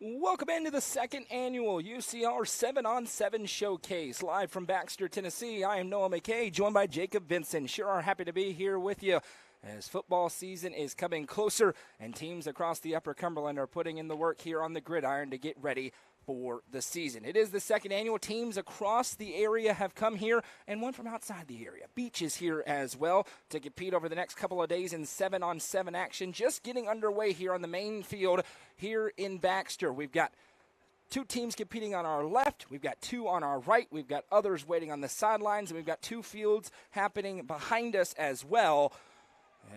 Welcome into the second annual UCR 7-on-7 Showcase, live from Baxter, Tennessee. I am Noah McKay, joined by Jacob Vincent. Sure are happy to be here with you as football season is coming closer and teams across the Upper Cumberland are putting in the work here on the gridiron to get ready for the season. It is the second annual. Teams across the area have come here, and one from outside the area. Beach is here as well to compete over the next couple of days in 7-on-7 action. Just getting underway here on the main field here in Baxter. We've got two teams competing on our left. We've got two on our right. We've got others waiting on the sidelines, and we've got two fields happening behind us as well.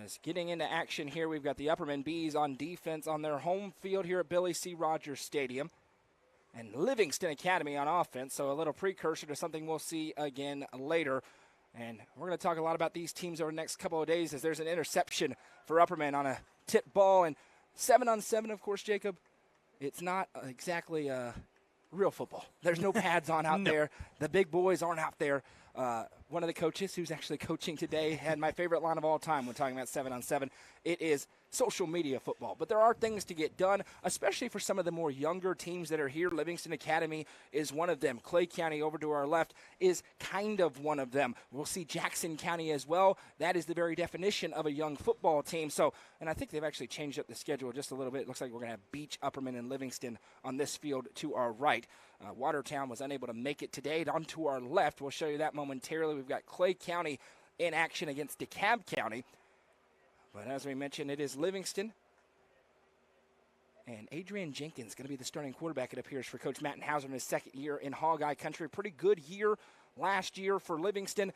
As getting into action here, we've got the Upperman Bees on defense on their home field here at Billy C. Rogers Stadium, and Livingston Academy on offense, so a little precursor to something we'll see again later. And we're going to talk a lot about these teams over the next couple of days as there's an interception for Upperman on a tip ball. And 7-on-7, of course, Jacob, it's not exactly real football. There's no pads on out there. The big boys aren't out there. One of the coaches who's actually coaching today had my favorite line of all time when talking about 7-on-7. It is social media football. But there are things to get done, especially for some of the more younger teams that are here. Livingston Academy is one of them. Clay County over to our left is kind of one of them. We'll see Jackson County as well. That is the very definition of a young football team. So, and I think they've actually changed up the schedule just a little bit. It looks like we're going to have Beach, Upperman, and Livingston on this field to our right. Watertown was unable to make it today. On to our left, we'll show you that momentarily. We've got Clay County in action against DeKalb County. But as we mentioned, it is Livingston. And Adrian Jenkins going to be the starting quarterback, it appears, for Coach Matt Hauser in his second year in Hogeye Country. Pretty good year last year for Livingston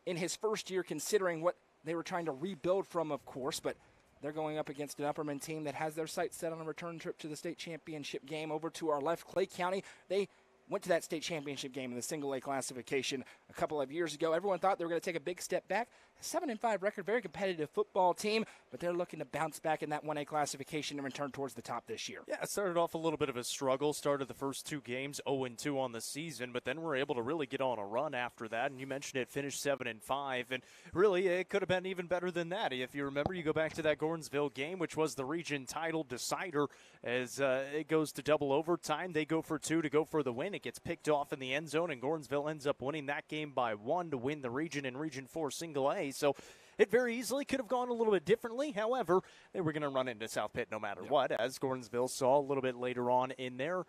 in his first year, considering what they were trying to rebuild from, of course. But they're going up against an Upperman team that has their sights set on a return trip to the state championship game. Over to our left, Clay County. They went to that state championship game in the single A classification a couple of years ago. Everyone thought they were going to take a big step back. 7-5 record, very competitive football team, but they're looking to bounce back in that 1A classification and return towards the top this year. Yeah, it started off a little bit of a struggle. Started the first two games 0-2 on the season, but then we're able to really get on a run after that. And you mentioned it, finished 7-5, and really it could have been even better than that. If you remember, you go back to that Gordonsville game, which was the region title decider. As it goes to double overtime, they go for two to go for the win. It gets picked off in the end zone, and Gordonsville ends up winning that game by 1 to win the region in Region 4 Single A. So it very easily could have gone a little bit differently. However, they were going to run into South Pitt no matter what, as Gordonsville saw a little bit later on in their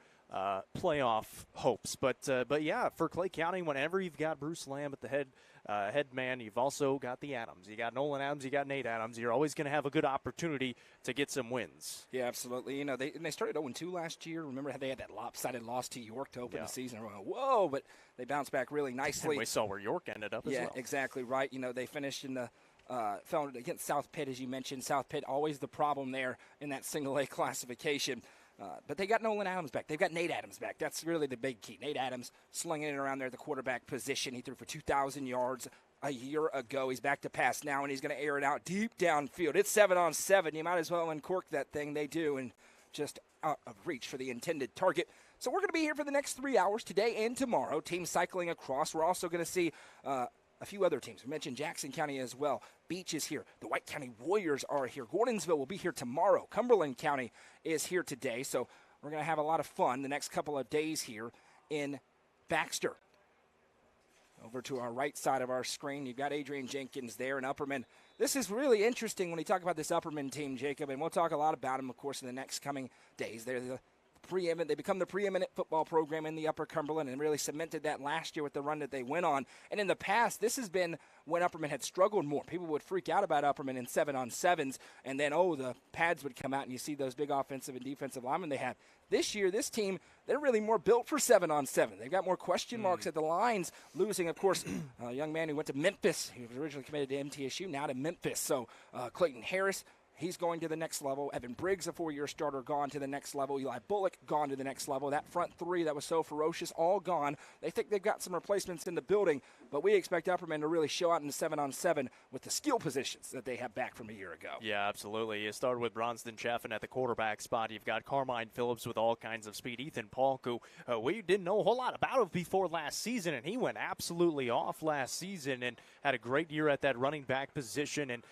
playoff hopes. But yeah, for Clay County, whenever you've got Bruce Lamb at the head man, you've also got the Adams. You got Nolan Adams, you got Nate Adams. You're always going to have a good opportunity to get some wins. Yeah, absolutely. You know, they started 0-2 last year. Remember how they had that lopsided loss to York to open the season? Everyone went, whoa, but they bounced back really nicely. And we saw where York ended up as well. Yeah, exactly right. You know, they finished in the fell against South Pitt, as you mentioned. South Pitt, always the problem there in that single A classification. But they got Nolan Adams back. They've got Nate Adams back. That's really the big key. Nate Adams slinging it around there at the quarterback position. He threw for 2,000 yards a year ago. He's back to pass now, and he's going to air it out deep downfield. It's 7-on-7. You might as well uncork that thing. They do, and just out of reach for the intended target. So we're going to be here for the next 3 hours, today and tomorrow. Teams cycling across. We're also going to see a few other teams. We mentioned Jackson County as well. Beach is here. The White County Warriors are here. Gordonsville will be here tomorrow. Cumberland County is here today. So we're going to have a lot of fun the next couple of days here in Baxter. Over to our right side of our screen, you've got Adrian Jenkins there in Upperman. This is really interesting when you talk about this Upperman team, Jacob, and we'll talk a lot about them, of course, in the next coming days. They become the preeminent football program in the Upper Cumberland and really cemented that last year with the run that they went on. And in the past, this has been when Upperman had struggled more. People would freak out about Upperman in 7-on-7s, and then, the pads would come out, and you see those big offensive and defensive linemen they have. This year, this team, they're really more built for 7-on-7. They've got more question marks at the lines, losing, of course, a young man who went to Memphis. He was originally committed to MTSU, now to Memphis. So Clayton Harris, he's going to the next level. Evan Briggs, a 4-year starter, gone to the next level. Eli Bullock, gone to the next level. That front three that was so ferocious, all gone. They think they've got some replacements in the building, but we expect Upperman to really show out in the 7-on-7 with the skill positions that they have back from a year ago. Yeah, absolutely. You start with Bronston Chaffin at the quarterback spot. You've got Carmine Phillips with all kinds of speed. Ethan Polk, who we didn't know a whole lot about him before last season, and he went absolutely off last season and had a great year at that running back position. And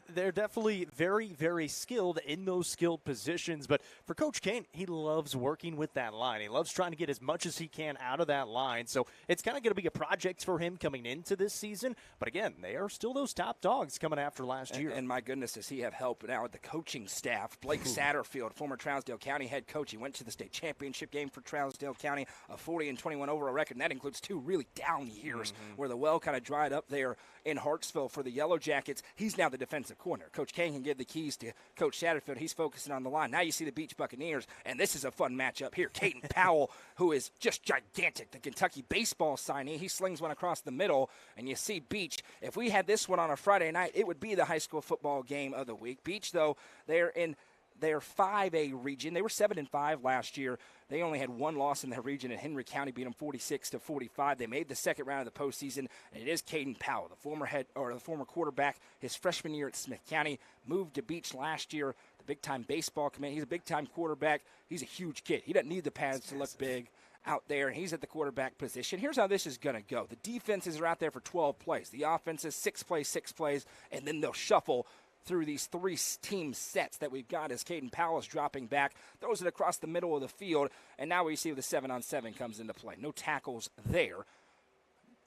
they're definitely very, very, very skilled in those skilled positions. But for Coach Kane, he loves working with that line. He loves trying to get as much as he can out of that line. So it's kind of going to be a project for him coming into this season. But again, they are still those top dogs coming after last year. And my goodness, does he have help now with the coaching staff. Blake Satterfield, former Trousdale County head coach. He went to the state championship game for Trousdale County, a 40-21 overall record. And that includes 2 really down years where the well kind of dried up there in Hartsville for the Yellow Jackets. He's now the defensive corner. Coach Kane can give the keys to Coach Satterfield. He's focusing on the line. Now you see the Beach Buccaneers, and this is a fun matchup here. Caden Powell, who is just gigantic, the Kentucky baseball signee. He slings one across the middle, and you see Beach. If we had this one on a Friday night, it would be the high school football game of the week. Beach, though, they're in their 5A region. They were 7-5 last year. They only had 1 loss in their region, and Henry County beat them 46-45. They made the second round of the postseason, and it is Caden Powell, the former quarterback. His freshman year at Smith County, moved to Beach last year. The big-time baseball committee. He's a big-time quarterback. He's a huge kid. He doesn't need the pads to look big out there, and he's at the quarterback position. Here's how this is going to go. The defenses are out there for 12 plays. The offense is 6 plays, and then they'll shuffle through these 3-team sets that we've got as Caden Powell is dropping back, throws it across the middle of the field, and now we see the 7-on-7 comes into play. No tackles there.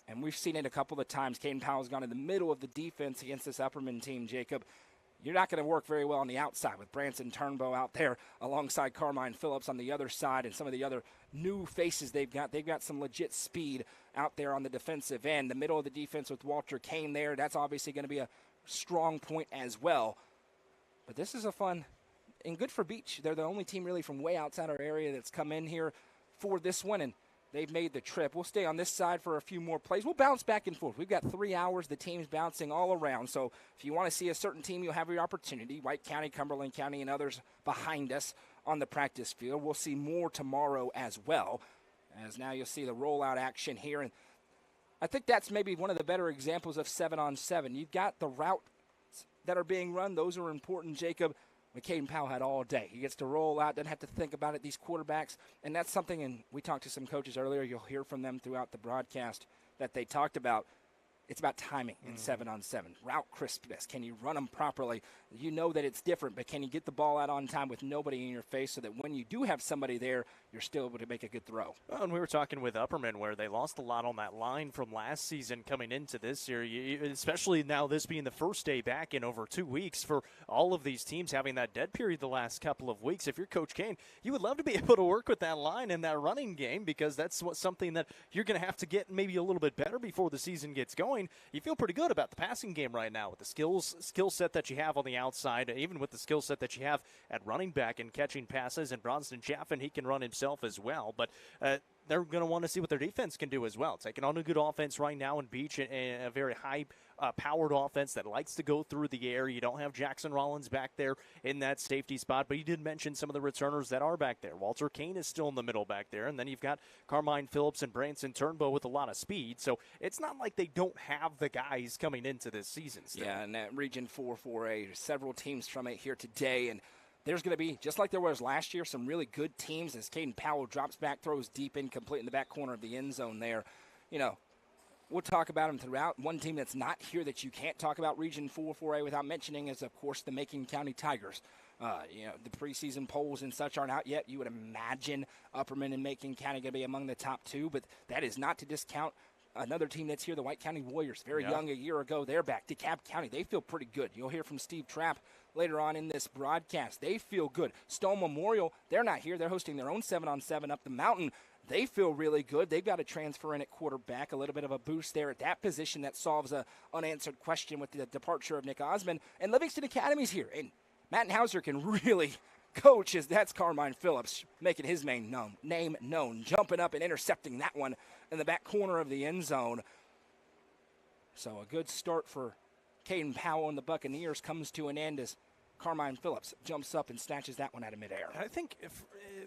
And we've seen it a couple of times. Caden Powell's gone in the middle of the defense against this Upperman team, Jacob. You're not going to work very well on the outside with Branson Turnbow out there alongside Carmine Phillips on the other side and some of the other new faces they've got. They've got some legit speed out there on the defensive end. The middle of the defense with Walter Kane there, that's obviously going to be a strong point as well. But this is a fun and good for Beach. They're the only team really from way outside our area that's come in here for this one, and they've made the trip. We'll stay on this side for a few more plays. We'll bounce back and forth. We've got 3 hours. The team's bouncing all around. So if you want to see a certain team, you'll have your opportunity. White County, Cumberland County, and others behind us on the practice field. We'll see more tomorrow as well, as now you'll see the rollout action here. And I think that's maybe one of the better examples of 7-on-7. You've got the routes that are being run. Those are important, Jacob. Caden Powell had all day. He gets to roll out, doesn't have to think about it, these quarterbacks. And that's something, and we talked to some coaches earlier, you'll hear from them throughout the broadcast that they talked about. It's about timing in 7-on-7. Route crispness. Can you run them properly? You know that it's different, but can you get the ball out on time with nobody in your face so that when you do have somebody there, you're still able to make a good throw? Well, and we were talking with Upperman where they lost a lot on that line from last season coming into this year, especially now this being the first day back in over 2 weeks for all of these teams having that dead period the last couple of weeks. If you're Coach Kane, you would love to be able to work with that line in that running game because that's something that you're going to have to get maybe a little bit better before the season gets going. You feel pretty good about the passing game right now with the skill set that you have on the outside, even with the skill set that you have at running back and catching passes. And Bronson Chaffin, he can run himself as well. But they're going to want to see what their defense can do as well. Taking on a good offense right now in Beach, and a very high-powered offense that likes to go through the air. You don't have Jackson Rollins back there in that safety spot, but you did mention some of the returners that are back there. Walter Kane is still in the middle back there, and then you've got Carmine Phillips and Branson Turnbow with a lot of speed. So it's not like they don't have the guys coming into this season still. Yeah, and that Region 4-4A, several teams from it here today, and there's going to be, just like there was last year, some really good teams as Caden Powell drops back, throws deep incomplete in the back corner of the end zone there. You know, we'll talk about them throughout. One team that's not here that you can't talk about Region 4-4A without mentioning is, of course, the Macon County Tigers. The preseason polls and such aren't out yet. You would imagine Upperman and Macon County going to be among the top 2, but that is not to discount another team that's here, the White County Warriors. Very young a year ago. They're back. DeKalb County, they feel pretty good. You'll hear from Steve Trapp later on in this broadcast. They feel good. Stone Memorial, they're not here. They're hosting their own 7-on-7 up the mountain. They feel really good. They've got a transfer in at quarterback, a little bit of a boost there at that position that solves an unanswered question with the departure of Nick Osmond. And Livingston Academy's here. And Matt Hauser can really coach, as that's Carmine Phillips making his name known, jumping up and intercepting that one in the back corner of the end zone. So a good start for Caden Powell and the Buccaneers comes to an end as Carmine Phillips jumps up and snatches that one out of midair. I think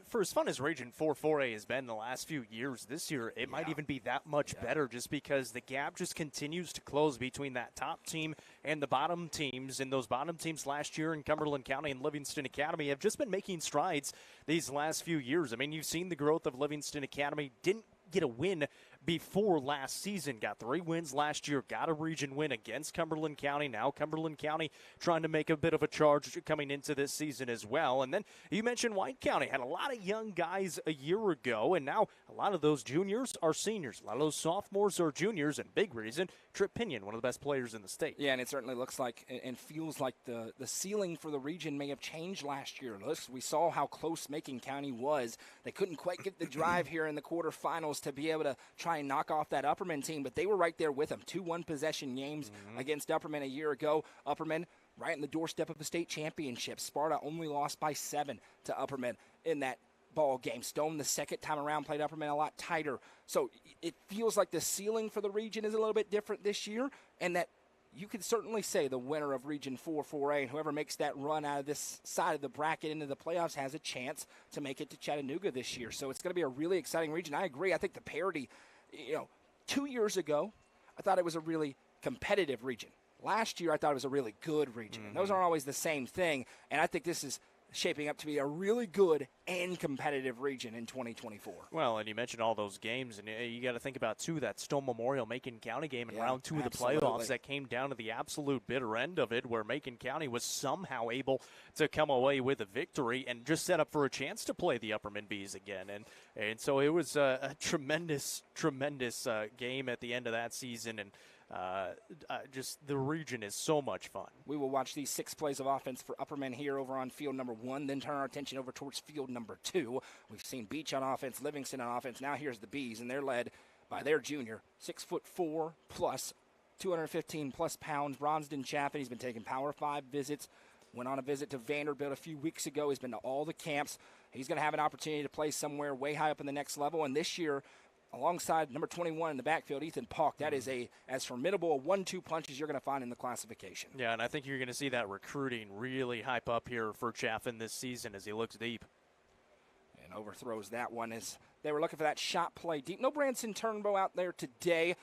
for as fun as Region 4-4A has been the last few years, this year it might even be that much better just because the gap just continues to close between that top team and the bottom teams. And those bottom teams last year in Cumberland County and Livingston Academy have just been making strides these last few years. I mean, you've seen the growth of Livingston Academy. Didn't get a win before last season. Got 3 wins last year, got a region win against Cumberland County. Now Cumberland County trying to make a bit of a charge coming into this season as well. And then you mentioned White County had a lot of young guys a year ago, and now a lot of those juniors are seniors. A lot of those sophomores are juniors, and big reason, Trip Pinion, one of the best players in the state. Yeah, and it certainly looks like and feels like the ceiling for the region may have changed last year. We saw how close Macon County was. They couldn't quite get the drive here in the quarterfinals to be able to try and knock off that Upperman team, but they were right there with them. 2 one-possession games against Upperman a year ago. Upperman right in the doorstep of a state championship. Sparta only lost by 7 to Upperman in that ball game. Stone the second time around played Upperman a lot tighter. So it feels like the ceiling for the region is a little bit different this year, and that you could certainly say the winner of Region 4 4A and whoever makes that run out of this side of the bracket into the playoffs has a chance to make it to Chattanooga this year. So it's going to be a really exciting region. I agree. I think the parity, 2 years ago, I thought it was a really competitive region. Last year, I thought it was a really good region. And those aren't always the same thing, and I think this is shaping up to be a really good and competitive region in 2024. Well, and you mentioned all those games, and you got to think about, too, that Stone Memorial Macon County game in round 2 of the playoffs that came down to the absolute bitter end of it, where Macon County was somehow able to come away with a victory and just set up for a chance to play the Upperman Bees again. And so it was a tremendous game at the end of that season, and just the region is so much fun. We will watch these 6 plays of offense for Upperman here over on field number 1, then turn our attention over towards field number 2. We've seen Beach on offense, Livingston on offense. Now here's the Bees, and they're led by their junior, 6'4" plus, 215 plus pounds, Bronston Chaffin. He's been taking Power 5 visits. Went on a visit to Vanderbilt a few weeks ago. He's been to all the camps. He's going to have an opportunity to play somewhere way high up in the next level, and this year, alongside number 21 in the backfield, Ethan Pauk, that is as formidable a 1-2 punch as you're going to find in the classification. Yeah, and I think you're going to see that recruiting really hype up here for Chaffin this season as he looks deep. And overthrows that one as they were looking for that shot play deep. No Branson Turnbow out there today.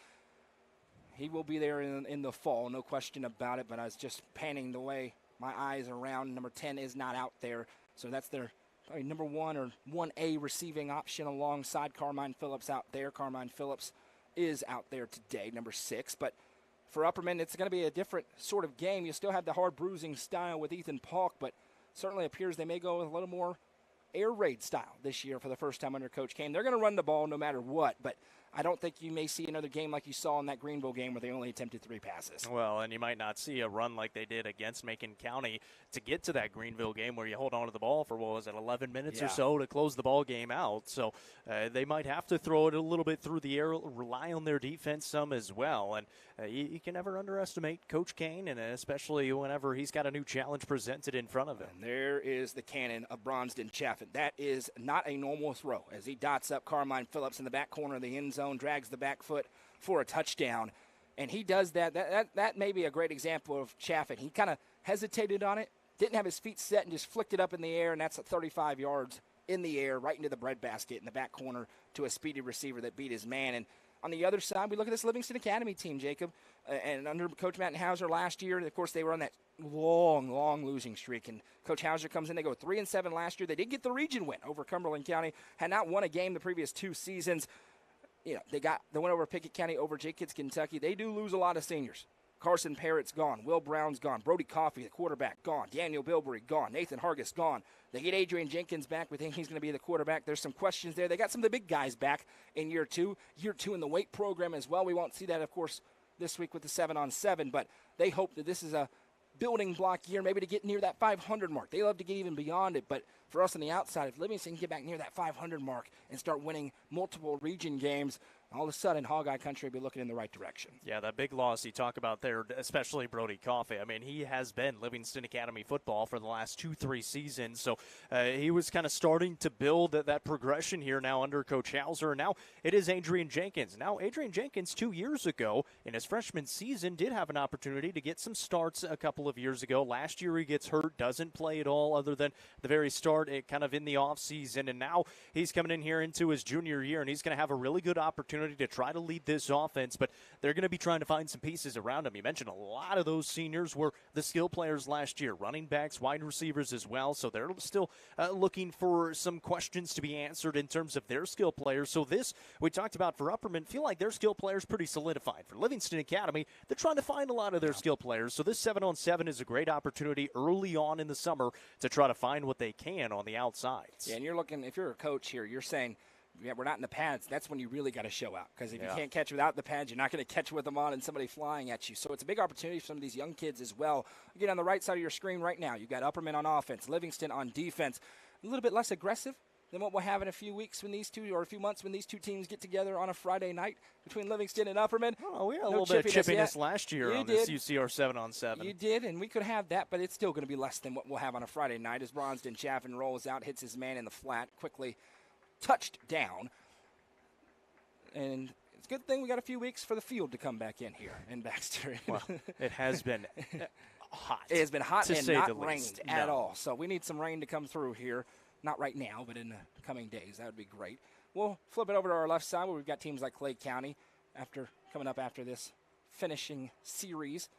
He will be there in the fall, no question about it, but I was just panning the way my eyes around. Number 10 is not out there, so that's their number 1 or 1A receiving option alongside Carmine Phillips out there. Carmine Phillips is out there today, number 6. But for Upperman, it's going to be a different sort of game. You still have the hard bruising style with Ethan Pauk, but certainly appears they may go with a little more air raid style this year for the first time under Coach Kane. They're going to run the ball no matter what, but I don't think you may see another game like you saw in that Greenville game where they only attempted 3 passes. Well, and you might not see a run like they did against Macon County to get to that Greenville game where you hold on to the ball for, 11 minutes or so to close the ball game out. So they might have to throw it a little bit through the air, rely on their defense some as well. And you can never underestimate Coach Kane, and especially whenever he's got a new challenge presented in front of him. And there is the cannon of Bronston Chaffin. That is not a normal throw as he dots up Carmine Phillips in the back corner of the end zone, drags the back foot for a touchdown. And he does that. That may be a great example of Chaffin. He kind of hesitated on it, didn't have his feet set, and just flicked it up in the air, and that's at 35 yards in the air right into the breadbasket in the back corner to a speedy receiver that beat his man. And on the other side, we look at this Livingston Academy team, Jacob, and under Coach Matt Hauser last year, of course, they were on that long losing streak, and Coach Hauser comes in. They go 3-7 last year. They did get the region win over Cumberland County, had not won a game the previous 2 seasons. They went over Pickett County over Jenkins, Kentucky. They do lose a lot of seniors. Carson Parrott's gone. Will Brown's gone. Brody Coffey, the quarterback, gone. Daniel Bilberry, gone. Nathan Hargis, gone. They get Adrian Jenkins back. We think he's going to be the quarterback. There's some questions there. They got some of the big guys back in year 2. Year 2 in the weight program as well. We won't see that, of course, this week with the 7-on-7, but they hope that this is a building block year, maybe to get near that 500 mark. They love to get even beyond it, but for us on the outside, if Livingston can get back near that 500 mark and start winning multiple region games, all of a sudden, Hogeye Country will be looking in the right direction. Yeah, that big loss you talk about there, especially Brody Coffey. I mean, he has been Livingston Academy football for the last 2-3 seasons, so he was kind of starting to build that progression here now under Coach Hauser. Now it is Adrian Jenkins. Now, Adrian Jenkins 2 years ago in his freshman season did have an opportunity to get some starts a couple of years ago. Last year he gets hurt, doesn't play at all other than the very start, kind of in the offseason, and now he's coming in here into his junior year, and he's going to have a really good opportunity opportunity to try to lead this offense, but they're going to be trying to find some pieces around him. You mentioned a lot of those seniors were the skill players last year, running backs, wide receivers as well, so they're still looking for some questions to be answered in terms of their skill players. So this, we talked about for Upperman, feel like their skill players pretty solidified. For Livingston Academy, they're trying to find a lot of their skill players, so this 7-on-7 is a great opportunity early on in the summer to try to find what they can on the outsides. Yeah, and you're looking, if you're a coach here, you're saying, yeah, we're not in the pads. That's when you really got to show out, because if you can't catch without the pads, you're not going to catch with them on and somebody flying at you. So it's a big opportunity for some of these young kids as well. Again, on the right side of your screen right now, you've got Upperman on offense, Livingston on defense. A little bit less aggressive than what we'll have in a few weeks when these two, or a few months when these two teams get together on a Friday night between Livingston and Upperman. Oh, we had a little bit of chippiness last year on this UCR 7-on-7. You did, and we could have that, but it's still going to be less than what we'll have on a Friday night as Bronston Chaffin rolls out, hits his man in the flat, quickly touched down. And it's a good thing we got a few weeks for the field to come back in here in Baxter. Well, it has been hot. It has been hot and not rained at all. No. So we need some rain to come through here. Not right now, but in the coming days. That would be great. We'll flip it over to our left side where we've got teams like Clay County coming up after this finishing series.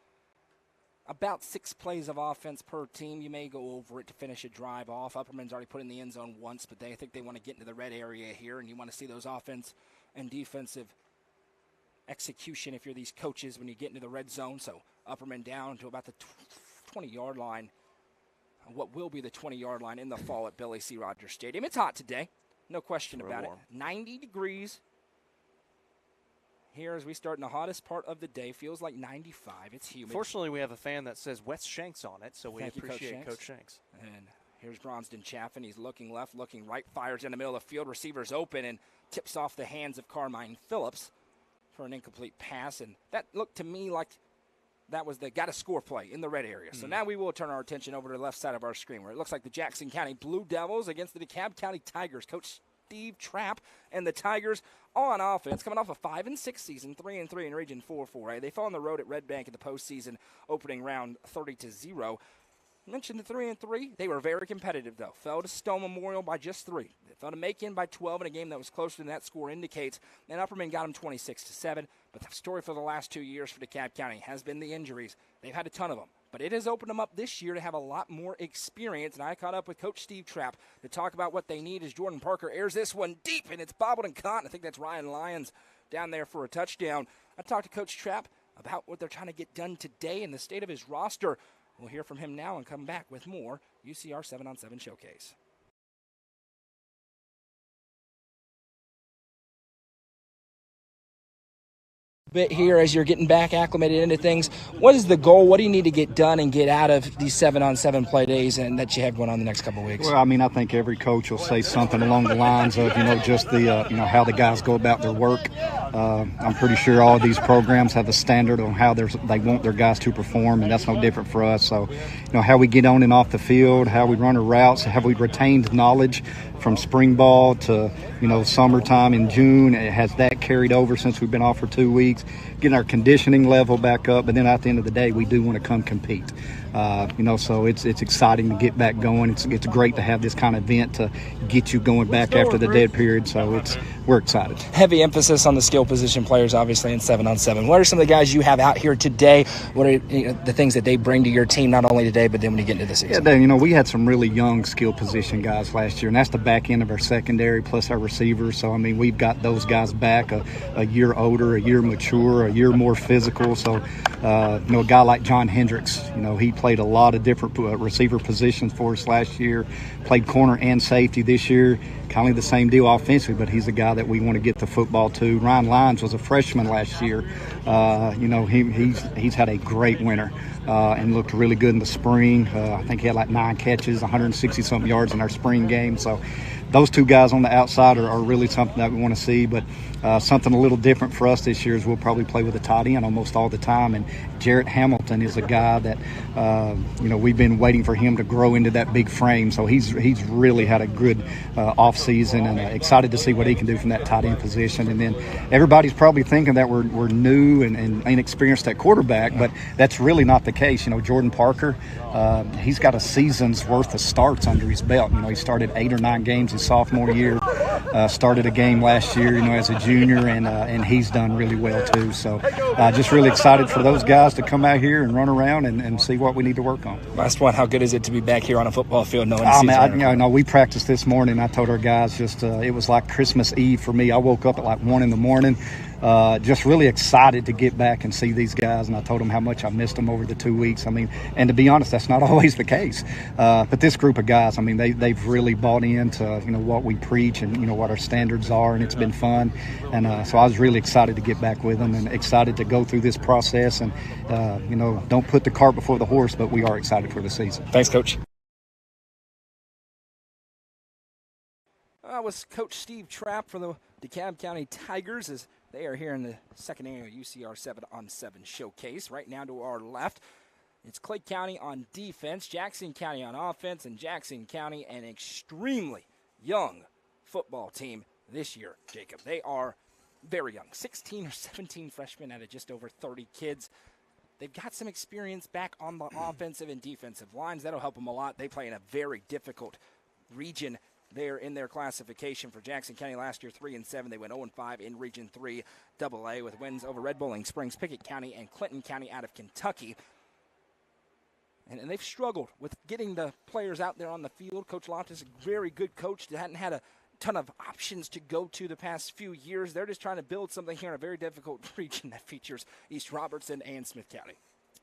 About 6 plays of offense per team. You may go over it to finish a drive off. Upperman's already put in the end zone once, but I think they want to get into the red area here, and you want to see those offense and defensive execution if you're these coaches when you get into the red zone. So Upperman down to about the 20-yard line, what will be the 20-yard line in the fall at Billy C. Rogers Stadium. It's hot today, no question about it. 90 degrees here as we start in the hottest part of the day. Feels like 95. It's humid. Fortunately, we have a fan that says Wes Shanks on it, so we appreciate Coach Shanks. And here's Bronston Chaffin. He's looking left, looking right, fires in the middle of the field. Receivers open and tips off the hands of Carmine Phillips for an incomplete pass. And that looked to me like that was the got-to-score play in the red area. So now we will turn our attention over to the left side of our screen where it looks like the Jackson County Blue Devils against the DeKalb County Tigers. Coach Steve Trapp and the Tigers on offense, coming off a 5-6 season, 3-3 in Region 4-4A. They fell on the road at Red Bank in the postseason opening round 30-0. Mentioned the 3-3. They were very competitive, though. Fell to Stone Memorial by just 3. They fell to Macon by 12 in a game that was closer than that score indicates. And Upperman got them 26-7. But the story for the last 2 years for DeKalb County has been the injuries. They've had a ton of them. But it has opened them up this year to have a lot more experience. And I caught up with Coach Steve Trapp to talk about what they need as Jordan Parker airs this one deep, and it's bobbled and caught. And I think that's Ryan Lyons down there for a touchdown. I talked to Coach Trapp about what they're trying to get done today and the state of his roster. We'll hear from him now and come back with more UCR 7-on-7 Showcase. Bit here as you're getting back acclimated into things. What is the goal? What do you need to get done and get out of these 7-on-7 play days and that you have going on the next couple of weeks? Well, I mean, I think every coach will say something along the lines of, just the, how the guys go about their work. I'm pretty sure all of these programs have a standard on how they want their guys to perform, and that's no different for us. So, how we get on and off the field, how we run our routes, have we retained knowledge from spring ball to, summertime in June? Has that carried over since we've been off for 2 weeks? Getting our conditioning level back up, but then at the end of the day, we do want to come compete. So it's exciting to get back going. It's great to have this kind of event to get you going back after the dead period. So we're excited. Heavy emphasis on the skill position players, obviously, in 7-on-7. What are some of the guys you have out here today? What are the things that they bring to your team, not only today, but then when you get into the season? Yeah, we had some really young skill position guys last year, and that's the back end of our secondary plus our receivers. So, we've got those guys back a year older, a year mature, a year more physical. So, a guy like John Hendricks, he played a lot of different receiver positions for us last year, played corner and safety this year. Kind of the same deal offensively, but he's a guy that we want to get the football to. Ryan Lyons was a freshman last year. He's had a great winter and looked really good in the spring. I think he had like 9 catches, 160-something yards in our spring game. So those two guys on the outside are really something that we want to see. But something a little different for us this year is we'll probably play with a tight end almost all the time. And Jarrett Hamilton is a guy that, we've been waiting for him to grow into that big frame. So he's really had a good offseason, and excited to see what he can do from that tight end position. And then everybody's probably thinking that we're new and inexperienced at quarterback, but that's really not the case. Jordan Parker, he's got a season's worth of starts under his belt. He started 8 or 9 games his sophomore year, started a game last year, as a junior, and he's done really well too. So just really excited for those guys to come out here and run around and see what we need to work on. Last one, how good is it to be back here on a football field knowing the season? We practiced this morning. I told our guys it was like Christmas Eve for me. I woke up at like 1 in the morning. Just really excited to get back and see these guys, and I told them how much I missed them over the 2 weeks. And to be honest, that's not always the case. But this group of guys, they've really bought into what we preach and what our standards are, and it's been fun. And so I was really excited to get back with them and excited to go through this process. And don't put the cart before the horse, but we are excited for the season. Thanks, Coach. That was Coach Steve Trapp for the DeKalb County Tigers as they are here in the second annual UCR 7-on-7 showcase. Right now to our left, it's Clay County on defense, Jackson County on offense, and Jackson County an extremely young football team this year, Jacob. They are very young, 16 or 17 freshmen out of just over 30 kids. They've got some experience back on the offensive and defensive lines. That'll help them a lot. They play in a very difficult region there in their classification. For Jackson County last year, 3-7. They went 0-5 in Region 3 AA with wins over Red Bowling Springs, Pickett County, and Clinton County out of Kentucky. And they've struggled with getting the players out there on the field. Coach Loftus, a very good coach that hadn't had a ton of options to go to the past few years. They're just trying to build something here in a very difficult region that features East Robertson and Smith County.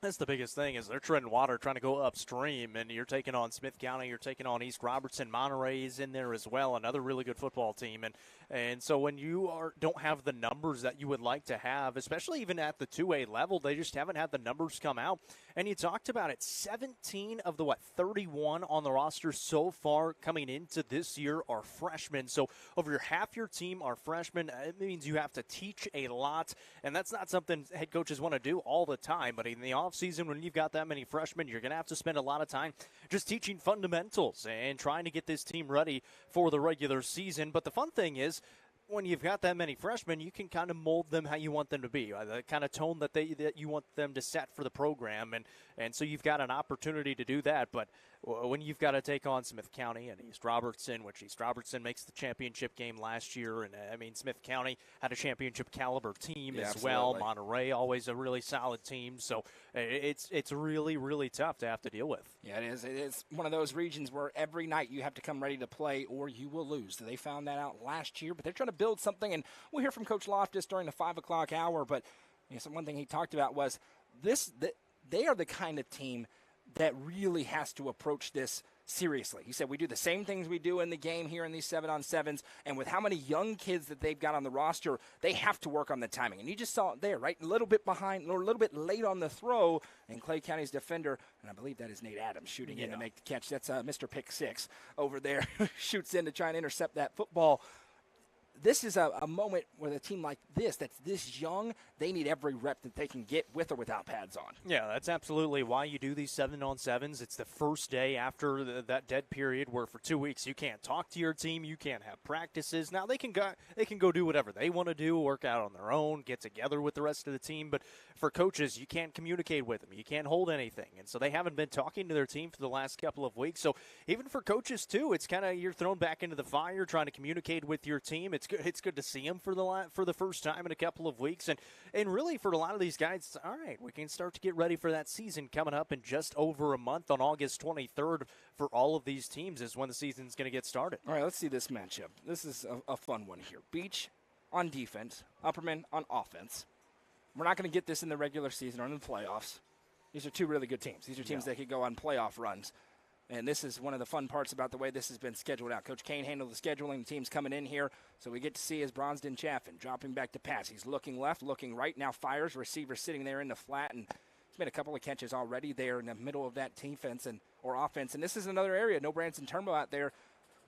That's the biggest thing is they're treading water, trying to go upstream, and you're taking on Smith County, you're taking on East Robertson. Monterey is in there as well, another really good football team. And so when you don't have the numbers that you would like to have, especially even at the 2A level, they just haven't had the numbers come out. And you talked about it, 17 of the 31 on the roster so far coming into this year are freshmen. So over half your team are freshmen. It means you have to teach a lot, and that's not something head coaches want to do all the time. But in the offseason, when you've got that many freshmen, you're going to have to spend a lot of time just teaching fundamentals and trying to get this team ready for the regular season. But the fun thing is, when you've got that many freshmen, you can kind of mold them how you want them to be, the kind of tone that you want them to set for the program, and so you've got an opportunity to do that. But when you've got to take on Smith County and East Robertson, which East Robertson makes the championship game last year, and Smith County had a championship caliber team as well. Monterey, always a really solid team, so it's really, really tough to have to deal with. Yeah, it is. It's one of those regions where every night you have to come ready to play or you will lose. They found that out last year, but they're trying to build something, and we'll hear from Coach Loftus during the 5 o'clock hour, but one thing he talked about was they are the kind of team that really has to approach this seriously. He said, we do the same things we do in the game here in these 7-on-7s, and with how many young kids that they've got on the roster, they have to work on the timing. And you just saw it there, right? A little bit behind or a little bit late on the throw, and Clay County's defender, and I believe that is Nate Adams, shooting in to make the catch. That's Mr. Pick 6 over there, shoots in to try and intercept that football. This is a moment where a team like this, that's this young, they need every rep that they can get with or without pads on. Yeah, that's absolutely why you do these 7-on-7s. It's the first day after that dead period where for 2 weeks you can't talk to your team, you can't have practices. Now they can go do whatever they want to do, work out on their own, get together with the rest of the team. But for coaches, you can't communicate with them. You can't hold anything. And so they haven't been talking to their team for the last couple of weeks. So even for coaches, too, it's kind of you're thrown back into the fire trying to communicate with your team. It's good to see them for the first time in a couple of weeks. And really for a lot of these guys, all right, we can start to get ready for that season coming up in just over a month on August 23rd for all of these teams is when the season's going to get started. All right, let's see this matchup. This is a fun one here. Beach on defense, Upperman on offense. We're not going to get this in the regular season or in the playoffs. These are two really good teams. These are teams that could go on playoff runs. And this is one of the fun parts about the way this has been scheduled out. Coach Kane handled the scheduling. The team's coming in here. So we get to see is Bronsden Chaffin dropping back to pass. He's looking left, looking right. Now fires. Receiver sitting there in the flat. And he's made a couple of catches already there in the middle of that defense or offense. And this is another area. No Branson Turnbow out there.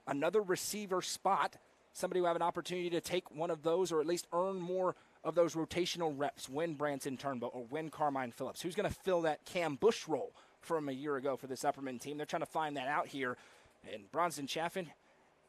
Another receiver spot. Somebody who have an opportunity to take one of those or at least earn more of those rotational reps when Branson Turnbow or when Carmine Phillips? Who's going to fill that Cam Bush role from a year ago for this Upperman team? They're trying to find that out here. And Bronson Chaffin,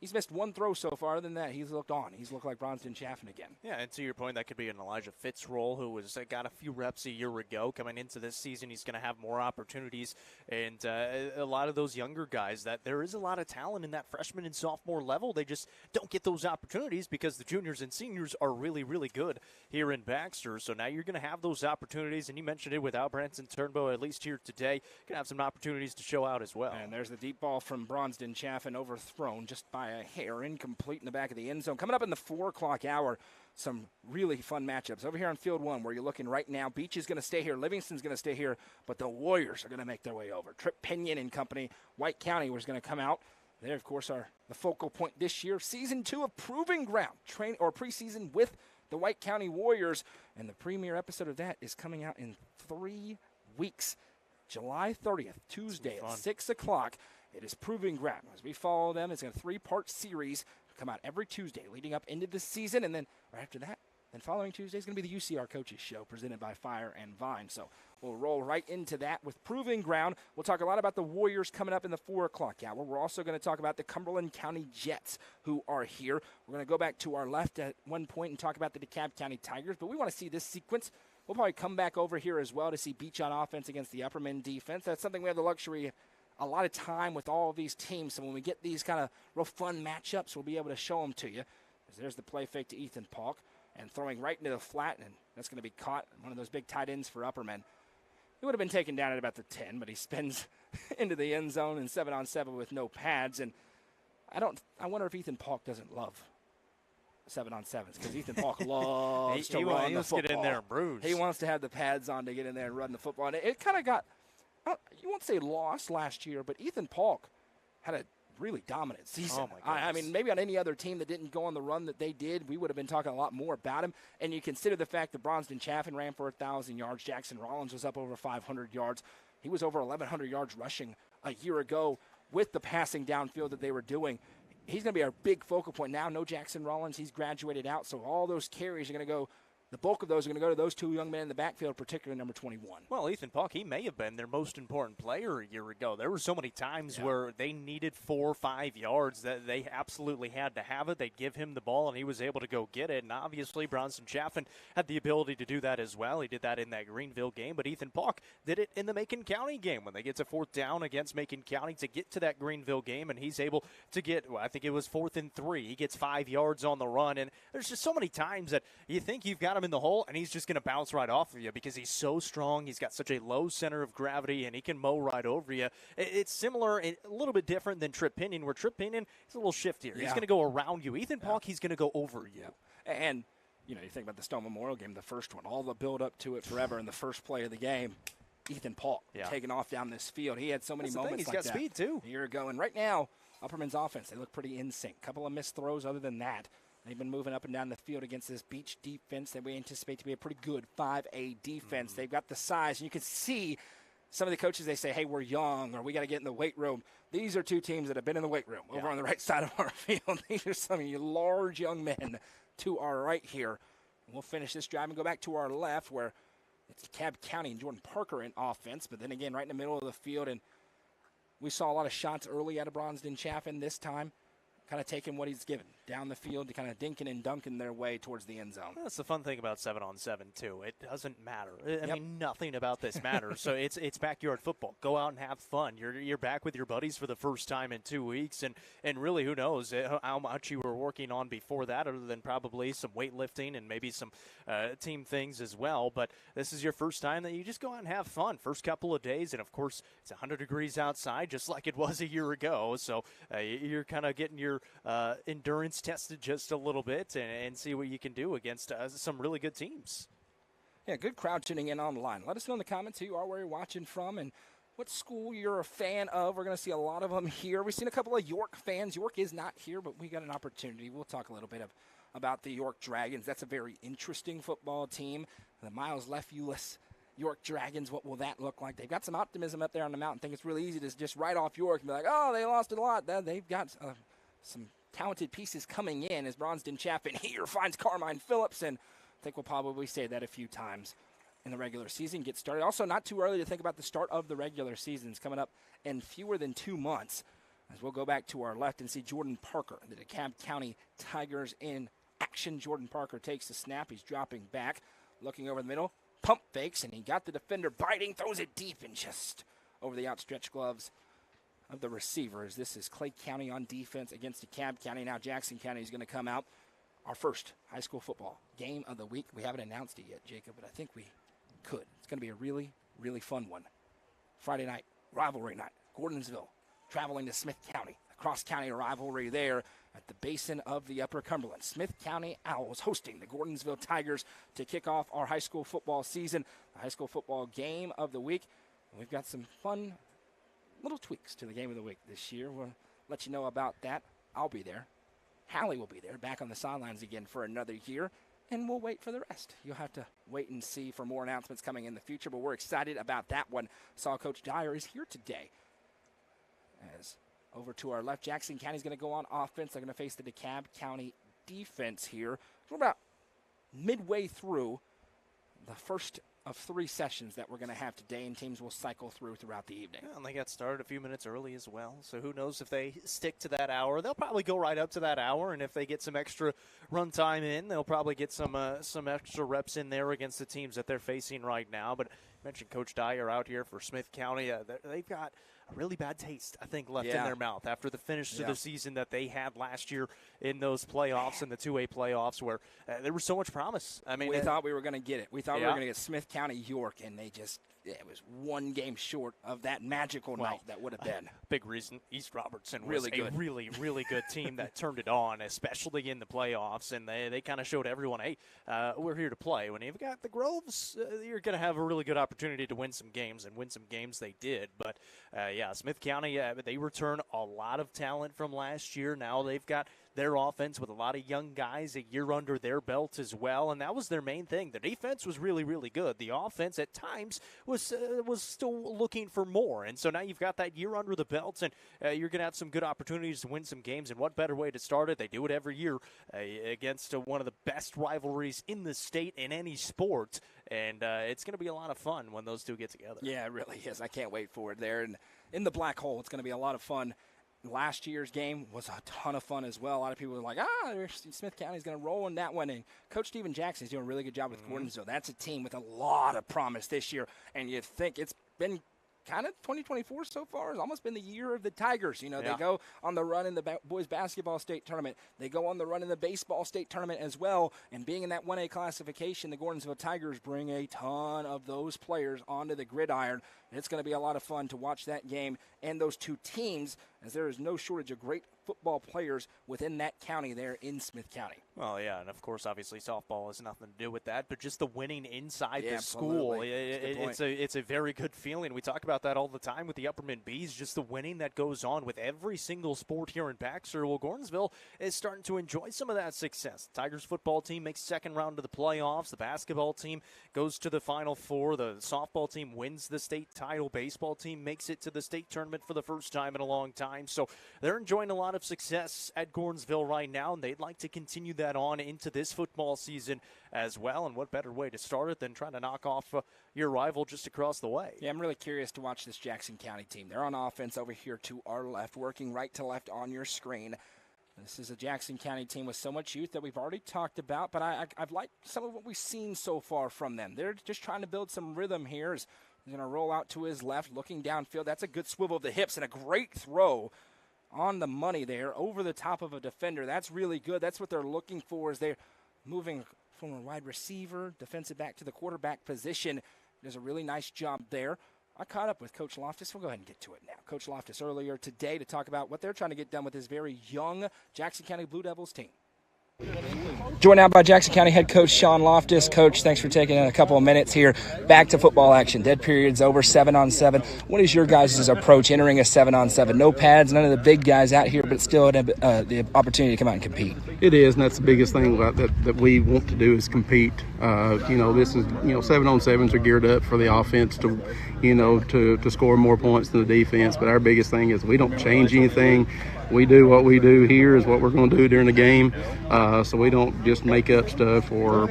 he's missed one throw so far. Other than that, he's looked on. He's looked like Bronson Chaffin again. Yeah, and to your point, that could be an Elijah Fitz role, who was got a few reps a year ago. Coming into this season, he's going to have more opportunities. And a lot of those younger guys, that there is a lot of talent in that freshman and sophomore level. They just don't get those opportunities because the juniors and seniors are really, really good here in Baxter. So now you're going to have those opportunities. And you mentioned it without Branson Turnbow, at least here today. Going to have some opportunities to show out as well. And there's the deep ball from Bronson Chaffin, overthrown just by a hair, incomplete in the back of the end zone. Coming up in the 4 o'clock hour, some really fun matchups. Over here on Field 1, where you're looking right now, Beach is going to stay here, Livingston's going to stay here, but the Warriors are going to make their way over. Trip Pinion and company, White County was going to come out. They, of course, are the focal point this year. Season 2 of Proving Ground, preseason with the White County Warriors, and the premiere episode of that is coming out in 3 weeks. July 30th, Tuesday at 6 o'clock. It is Proving Ground. As we follow them, it's a 3-part series. Come out every Tuesday leading up into the season, and then right after that, then following Tuesday is going to be the UCR Coaches Show presented by Fire and Vine. So we'll roll right into that with Proving Ground. We'll talk a lot about the Warriors coming up in the 4 o'clock hour. We're also going to talk about the Cumberland County Jets who are here. We're going to go back to our left at one point and talk about the DeKalb County Tigers, but we want to see this sequence. We'll probably come back over here as well to see Beach on offense against the Upperman defense. That's something we have the luxury a lot of time with all of these teams. So when we get these kind of real fun matchups, we'll be able to show them to you. There's the play fake to Ethan Polk and throwing right into the flat, and that's going to be caught. One of those big tight ends for Upperman. He would have been taken down at about the 10, but he spins into the end zone in 7-on-7 with no pads. And I wonder if Ethan Polk doesn't love 7-on-7s, because Ethan Polk loves to run the football. Get in there and bruise. He wants to have the pads on to get in there and run the football. And it kind of got, you won't say lost last year, but Ethan Polk had a really dominant season. Oh my goodness. I mean, maybe on any other team that didn't go on the run that they did, we would have been talking a lot more about him. And you consider the fact that Bronson Chaffin ran for 1,000 yards. Jackson Rollins was up over 500 yards. He was over 1,100 yards rushing a year ago with the passing downfield that they were doing. He's going to be our big focal point now. No Jackson Rollins. He's graduated out, so all those carries are going to go. The bulk of those are going to go to those two young men in the backfield, particularly number 21. Well, Ethan Polk, he may have been their most important player a year ago. There were so many times where they needed 4 or 5 yards that they absolutely had to have it. They'd give him the ball, and he was able to go get it. And obviously, Bronson Chaffin had the ability to do that as well. He did that in that Greenville game. But Ethan Polk did it in the Macon County game when they get to 4th down against Macon County to get to that Greenville game. And he's able to get, I think it was 4th and 3. He gets 5 yards on the run. And there's just so many times that you think you've got him in the hole, and he's just going to bounce right off of you because he's so strong. He's got such a low center of gravity, and he can mow right over you. It's similar, a little bit different than Trip Pinion, where Trip Pinion is a little shiftier. He's going to go around you. Ethan Polk, he's going to go over you. And, you think about the Stone Memorial game, the first one, all the build up to it forever in the first play of the game. Ethan Polk taking off down this field. He had so many moments like that. He's got speed, too. A year ago. And right now, Upperman's offense, they look pretty in sync. Couple of missed throws other than that. They've been moving up and down the field against this Beach defense that we anticipate to be a pretty good 5A defense. They've got the size. And you can see some of the coaches, they say, hey, we're young, or we got to get in the weight room. These are two teams that have been in the weight room over on the right side of our field. These are some of you large young men to our right here. And we'll finish this drive and go back to our left where it's DeKalb County and Jordan Parker in offense. But then again, right in the middle of the field. And we saw a lot of shots early out of Bronson Chaffin this time. Kind of taking what he's given down the field to kind of dinking and dunking their way towards the end zone. That's the fun thing about 7-on-7, too. It doesn't matter. I mean, nothing about this matters. So it's backyard football. Go out and have fun. You're back with your buddies for the first time in 2 weeks, and really, who knows how much you were working on before that, other than probably some weightlifting and maybe some team things as well. But this is your first time that you just go out and have fun. First couple of days, and of course, it's 100 degrees outside, just like it was a year ago. So you're kind of getting your endurance tested just a little bit and see what you can do against some really good teams. Yeah, good crowd tuning in online. Let us know in the comments who you are, where you're watching from, and what school you're a fan of. We're going to see a lot of them here. We've seen a couple of York fans. York is not here, but we got an opportunity. We'll talk a little bit about the York Dragons. That's a very interesting football team. The Miles Lefuless York Dragons, what will that look like? They've got some optimism up there on the mountain. I think it's really easy to just write off York and be like, oh, they lost a lot. They've got some talented pieces coming in as Bronson Chaffin here finds Carmine Phillips and I think we'll probably say that a few times in the regular season. Get started. Also, not too early to think about the start of the regular season. It's coming up in fewer than 2 months. As we'll go back to our left and see Jordan Parker, the DeKalb County Tigers in action. Jordan Parker takes the snap. He's dropping back, looking over the middle. Pump fakes, and he got the defender biting, throws it deep and just over the outstretched gloves of the receivers. This is Clay County on defense against DeKalb County. Now Jackson County is going to come out. Our first high school football game of the week. We haven't announced it yet, Jacob, but I think we could. It's going to be a really, really fun one. Friday night, rivalry night. Gordonsville traveling to Smith County. A cross-county rivalry there at the basin of the Upper Cumberland. Smith County Owls hosting the Gordonsville Tigers to kick off our high school football season. The high school football game of the week. And we've got some fun little tweaks to the game of the week this year. We'll let you know about that. I'll be there. Hallie will be there, back on the sidelines again for another year. And we'll wait for the rest. You'll have to wait and see for more announcements coming in the future, but we're excited about that one. Saw Coach Dyer is here today. As over to our left, Jackson County is going to go on offense. They're going to face the DeKalb County defense here. We're about midway through the first of 3 sessions that we're going to have today, and teams will cycle throughout the evening. Yeah, and they got started a few minutes early as well, so who knows if they stick to that hour. They'll probably go right up to that hour, and if they get some extra run time in, they'll probably get some extra reps in there against the teams that they're facing right now. But you mentioned Coach Dyer out here for Smith County. They've got a really bad taste, I think, left in their mouth after the finish to the season that they had last year in those playoffs, in the 2A playoffs, where there was so much promise. I mean, we thought we were going to get it. We thought we were going to get Smith County York, and they just it was one game short of that magical night that would have been. Big reason East Robertson was a really, really good team that turned it on, especially in the playoffs, and they kind of showed everyone, hey, we're here to play. When you've got the Groves, you're going to have a really good opportunity to win some games, and win some games they did. But, Smith County, they return a lot of talent from last year. Now they've got their offense with a lot of young guys a year under their belt as well, and that was their main thing. The defense was really, really good. The offense at times was still looking for more, and so now you've got that year under the belt, and you're going to have some good opportunities to win some games, and what better way to start it? They do it every year against one of the best rivalries in the state in any sport, and it's going to be a lot of fun when those two get together. Yeah, it really is. I can't wait for it there, and in the Black Hole, it's going to be a lot of fun. Last year's game was a ton of fun as well. A lot of people were like, Smith County's going to roll in that one. And Coach Stephen Jackson is doing a really good job with Gordonsville. That's a team with a lot of promise this year. And you think it's been kind of 2024 so far. It's almost been the year of the Tigers. They go on the run in the boys basketball state tournament. They go on the run in the baseball state tournament as well. And being in that 1A classification, the Gordonsville Tigers bring a ton of those players onto the gridiron. And it's going to be a lot of fun to watch that game and those two teams, as there is no shortage of great football players within that county there in Smith County. Well, yeah, and of course, obviously, softball has nothing to do with that, but just the winning inside the school, it's a very good feeling. We talk about that all the time with the Upperman Bees, just the winning that goes on with every single sport here in Baxter. Well, Gordonsville is starting to enjoy some of that success. The Tigers football team makes second round of the playoffs. The basketball team goes to the Final Four. The softball team wins the state title. Baseball team makes it to the state tournament for the first time in a long time. So they're enjoying a lot of success at Gordonsville right now, and they'd like to continue that on into this football season as well. And what better way to start it than trying to knock off your rival just across the way? Yeah, I'm really curious to watch this Jackson County team. They're on offense over here to our left, working right to left on your screen. This is a Jackson County team with so much youth that we've already talked about, but I've liked some of what we've seen so far from them. They're just trying to build some rhythm here. He's going to roll out to his left, looking downfield. That's a good swivel of the hips and a great throw on the money there over the top of a defender. That's really good. That's what they're looking for, as they're moving from a wide receiver, defensive back to the quarterback position. Does a really nice job there. I caught up with Coach Loftus. We'll go ahead and get to it now. Coach Loftus earlier today to talk about what they're trying to get done with this very young Jackson County Blue Devils team. Joined now by Jackson County head coach Sean Loftus. Coach, thanks for taking a couple of minutes here. Back to football action. Dead period's over, 7-on-7. What is your guys' approach entering a 7-on-7? No pads, none of the big guys out here, but still the opportunity to come out and compete. It is, and that's the biggest thing about that we want to do is compete. This is 7-on-7s are geared up for the offense to score more points than the defense. But our biggest thing is we don't change anything. We do what we do here is what we're going to do during the game. So we don't just make up stuff or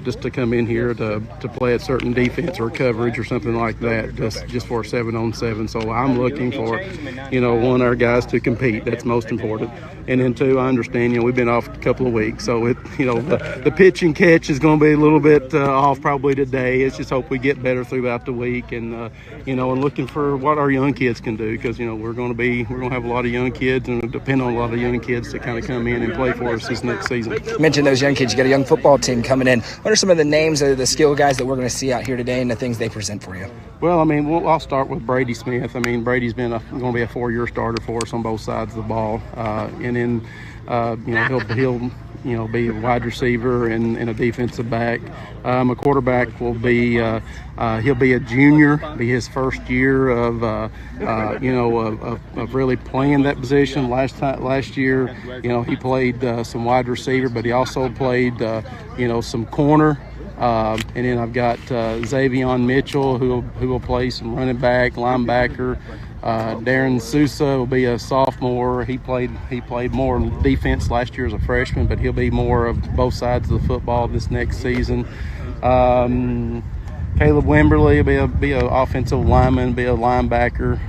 just to come in here to play a certain defense or coverage or something like that just for a 7-on-7. So I'm looking for one, our guys to compete. That's most important. And then two, I understand we've been off a couple of weeks, so the pitch and catch is going to be a little bit off probably today. It's just hope we get better throughout the week, and and looking for what our young kids can do, because we're going to have a lot of young kids and depend on a lot of young kids to kind of come in and play for us this next season. You mentioned those young kids. You got a young football team coming in. What are some of the names of the skill guys that we're going to see out here today and the things they present for you? Well, I'll start with Brady Smith. Brady's been going to be a 4-year starter for us on both sides of the ball, and then he'll be a wide receiver and a defensive back. A quarterback will be he'll be a junior, be his first year of really playing that position. Last year, he played some wide receiver, but he also played some corner. And then I've got Xavion Mitchell, who will play some running back, linebacker. Darren Sousa will be a sophomore. He played more defense last year as a freshman, but he'll be more of both sides of the football this next season. Caleb Wimberly will be an offensive lineman, be a linebacker.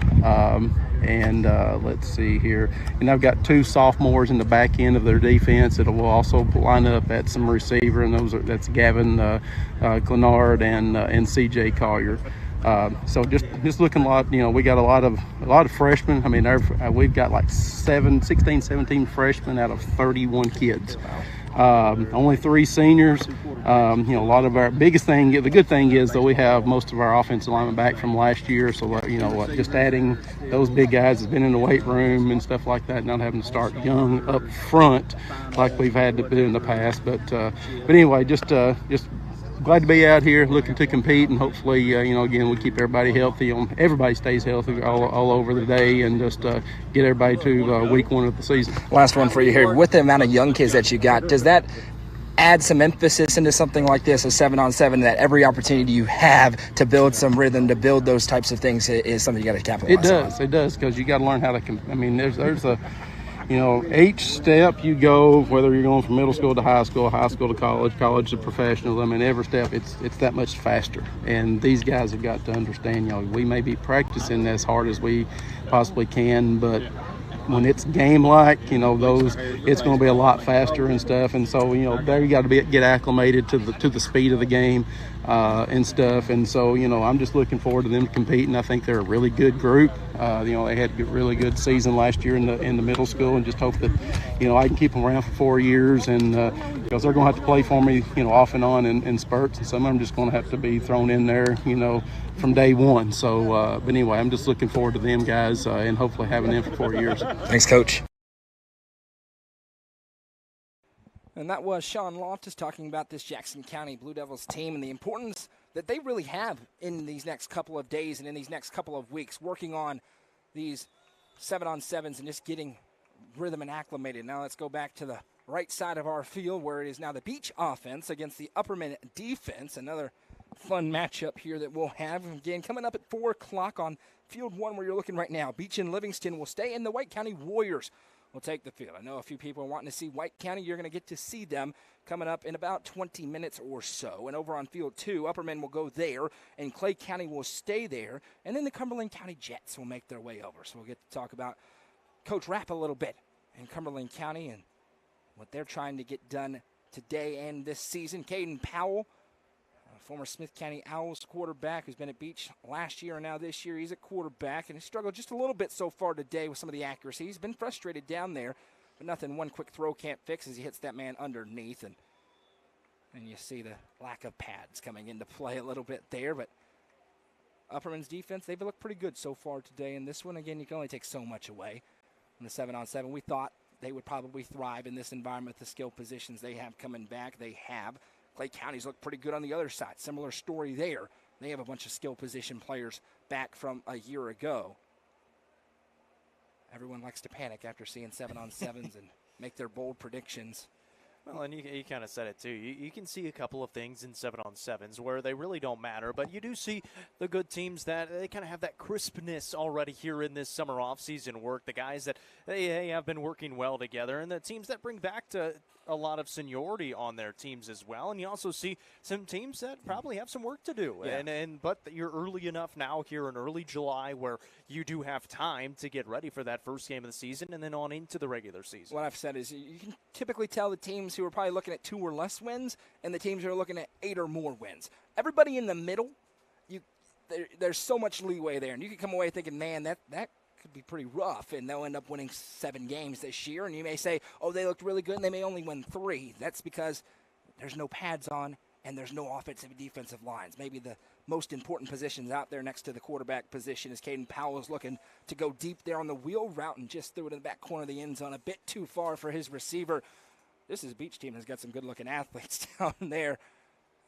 And let's see here. And I've got 2 sophomores in the back end of their defense that will also line up at some receiver, and that's Gavin Clenard and C.J. Collier. So just looking a lot, we got a lot of freshmen. We've got like 16, 17 freshmen out of 31 kids. Only 3 seniors. A lot of our biggest thing, the good thing is though, we have most of our offensive linemen back from last year. So just adding those big guys that's been in the weight room and stuff like that, not having to start young up front like we've had to do in the past. But anyway, just glad to be out here looking to compete, and hopefully, again, we keep everybody healthy. Everybody stays healthy all over the day, and just get everybody to week 1 of the season. Last one for you here. With the amount of young kids that you got, does that add some emphasis into something like this, a 7-on-7, that every opportunity you have to build some rhythm, to build those types of things is something you got to capitalize on? It does, because you got to learn how to there's a each step you go, whether you're going from middle school to high school to college to professional, every step it's that much faster. And these guys have got to understand, we may be practicing as hard as we possibly can, but when it's game-like, it's going to be a lot faster and stuff. And so, there you got to get acclimated to the speed of the game and stuff. And so, I'm just looking forward to them competing. I think they're a really good group. They had a really good season last year in the middle school, and just hope that, I can keep them around for 4 years, and because they're going to have to play for me, off and on in spurts, and some of them just going to have to be thrown in there, from day one. So, but anyway, I'm just looking forward to them guys and hopefully having them for 4 years. Thanks, Coach. And that was Sean Loftus talking about this Jackson County Blue Devils team and the importance that they really have in these next couple of days and in these next couple of weeks, working on these 7-on-7s and just getting rhythm and acclimated. Now let's go back to the right side of our field, where it is now the Beach offense against the Upperman defense. Another fun matchup here that we'll have. Again, coming up at 4 o'clock on Field 1, where you're looking right now. Beach and Livingston will stay, and the White County Warriors will take the field. I know a few people are wanting to see White County. You're going to get to see them coming up in about 20 minutes or so. And over on Field 2, Upperman will go there, and Clay County will stay there. And then the Cumberland County Jets will make their way over. So we'll get to talk about Coach Rapp a little bit in Cumberland County and what they're trying to get done today and this season. Caden Powell, former Smith County Owls quarterback, who's been at Beach last year and now this year. He's a quarterback, and he struggled just a little bit so far today with some of the accuracy. He's been frustrated down there, but nothing one quick throw can't fix as he hits that man underneath. And you see the lack of pads coming into play a little bit there. But Upperman's defense, they've looked pretty good so far today. And this one, again, you can only take so much away. In the 7-on-7, we thought they would probably thrive in this environment, the skill positions they have coming back. They have. Clay County's looked pretty good on the other side. Similar story there. They have a bunch of skill position players back from a year ago. Everyone likes to panic after seeing 7-on-7s and make their bold predictions. Well, and you kind of said it too. You can see a couple of things in 7-on-7s where they really don't matter, but you do see the good teams that they kind of have that crispness already here in this summer off-season work. The guys that they have been working well together, and the teams that bring back to a lot of seniority on their teams as well. And you also see some teams that probably have some work to do. Yeah. But you're early enough now here in early July where you do have time to get ready for that first game of the season and then on into the regular season. What I've said is you can typically tell the teams who are probably looking at 2 or less wins and the teams who are looking at 8 or more wins. Everybody in the middle, there's so much leeway there. And you can come away thinking, man, that could be pretty rough, and they'll end up winning 7 games this year. And you may say, oh, they looked really good, and they may only win 3. That's because there's no pads on and there's no offensive and defensive lines. Maybe the most important positions out there next to the quarterback position is Caden Powell is looking to go deep there on the wheel route and just threw it in the back corner of the end zone, a bit too far for his receiver. This is a Beach team that's got some good-looking athletes down there.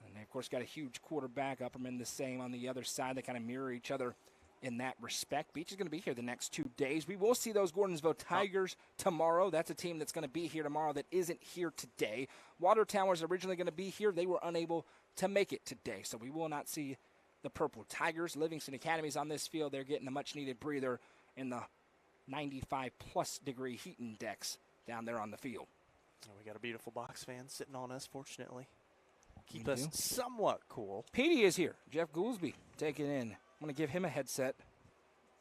And they, of course, got a huge quarterback. Upperman the same on the other side. They kind of mirror each other in that respect. Beach is going to be here the next 2 days. We will see those Gordonsville Tigers tomorrow. That's a team that's going to be here tomorrow that isn't here today. Watertown was originally going to be here. They were unable to make it today, so we will not see the Purple Tigers. Livingston Academy's on this field. They're getting a much-needed breather in the 95-plus degree heat index down there on the field. We got a beautiful box fan sitting on us, fortunately. Keep us somewhat cool. Petey is here. Jeff Goolsby taking in. I'm going to give him a headset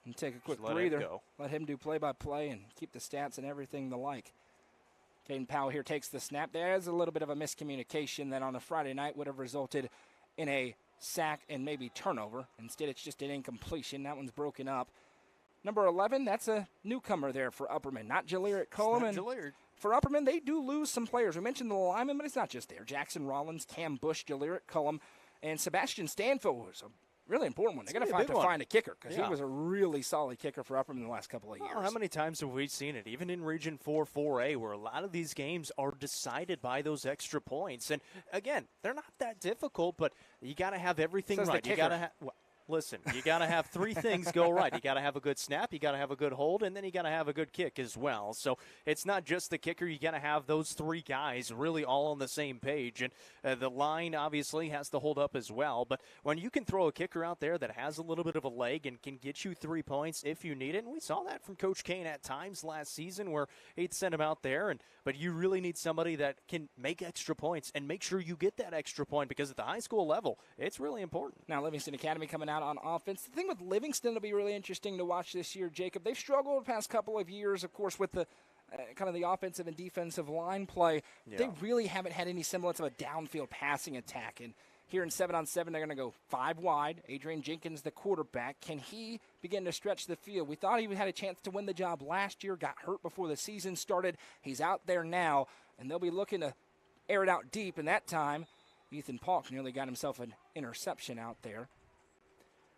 and take a quick breather. Let him do play-by-play and keep the stats and everything the like. Caden Powell here takes the snap. There's a little bit of a miscommunication that on a Friday night would have resulted in a sack and maybe turnover. Instead, it's just an incompletion. That one's broken up. Number 11, that's a newcomer there for Upperman, not Jaleric Coleman. For Upperman, they do lose some players. We mentioned the linemen, but it's not just there. Jackson Rollins, Cam Bush, Jaleric Cullum, and Sebastian Stanfield was a really important one. They're going to have to find a kicker because he was a really solid kicker for Upperman in the last couple of years. How many times have we seen it, even in Region 4, 4A, where a lot of these games are decided by those extra points? And, again, they're not that difficult, but you got to have everything right. You got to have listen, you got to have 3 things go right. You got to have a good snap, you got to have a good hold, and then you got to have a good kick as well. So it's not just the kicker. You got to have those 3 guys really all on the same page. And the line obviously has to hold up as well. But when you can throw a kicker out there that has a little bit of a leg and can get you 3 points if you need it, and we saw that from Coach Kane at times last season where he'd send him out there. But you really need somebody that can make extra points and make sure you get that extra point because at the high school level, it's really important. Now Livingston Academy coming out on offense. The thing with Livingston will be really interesting to watch this year, Jacob. They've struggled the past couple of years, of course, with the kind of the offensive and defensive line play. Yeah. They really haven't had any semblance of a downfield passing attack. And here in 7-on-7, they're going to go 5 wide. Adrian Jenkins, the quarterback. Can he begin to stretch the field? We thought he had a chance to win the job last year, got hurt before the season started. He's out there now, and they'll be looking to air it out deep. And that time, Ethan Paulk nearly got himself an interception out there.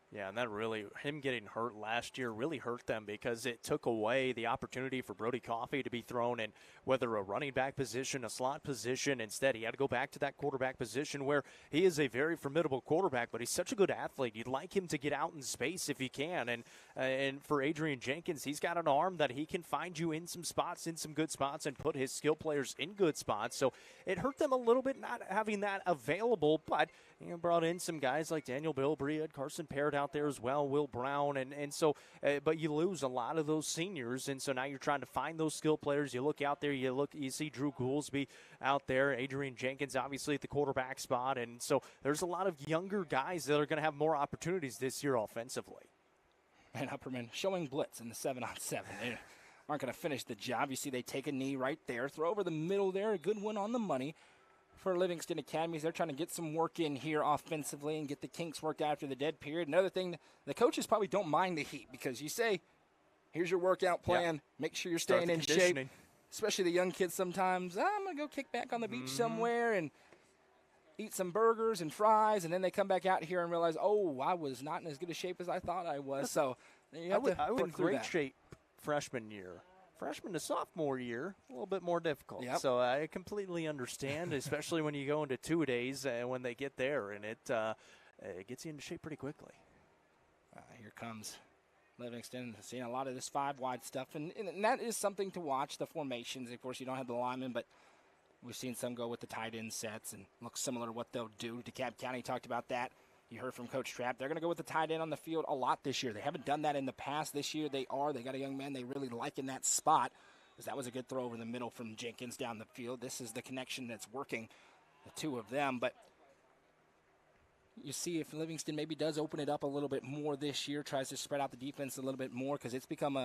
Yeah, and that really, him getting hurt last year really hurt them because it took away the opportunity for Brody Coffey to be thrown in whether a running back position, a slot position. Instead, he had to go back to that quarterback position where he is a very formidable quarterback, but he's such a good athlete. You'd like him to get out in space if he can. And for Adrian Jenkins, he's got an arm that he can find you in some spots, in some good spots, and put his skill players in good spots. So it hurt them a little bit not having that available, but brought in some guys like Daniel Bilbrey, Carson Parrott out there as well, Will Brown, and so, but you lose a lot of those seniors, and so now you're trying to find those skill players. You look out there, you see Drew Goolsby out there, Adrian Jenkins obviously at the quarterback spot, and so there's a lot of younger guys that are going to have more opportunities this year offensively. And Upperman showing blitz in the 7-on-7. They aren't going to finish the job. You see they take a knee right there, throw over the middle there, a good one on the money for Livingston Academies. They're trying to get some work in here offensively and get the kinks worked out after the dead period. Another thing, the coaches probably don't mind the heat because you say, here's your workout plan. Make sure you're staying in shape. Especially the young kids sometimes, I'm going to go kick back on the beach somewhere and eat some burgers and fries, and then they come back out here and realize, oh, I was not in as good a shape as I thought I was. So you have I was in great shape freshman year. Freshman to sophomore year, a little bit more difficult. Yep. So I completely understand, especially when you go into 2 days when they get there, and it gets you into shape pretty quickly. Here comes Livingston, seeing a lot of this 5 wide stuff, and that is something to watch, the formations. Of course, you don't have the linemen, but We've seen some go with the tight end sets and look similar to what they'll do. DeKalb County talked about that. You heard from Coach Trapp. They're going to go with the tight end on the field a lot this year. They haven't done that in the past. This year they are. They got a young man they really like in that spot, because that was a good throw over the middle from Jenkins down the field. This is the connection that's working, the two of them. But you see if Livingston maybe does open it up a little bit more this year, tries to spread out the defense a little bit more, because it's become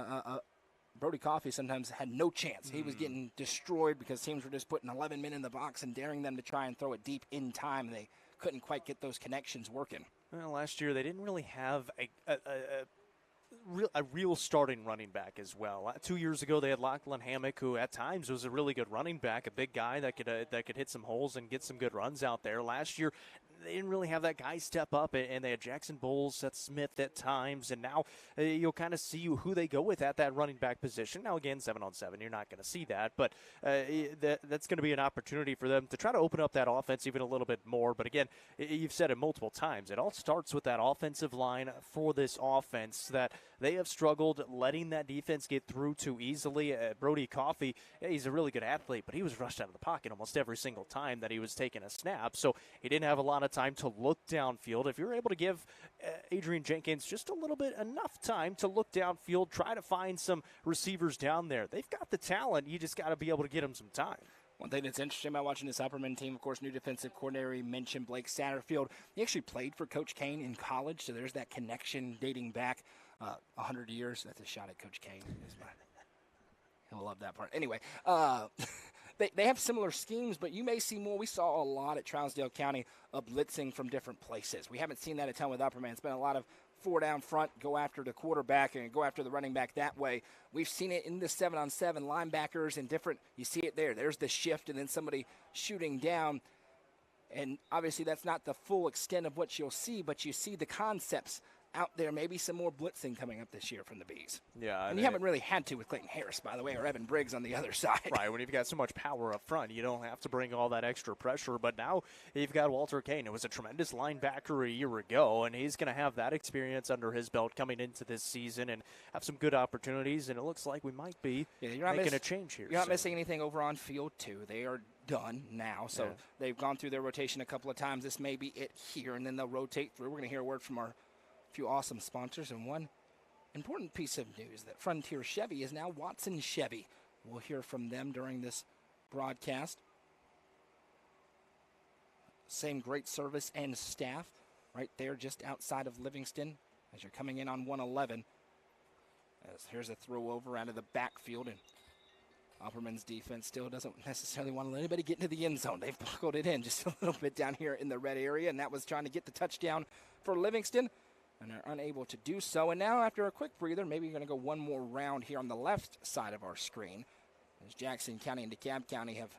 Brody Coffey sometimes had no chance. He was getting destroyed because teams were just putting 11 men in the box and daring them to try and throw it deep in time. They couldn't quite get those connections working. Well, last year they didn't really have a real starting running back as well. 2 years ago they had Lachlan Hammock, who at times was a really good running back, a big guy that could hit some holes and get some good runs out there. Last year they didn't really have that guy step up, and they had Jackson Bowles, Seth Smith at times, and now you'll kind of see who they go with at that running back position. Now, again, 7-on-7, you're not going to see that, but that's going to be an opportunity for them to try to open up that offense even a little bit more. But again, you've said it multiple times. It all starts with that offensive line for this offense that they have struggled letting that defense get through too easily. Brody Coffey, he's a really good athlete, but he was rushed out of the pocket almost every single time that he was taking a snap, so he didn't have a lot of time to look downfield. If you're able to give Adrian Jenkins just a little bit enough time to look downfield, try to find some receivers down there, they've got the talent. You just got to be able to get them some time. One thing that's interesting about watching this Upperman team, of course, new defensive coordinator, you mentioned Blake Satterfield. He actually played for Coach Kane in college, so there's that connection dating back 100 years. That's a shot at Coach Kane. He'll love that part. Anyway, they have similar schemes, but you may see more. We saw a lot at Trousdale County of blitzing from different places. We haven't seen that a ton with Upperman. It's been a lot of 4 down front, go after the quarterback and go after the running back that way. We've seen it in the 7-on-7 linebackers and different. You see it there. There's the shift and then somebody shooting down. And obviously that's not the full extent of what you'll see, but you see the concepts out there. Maybe some more blitzing coming up this year from the Bees. Yeah. And you haven't really had to with Clayton Harris, by the way, or Evan Briggs on the other side. Right, when you've got so much power up front, you don't have to bring all that extra pressure. But now you've got Walter Kane, who was a tremendous linebacker a year ago, and he's going to have that experience under his belt coming into this season and have some good opportunities. And it looks like we might be making a change here. You're not missing anything over on field 2. They are done now, so they've gone through their rotation a couple of times. This may be it here, and then they'll rotate through. We're going to hear a word from our few awesome sponsors, and one important piece of news that Frontier Chevy is now Watson Chevy. We'll hear from them during this broadcast. Same great service and staff right there just outside of Livingston as you're coming in on 111. As here's a throw over out of the backfield, and Opperman's defense still doesn't necessarily want to let anybody get into the end zone. They've buckled it in just a little bit down here in the red area, and that was trying to get the touchdown for Livingston, and they're unable to do so. And now after a quick breather, maybe you're going to go one more round here on the left side of our screen as Jackson County and DeKalb County have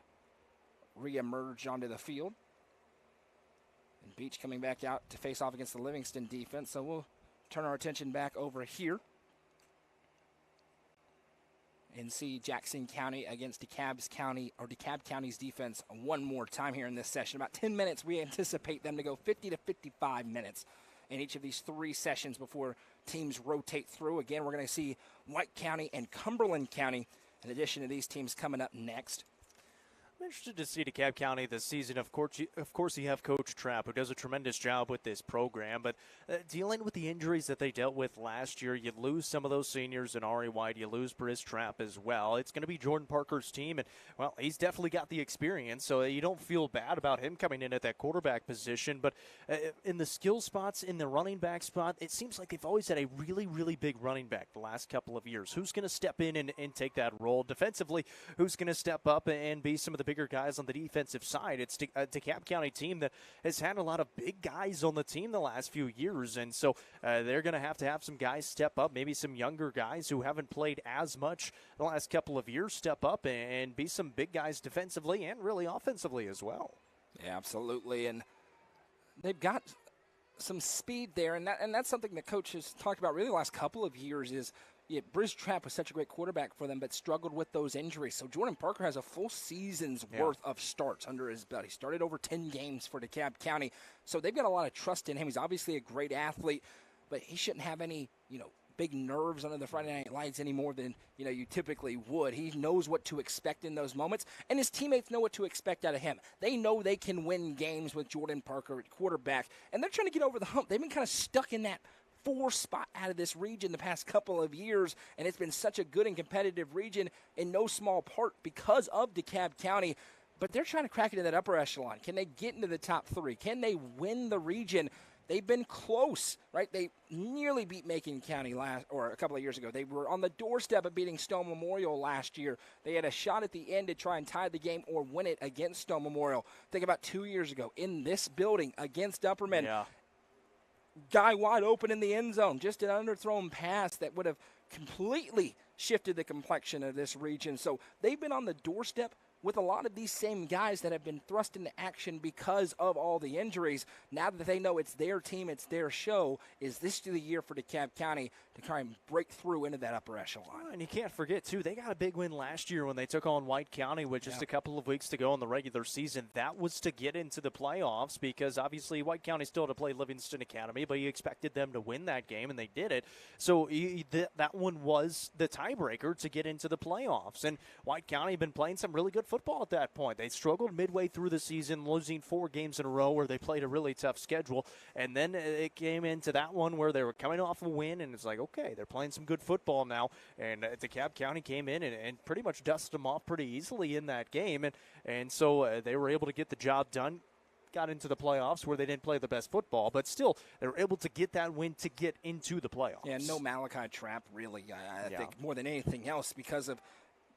reemerged onto the field. And Beach coming back out to face off against the Livingston defense. So we'll turn our attention back over here and see Jackson County against DeKalb County's defense one more time here in this session. About 10 minutes, we anticipate them to go 50 to 55 minutes in each of these 3 sessions before teams rotate through. Again, we're going to see White County and Cumberland County in addition to these teams coming up next. I'm interested to see DeKalb County this season. Of course, you have Coach Trapp, who does a tremendous job with this program, but dealing with the injuries that they dealt with last year, you lose some of those seniors in Ari White, you lose Briz Trapp as well. It's going to be Jordan Parker's team, and, well, he's definitely got the experience, so you don't feel bad about him coming in at that quarterback position, but in the skill spots, in the running back spot, it seems like they've always had a really, really big running back the last couple of years. Who's going to step in and take that role? Defensively, who's going to step up and be some of the bigger guys on the defensive side? It's a DeKalb County team that has had a lot of big guys on the team the last few years, and so they're going to have some guys step up, maybe some younger guys who haven't played as much the last couple of years step up and be some big guys defensively and really offensively as well. Yeah, absolutely, and they've got some speed there, and that's something that Coach has talked about really the last couple of years is Briz Trapp was such a great quarterback for them, but struggled with those injuries. So Jordan Parker has a full season's worth of starts under his belt. He started over 10 games for DeKalb County. So they've got a lot of trust in him. He's obviously a great athlete, but he shouldn't have any, big nerves under the Friday Night Lights any more than you typically would. He knows what to expect in those moments, and his teammates know what to expect out of him. They know they can win games with Jordan Parker at quarterback, and they're trying to get over the hump. They've been kind of stuck in that 4 spot out of this region the past couple of years, and it's been such a good and competitive region in no small part because of DeKalb County. But they're trying to crack into that upper echelon. Can they get into the top 3? Can they win the region? They've been close, right? They nearly beat Macon County a couple of years ago. They were on the doorstep of beating Stone Memorial last year. They had a shot at the end to try and tie the game or win it against Stone Memorial. Think about 2 years ago in this building against Upperman. Yeah. Guy wide open in the end zone, just an underthrown pass that would have completely shifted the complexion of this region. So they've been on the doorstep with a lot of these same guys that have been thrust into action because of all the injuries. Now that they know it's their team, it's their show, is this the year for DeKalb County to try and break through into that upper echelon? And you can't forget, too, they got a big win last year when they took on White County with just a couple of weeks to go in the regular season. That was to get into the playoffs because, obviously, White County still had to play Livingston Academy, but you expected them to win that game, and they did it. So that one was the tiebreaker to get into the playoffs. And White County had been playing some really good football at that point. They struggled midway through the season, losing 4 games in a row where they played a really tough schedule. And then it came into that one where they were coming off a win, and it's like, okay, they're playing some good football now. And DeKalb County came in and pretty much dusted them off pretty easily in that game. And so they were able to get the job done. Got into the playoffs where they didn't play the best football, but still they were able to get that win to get into the playoffs. Yeah, no Malachi Trapp, really. I think more than anything else because of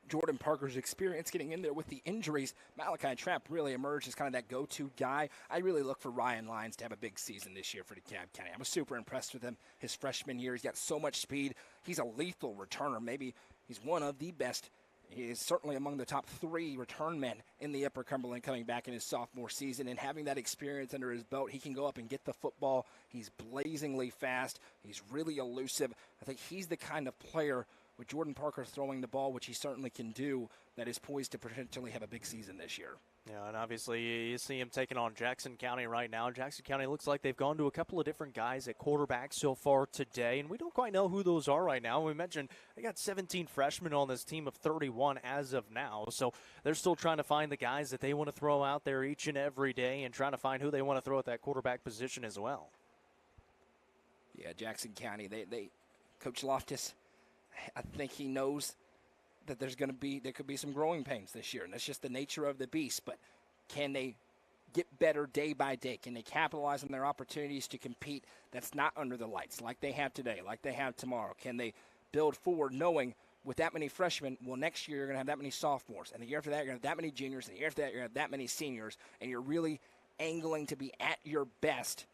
Jordan Parker's experience getting in there with the injuries. Malachi Trapp really emerged as kind of that go-to guy. I really look for Ryan Lyons to have a big season this year for DeKalb County. I was super impressed with him his freshman year. He's got so much speed. He's a lethal returner. Maybe he's one of the best. He is certainly among the top 3 return men in the Upper Cumberland coming back in his sophomore season. And having that experience under his belt, he can go up and get the football. He's blazingly fast. He's really elusive. I think he's the kind of player with Jordan Parker throwing the ball, which he certainly can do, that is poised to potentially have a big season this year. Yeah, and obviously you see him taking on Jackson County right now. Jackson County looks like they've gone to a couple of different guys at quarterback so far today, and we don't quite know who those are right now. We mentioned they got 17 freshmen on this team of 31 as of now, so they're still trying to find the guys that they want to throw out there each and every day and trying to find who they want to throw at that quarterback position as well. Yeah, Jackson County, they Coach Loftus, I think he knows that there could be some growing pains this year, and that's just the nature of the beast. But can they get better day by day? Can they capitalize on their opportunities to compete that's not under the lights like they have today, like they have tomorrow? Can they build forward knowing with that many freshmen, well, next year you're going to have that many sophomores, and the year after that you're going to have that many juniors, and the year after that you're going to have that many seniors, and you're really angling to be at your best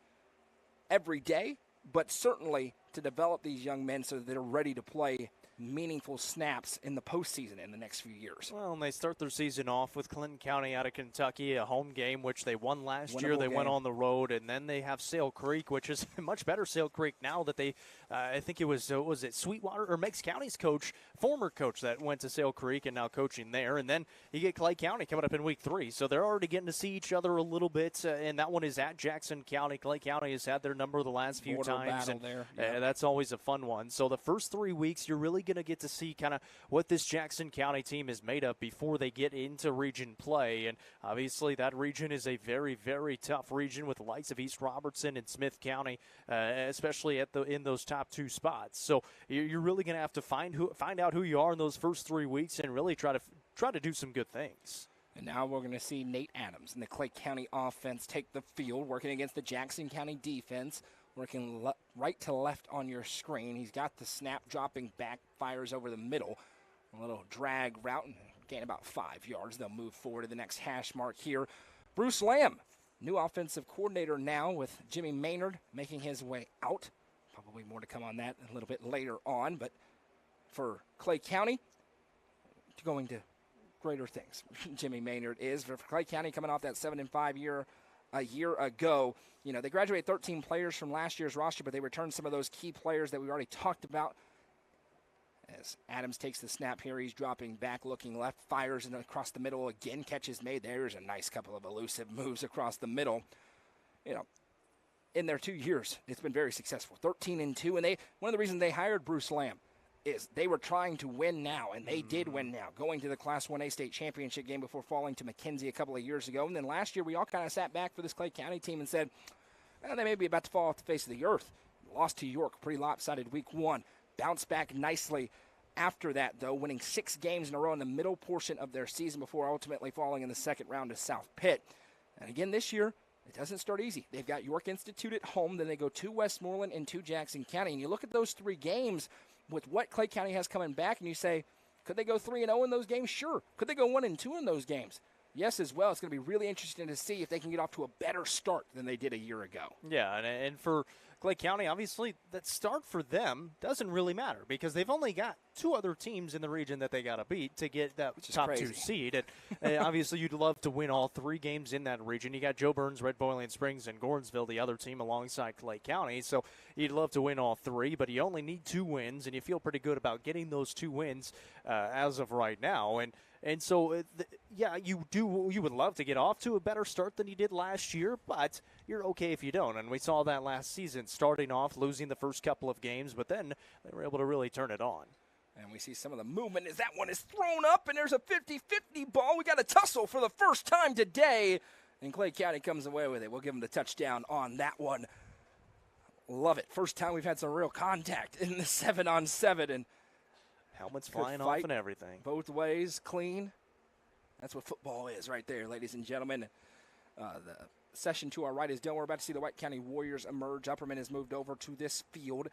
every day, but certainly to develop these young men so that they're ready to play meaningful snaps in the postseason in the next few years. Well, and they start their season off with Clinton County out of Kentucky, a home game, which they won last year. They went on the road, and then they have Sale Creek, which is much better Sale Creek now that they, I think it was it Sweetwater, or Meigs County's coach, former coach that went to Sale Creek and now coaching there. And then you get Clay County coming up in week 3. So they're already getting to see each other a little bit, and that one is at Jackson County. Clay County has had their number the last few times, and that's always a fun one. So the first 3 weeks, you're really going to get to see kind of what this Jackson County team is made of before they get into region play. And obviously that region is a very, very tough region with the likes of East Robertson and Smith County, especially in those top 2 spots. So you're really going to have to find out who you are in those first 3 weeks and really try to do some good things. And now we're going to see Nate Adams and the Clay County offense take the field, working against the Jackson County defense. Working right to left on your screen. He's got the snap, dropping back, fires over the middle. A little drag route and gain about 5 yards. They'll move forward to the next hash mark here. Bruce Lamb, new offensive coordinator now with Jimmy Maynard making his way out. Probably more to come on that a little bit later on. But for Clay County, going to greater things. Jimmy Maynard is. For Clay County coming off that 7-5 year a year ago. They graduated 13 players from last year's roster, but they returned some of those key players that we already talked about. As Adams takes the snap here, he's dropping back, looking left, fires across the middle again, catches made. There's a nice couple of elusive moves across the middle. in their 2 years, it's been very successful, 13-2. And one of the reasons they hired Bruce Lamb is they were trying to win now, and they did win now, going to the Class 1A state championship game before falling to McKenzie a couple of years ago. And then last year, we all kind of sat back for this Clay County team and said, well, they may be about to fall off the face of the earth. Lost to York, pretty lopsided week 1. Bounced back nicely after that, though, winning 6 games in a row in the middle portion of their season before ultimately falling in the second round to South Pitt. And again, this year, it doesn't start easy. They've got York Institute at home, then they go to Westmoreland and to Jackson County. And you look at those 3 games with what Clay County has coming back, and you say, could they go 3-0 in those games? Sure. Could they go 1-2 in those games? Yes, as well. It's going to be really interesting to see if they can get off to a better start than they did a year ago. Yeah, and for Clay County, obviously, that start for them doesn't really matter because they've only got 2 other teams in the region that they got to beat to get that top 2 seed. And obviously, you'd love to win all 3 games in that region. You got Joe Burns, Red Boiling Springs, and Gordonsville, the other team alongside Clay County. So you'd love to win all 3, but you only need 2 wins, and you feel pretty good about getting those 2 wins as of right now. And so, yeah, you would love to get off to a better start than you did last year, but you're okay if you don't. And we saw that last season, starting off, losing the first couple of games, but then they were able to really turn it on. And we see some of the movement as that one is thrown up, and there's a 50-50 ball. We got a tussle for the first time today, and Clay County comes away with it. We'll give them the touchdown on that one. Love it. First time we've had some real contact in the 7-on-7, and helmets flying off and everything. Both ways, clean. That's what football is right there, ladies and gentlemen. The session to our right is done. We're about to see the White County Warriors emerge. Upperman has moved over to this field,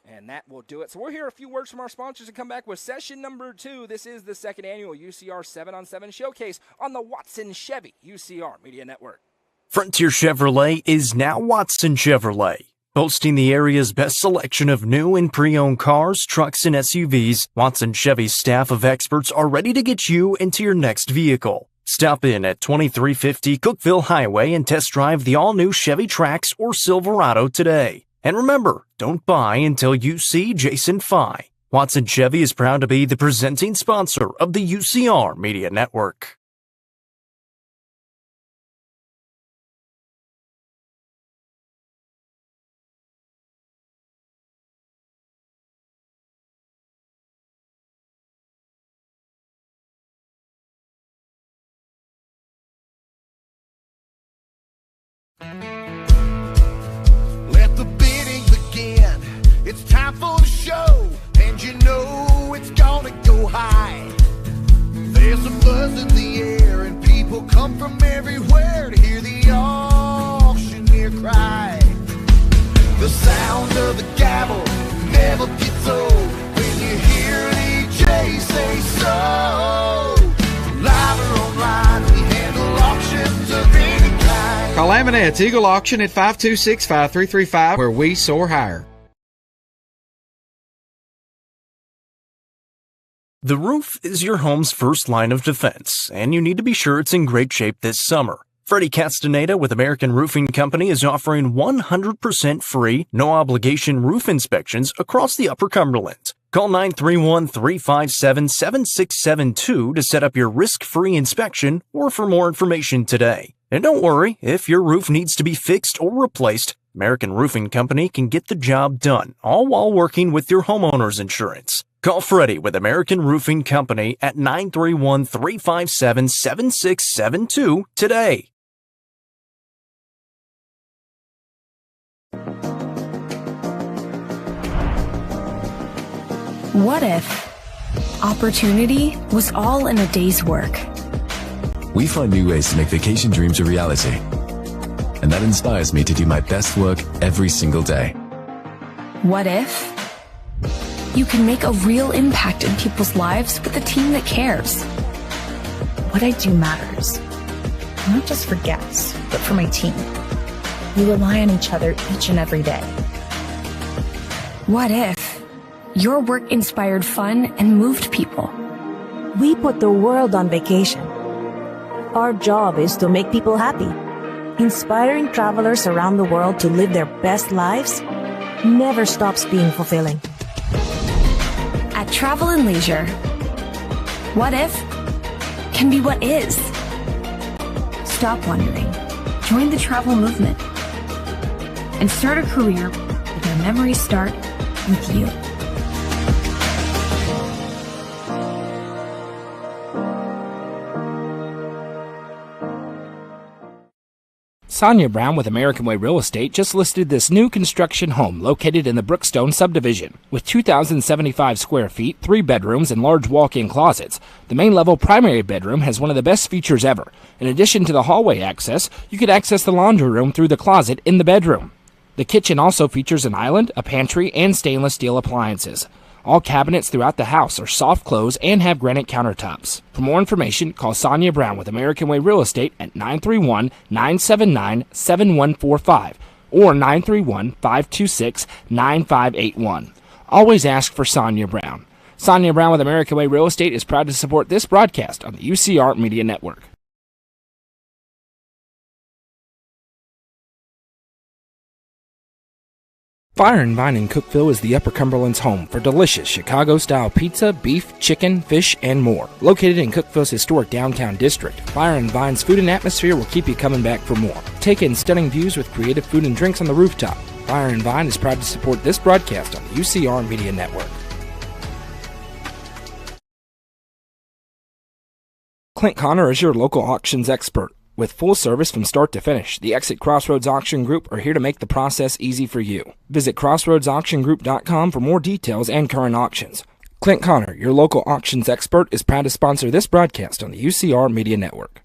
and that will do it. So we'll hear a few words from our sponsors and come back with session number 2. This is the second annual UCR 7-on-7 showcase on the Watson Chevy UCR Media Network. Frontier Chevrolet is now Watson Chevrolet. Boasting the area's best selection of new and pre-owned cars, trucks, and SUVs, Watson Chevy's staff of experts are ready to get you into your next vehicle. Stop in at 2350 Cookeville Highway and test drive the all-new Chevy Trax or Silverado today. And remember, don't buy until you see Jason Fye. Watson Chevy is proud to be the presenting sponsor of the UCR Media Network. Let the bidding begin. It's time for the show, and you know it's gonna go high. There's a buzz in the air, and people come from everywhere to hear the auctioneer cry. The sound of the gavel never gets old when you hear an EJ say so. Live or online, we handle auctions of any kind. Call Aminette's Eagle Auction at 526-5335, where we soar higher. The roof is your home's first line of defense, and you need to be sure it's in great shape this summer. Freddie Castaneda with American Roofing Company is offering 100% free, no-obligation roof inspections across the Upper Cumberland. Call 931-357-7672 to set up your risk-free inspection or for more information today. And don't worry, if your roof needs to be fixed or replaced, American Roofing Company can get the job done, all while working with your homeowner's insurance. Call Freddie with American Roofing Company at 931-357-7672 today. What if opportunity was all in a day's work? We find new ways to make vacation dreams a reality. And that inspires me to do my best work every single day. What if you can make a real impact in people's lives with a team that cares? What I do matters, not just for guests, but for my team. We rely on each other each and every day. What if your work inspired fun and moved people? We put the world on vacation. Our job is to make people happy. Inspiring travelers around the world to live their best lives never stops being fulfilling. At Travel and Leisure, what if can be what is. Stop wondering. Join the travel movement. and start a career where their memories start with you. Sonia Brown with American Way Real Estate just listed this new construction home located in the Brookstone subdivision. With 2,075 square feet, 3 bedrooms, and large walk-in closets, the main level primary bedroom has one of the best features ever. In addition to the hallway access, you could access the laundry room through the closet in the bedroom. The kitchen also features an island, a pantry, and stainless steel appliances. All cabinets throughout the house are soft close and have granite countertops. For more information, call Sonia Brown with American Way Real Estate at 931-979-7145 or 931-526-9581. Always ask for Sonia Brown. Sonia Brown with American Way Real Estate is proud to support this broadcast on the UCR Media Network. Fire and Vine in Cookeville is the Upper Cumberland's home for delicious Chicago-style pizza, beef, chicken, fish, and more. Located in Cookeville's historic downtown district, Fire and Vine's food and atmosphere will keep you coming back for more. Take in stunning views with creative food and drinks on the rooftop. Fire and Vine is proud to support this broadcast on the UCR Media Network. Clint Connor is your local auctions expert. With full service from start to finish, the Exit Crossroads Auction Group are here to make the process easy for you. Visit crossroadsauctiongroup.com for more details and current auctions. Clint Connor, your local auctions expert, is proud to sponsor this broadcast on the UCR Media Network.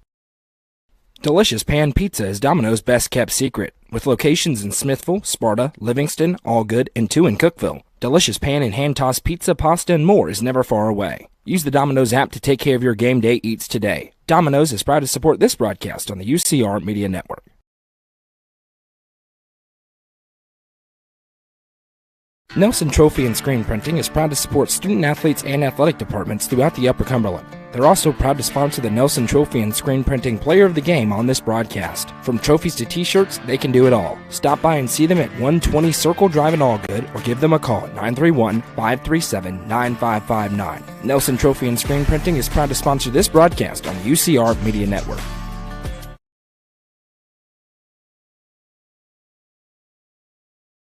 Delicious Pan Pizza is Domino's best-kept secret. With locations in Smithville, Sparta, Livingston, Allgood, and 2 in Cookeville, delicious pan and hand-tossed pizza, pasta, and more is never far away. Use the Domino's app to take care of your game day eats today. Domino's is proud to support this broadcast on the UCR Media Network. Nelson Trophy and Screen Printing is proud to support student athletes and athletic departments throughout the Upper Cumberland. They're also proud to sponsor the Nelson Trophy and Screen Printing Player of the Game on this broadcast. From trophies to t-shirts, they can do it all. Stop by and see them at 120 Circle Drive in Allgood or give them a call at 931-537-9559. Nelson Trophy and Screen Printing is proud to sponsor this broadcast on the UCR Media Network.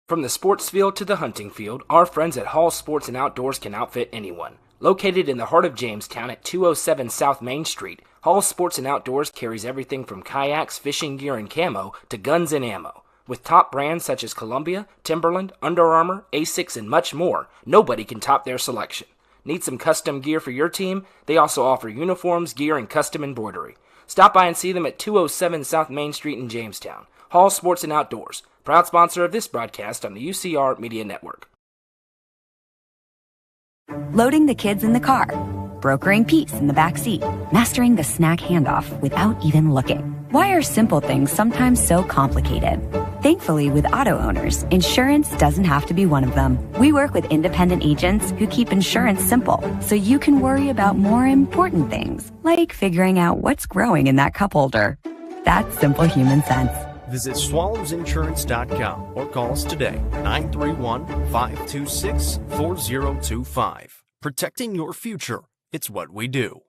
From the sports field to the hunting field, our friends at Hall Sports and Outdoors can outfit anyone. Located in the heart of Jamestown at 207 South Main Street, Hall Sports and Outdoors carries everything from kayaks, fishing gear, and camo to guns and ammo. With top brands such as Columbia, Timberland, Under Armour, Asics, and much more, nobody can top their selection. Need some custom gear for your team? They also offer uniforms, gear, and custom embroidery. Stop by and see them at 207 South Main Street in Jamestown. Hall Sports and Outdoors, proud sponsor of this broadcast on the UCR Media Network. Loading the kids in the car, brokering peace in the back seat, mastering the snack handoff without even looking. Why are simple things sometimes so complicated? Thankfully, with auto owners, insurance doesn't have to be one of them. We work with independent agents who keep insurance simple, so you can worry about more important things, like figuring out what's growing in that cup holder. That's simple human sense. Visit swallowsinsurance.com or call us today, 931-526-4025. Protecting your future, it's what we do.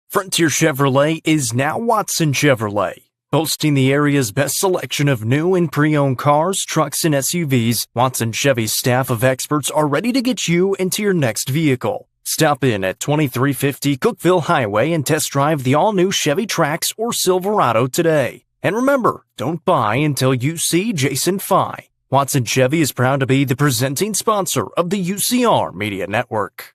Frontier Chevrolet is now Watson Chevrolet. Boasting the area's best selection of new and pre-owned cars, trucks, and SUVs, Watson Chevy's staff of experts are ready to get you into your next vehicle. Stop in at 2350 Cookeville Highway and test drive the all-new Chevy Trax or Silverado today. And remember, don't buy until you see Jason Fye. Watson Chevy is proud to be the presenting sponsor of the UCR Media Network.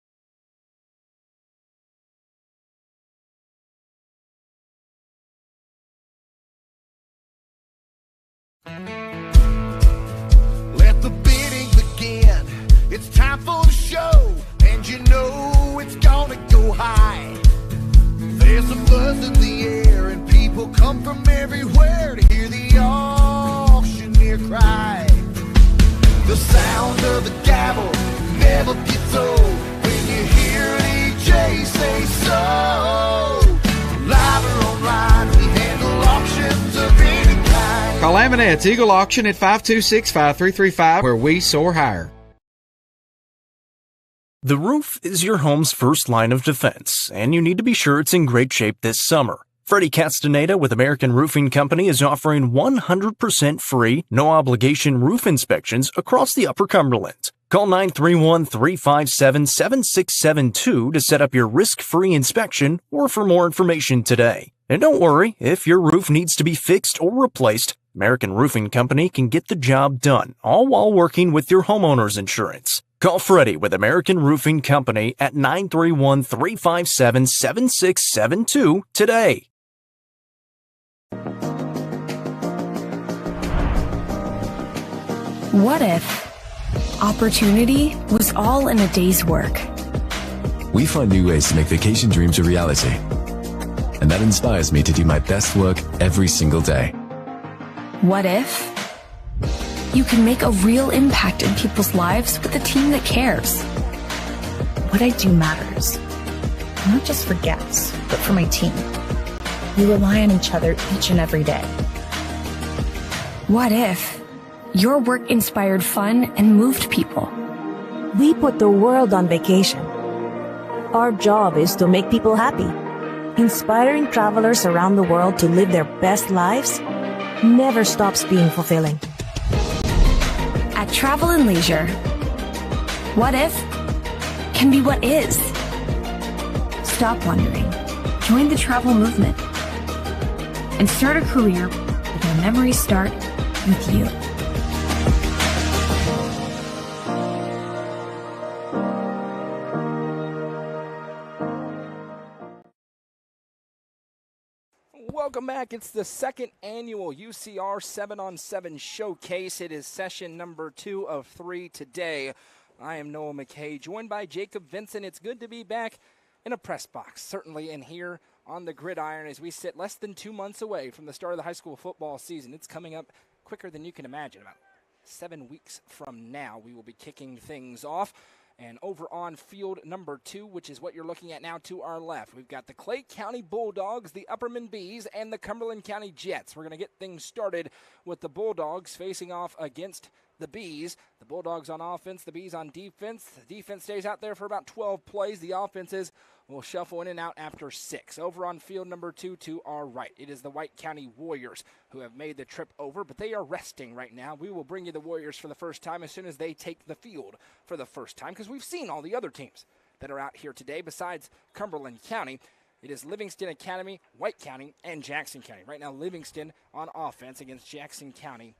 Let the bidding begin. It's time for the show. And you know it's gonna go high. There's a buzz in the air and people come from everywhere to hear the auctioneer cry. The sound of the gavel never gets old when you hear an EJ say so. Live or online, we handle auctions of any kind. Call Amanette's Eagle Auction at 526-5335 where we soar higher. The roof is your home's first line of defense, and you need to be sure it's in great shape this summer. Freddie Castaneda with American Roofing Company is offering 100% free, no-obligation roof inspections across the Upper Cumberland. Call 931-357-7672 to set up your risk-free inspection or for more information today. And don't worry, if your roof needs to be fixed or replaced, American Roofing Company can get the job done, all while working with your homeowner's insurance. Call Freddie with American Roofing Company at 931-357-7672 today. What if opportunity was all in a day's work? We find new ways to make vacation dreams a reality. And that inspires me to do my best work every single day. What if you can make a real impact in people's lives with a team that cares? What I do matters, not just for guests, but for my team. We rely on each other each and every day. What if your work inspired fun and moved people? We put the world on vacation. Our job is to make people happy. Inspiring travelers around the world to live their best lives never stops being fulfilling. At Travel and Leisure, what if can be what is. Stop wondering. Join the travel movement and start a career where memories start with you. Welcome back. It's the second annual UCR 7-on-7 showcase. It is session number 2 of 3 today. I am Noah McKay, joined by Jacob Vincent. It's good to be back in a press box, certainly in here on the gridiron as we sit less than 2 months away from the start of the high school football season. It's coming up quicker than you can imagine. About 7 weeks from now, we will be kicking things off. And over on field number 2, which is what you're looking at now to our left, we've got the Clay County Bulldogs, the Upperman Bees, and the Cumberland County Jets. We're going to get things started with the Bulldogs facing off against the Bees. The Bulldogs on offense, the Bees on defense. The defense stays out there for about 12 plays. The offenses will shuffle in and out after 6. Over on field number 2 to our right, it is the White County Warriors who have made the trip over, but they are resting right now. We will bring you the Warriors for the first time as soon as they take the field for the first time, because we've seen all the other teams that are out here today besides Cumberland County. It is Livingston Academy, White County, and Jackson County. Right now, Livingston on offense against Jackson County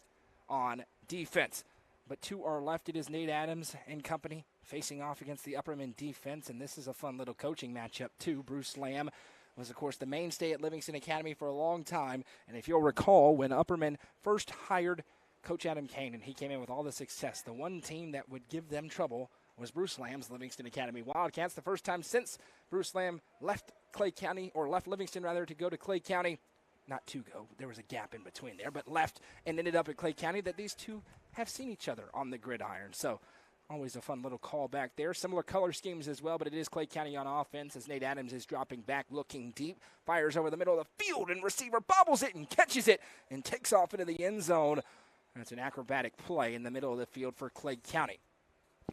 on defense. But to our left, it is Nate Adams and company facing off against the Upperman defense, and this is a fun little coaching matchup, too. Bruce Lamb was, of course, the mainstay at Livingston Academy for a long time, and if you'll recall, when Upperman first hired Coach Adam Kane and he came in with all the success, the one team that would give them trouble was Bruce Lamb's Livingston Academy Wildcats. The first time since Bruce Lamb left Clay County, or left Livingston, rather, to go to Clay County. Not to go, there was a gap in between there, but left and ended up at Clay County, that these two have seen each other on the gridiron. So always a fun little call back there. Similar color schemes as well, but it is Clay County on offense as Nate Adams is dropping back, looking deep, fires over the middle of the field, and receiver bobbles it and catches it and takes off into the end zone. That's an acrobatic play in the middle of the field for Clay County.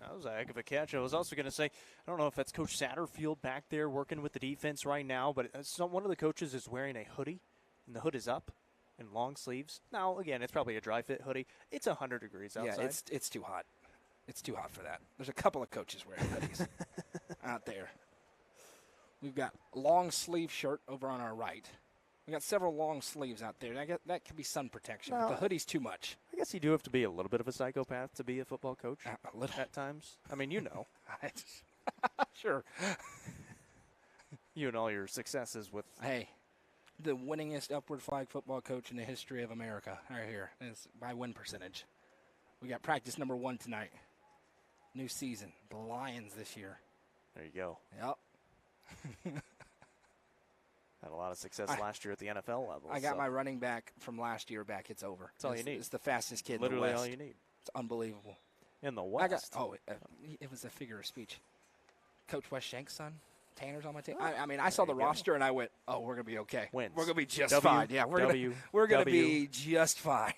That was a heck of a catch. I was also going to say, I don't know if that's Coach Satterfield back there working with the defense right now, but one of the coaches is wearing a hoodie, and the hood is up and long sleeves. Now, again, it's probably a dry fit hoodie. It's 100 degrees outside. Yeah, it's too hot. It's too hot for that. There's a couple of coaches wearing hoodies out there. We've got long sleeve shirt over on our right. We got several long sleeves out there. That could be sun protection. Well, but the hoodie's too much. I guess you do have to be a little bit of a psychopath to be a football coach a little at times. I mean, you know. Sure. You and all your successes with. Hey, the winningest upward flag football coach in the history of America right here. It's by win percentage. We got practice number 1 tonight. New season. The Lions this year. There you go. Yep. Had a lot of success last year at the NFL level. I got my running back from last year back. It's over. That's all you need. It's the fastest kid Literally in the West. all you need. It's unbelievable. In the West? It was a figure of speech. Coach West Shank's son, Tanner's on my team. I mean, I saw the roster and I went, "Oh, we're gonna be okay. Wins. We're gonna be just fine. Yeah, we're gonna be just fine."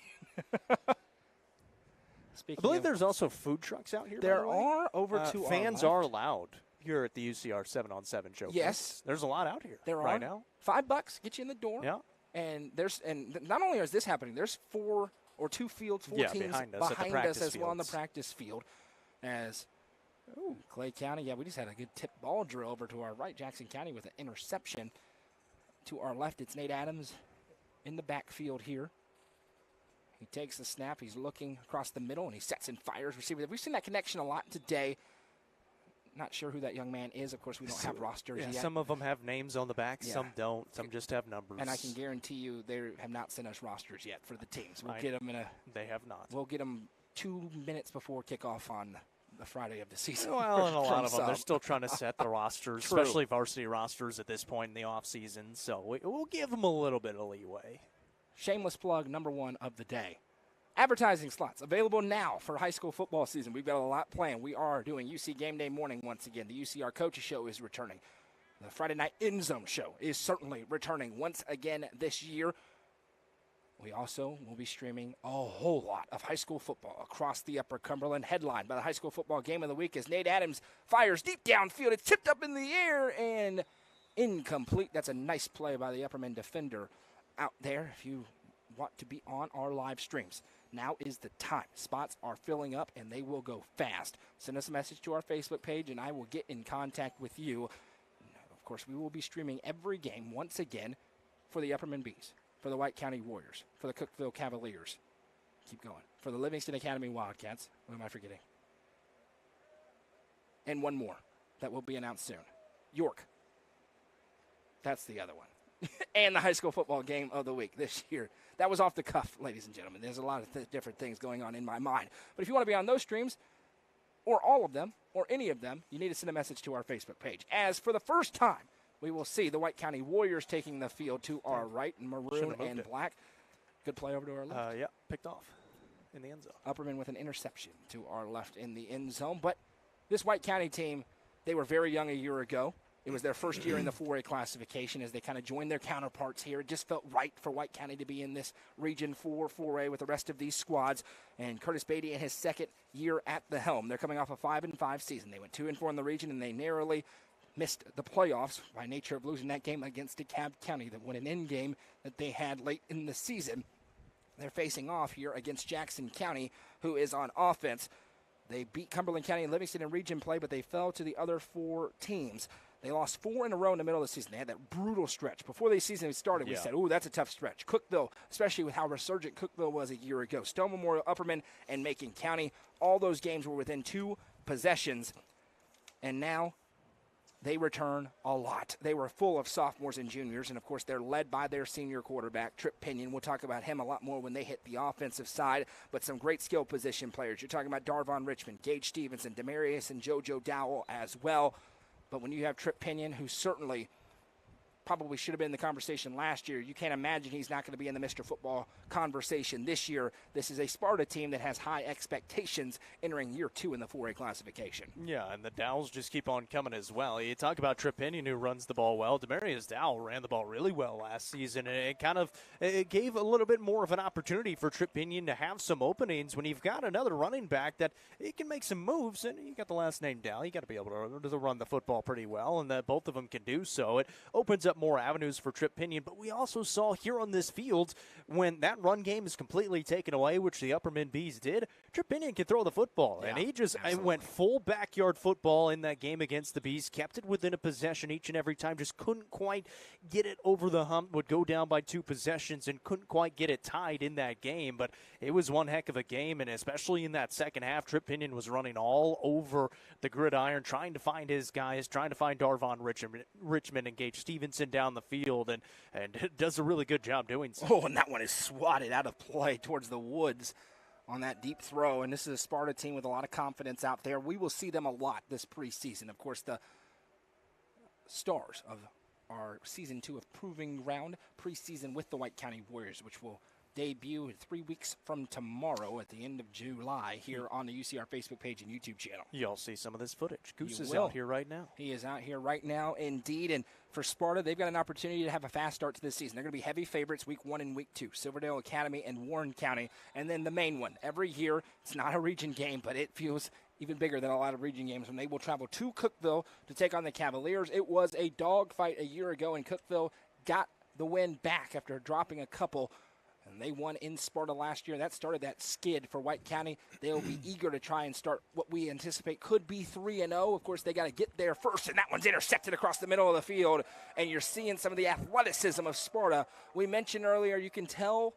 I believe there's also food trucks out here. There are over to fans our are left. allowed here at the UCR 7-on-7 showcase. Yes. There's a lot out here there right are. now. $5 get you in the door. Yeah. And not only is this happening, there's four teams behind us as well on the practice field. As Clay County, we just had a good tip ball drill over to our right. Jackson County with an interception. To our left, it's Nate Adams in the backfield here. He takes the snap. He's looking across the middle, and he sets and fires receiver. We've seen that connection a lot today. Not sure who that young man is. Of course, we don't have rosters yet. Some of them have names on the back. Some don't. Some just have numbers. And I can guarantee you they have not sent us rosters yet for the teams. We'll get them They have not. We'll get them 2 minutes before kickoff on the Friday of the season. Well, and a lot of them, they're still trying to set the rosters, True. especially varsity rosters at this point in the offseason. So we'll give them a little bit of leeway. Shameless plug, number one of the day. Advertising slots available now for high school football season. We've got a lot planned. We are doing UC Game Day Morning once again. The UCR Coaches Show is returning. The Friday Night End Zone Show is certainly returning once again this year. We also will be streaming a whole lot of high school football across the Upper Cumberland, headlined by the high school football game of the week as Nate Adams fires deep downfield. It's tipped up in the air and incomplete. That's a nice play by the Upperman defender out there if you want to be on our live streams. Now is the time. Spots are filling up, and they will go fast. Send us a message to our Facebook page, and I will get in contact with you. Of course, we will be streaming every game once again for the Upperman Bees, for the White County Warriors, for the Cookeville Cavaliers. Keep going. For the Livingston Academy Wildcats. What am I forgetting? And one more that will be announced soon. York. That's the other one. And the high school football game of the week this year. That was off the cuff, ladies and gentlemen. There's a lot of different things going on in my mind. But if you want to be on those streams, or all of them, or any of them, you need to send a message to our Facebook page. As for the first time, we will see the White County Warriors taking the field to our right, in maroon and black. Good play over to our left. Picked off in the end zone. Upperman with an interception to our left in the end zone. But this White County team, they were very young a year ago. It was their first year in the 4A classification as they kind of joined their counterparts here. It just felt right for White County to be in this Region 4 4A with the rest of these squads. And Curtis Beatty in his second year at the helm. They're coming off a 5-5 season. They went 2-4 in the region, and they narrowly missed the playoffs by nature of losing that game against DeKalb County, that won an end game that they had late in the season. They're facing off here against Jackson County, who is on offense. They beat Cumberland County and Livingston in region play, but they fell to the other four teams. They lost 4 in a row in the middle of the season. They had that brutal stretch. Before the season started, we said, that's a tough stretch. Cookeville, especially with how resurgent Cookeville was a year ago. Stone Memorial, Upperman, and Macon County, all those games were within 2 possessions. And now they return a lot. They were full of sophomores and juniors, and, of course, they're led by their senior quarterback, Trip Pinion. We'll talk about him a lot more when they hit the offensive side, but some great skill position players. You're talking about Darvon Richmond, Gage Stevenson, Demarius, and JoJo Dowell as well. But when you have Trip Pinion, who certainly probably should have been in the conversation last year, you can't imagine he's not going to be in the Mr. Football conversation this year. This is a Sparta team that has high expectations entering year 2 in the 4A classification. Yeah, and the Dowells just keep on coming as well. You talk about Trip Pinion, who runs the ball well. Demarius Dowell ran the ball really well last season, and it gave a little bit more of an opportunity for Trip Pinion to have some openings when you've got another running back that he can make some moves, and you got the last name Dowell. You got to be able to run the football pretty well, and that both of them can do so. It opens up more avenues for Trip Pinion, but we also saw here on this field when that run game is completely taken away, which the Upperman Bees did, Trip Pinion can throw the football, and he just went full backyard football in that game against the Bees, kept it within a possession each and every time, just couldn't quite get it over the hump, would go down by 2 possessions and couldn't quite get it tied in that game, but it was one heck of a game, and especially in that second half, Trip Pinion was running all over the gridiron, trying to find his guys, trying to find Darvon Richmond and Gage Stevenson down the field, and does a really good job doing so. Oh, and that one is swatted out of play towards the woods on that deep throw, and this is a Sparta team with a lot of confidence out there. We will see them a lot this preseason. Of course, the stars of our Season 2 of Proving Ground preseason with the White County Warriors, which will debut 3 weeks from tomorrow at the end of July here on the UCR Facebook page and YouTube channel. You'll see some of this footage. Goose is out here right now. He is out here right now, indeed. And for Sparta, they've got an opportunity to have a fast start to this season. They're going to be heavy favorites week 1 and week 2, Silverdale Academy and Warren County. And then the main one. Every year, it's not a region game, but it feels even bigger than a lot of region games when they will travel to Cookeville to take on the Cavaliers. It was a dogfight a year ago, and Cookeville got the win back after dropping a couple. And they won in Sparta last year. That started that skid for White County. They'll be eager to try and start what we anticipate could be 3-0. Of course, they got to get there first, and that one's intercepted across the middle of the field. And you're seeing some of the athleticism of Sparta. We mentioned earlier, you can tell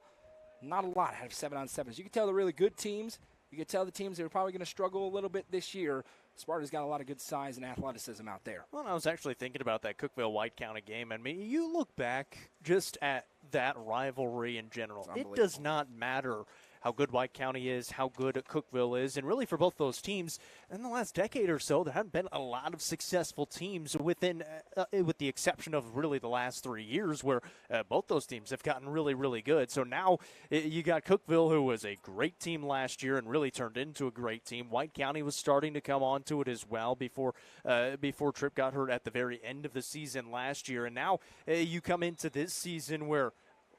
not a lot out of 7-on-7s. You can tell the really good teams. You can tell the teams that are probably going to struggle a little bit this year. Sparta's got a lot of good size and athleticism out there. Well, I was actually thinking about that Cookeville-White County game. I mean, you look back just at that rivalry in general. It does not matter how good White County is, how good Cookeville is, and really for both those teams, in the last decade or so, there haven't been a lot of successful teams within, with the exception of really the last 3 years where both those teams have gotten really, really good. So now you got Cookeville, who was a great team last year and really turned into a great team. White County was starting to come onto it as well before Tripp got hurt at the very end of the season last year. And now you come into this season where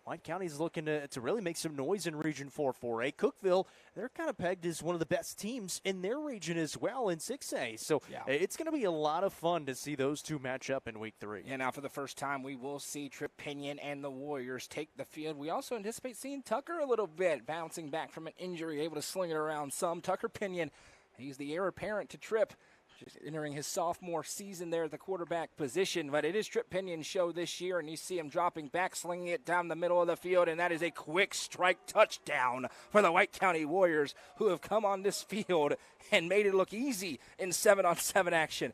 White County's looking to really make some noise in Region 4-4A. Cookeville, they're kind of pegged as one of the best teams in their region as well in 6A. So it's going to be a lot of fun to see those two match up in Week 3. Yeah, now for the first time, we will see Tripp Pinion and the Warriors take the field. We also anticipate seeing Tucker a little bit, bouncing back from an injury, able to sling it around some. Tucker Pinion, he's the heir apparent to Tripp, just entering his sophomore season there at the quarterback position. But it is Tripp Pinion's show this year, and you see him dropping back, slinging it down the middle of the field, and that is a quick strike touchdown for the White County Warriors, who have come on this field and made it look easy in 7-on-7 action.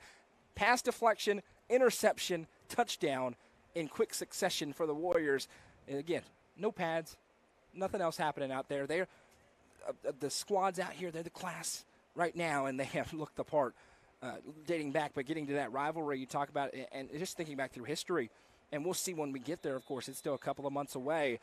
Pass deflection, interception, touchdown in quick succession for the Warriors. And again, no pads, nothing else happening out there. They're the squads out here, they're the class right now, and they have looked the part. Dating back, but getting to that rivalry you talk about, and just thinking back through history, and we'll see when we get there, of course, it's still a couple of months away,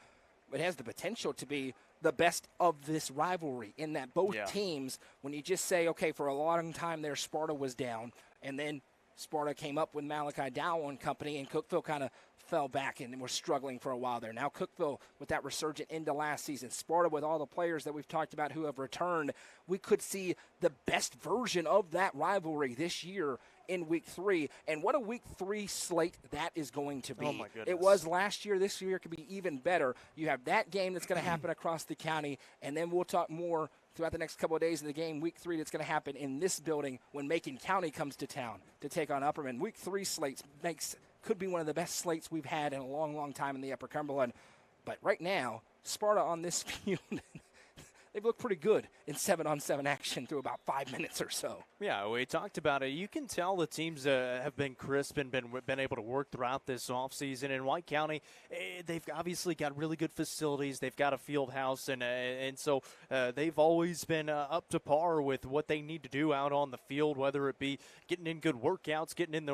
but it has the potential to be the best of this rivalry in that both teams, when you just say, okay, for a long time there, Sparta was down, and then Sparta came up with Malachi Dowell and company, and Cookeville kind of fell back and were struggling for a while there. Now Cookeville with that resurgent into last season. Sparta with all the players that we've talked about who have returned. We could see the best version of that rivalry this year in Week 3. And what a Week 3 slate that is going to be. Oh my goodness. It was last year. This year could be even better. You have that game that's going to happen across the county, and then we'll talk more throughout the next couple of days of the game, Week 3, that's going to happen in this building when Macon County comes to town to take on Upperman. Week 3 slates could be one of the best slates we've had in a long, long time in the Upper Cumberland. But right now, Sparta on this field, they've looked pretty good in 7-on-7 action through about 5 minutes or so. Yeah, we talked about it. You can tell the teams have been crisp and been able to work throughout this offseason. In White County, they've obviously got really good facilities. They've got a field house, and so they've always been up to par with what they need to do out on the field, whether it be getting in good workouts, getting in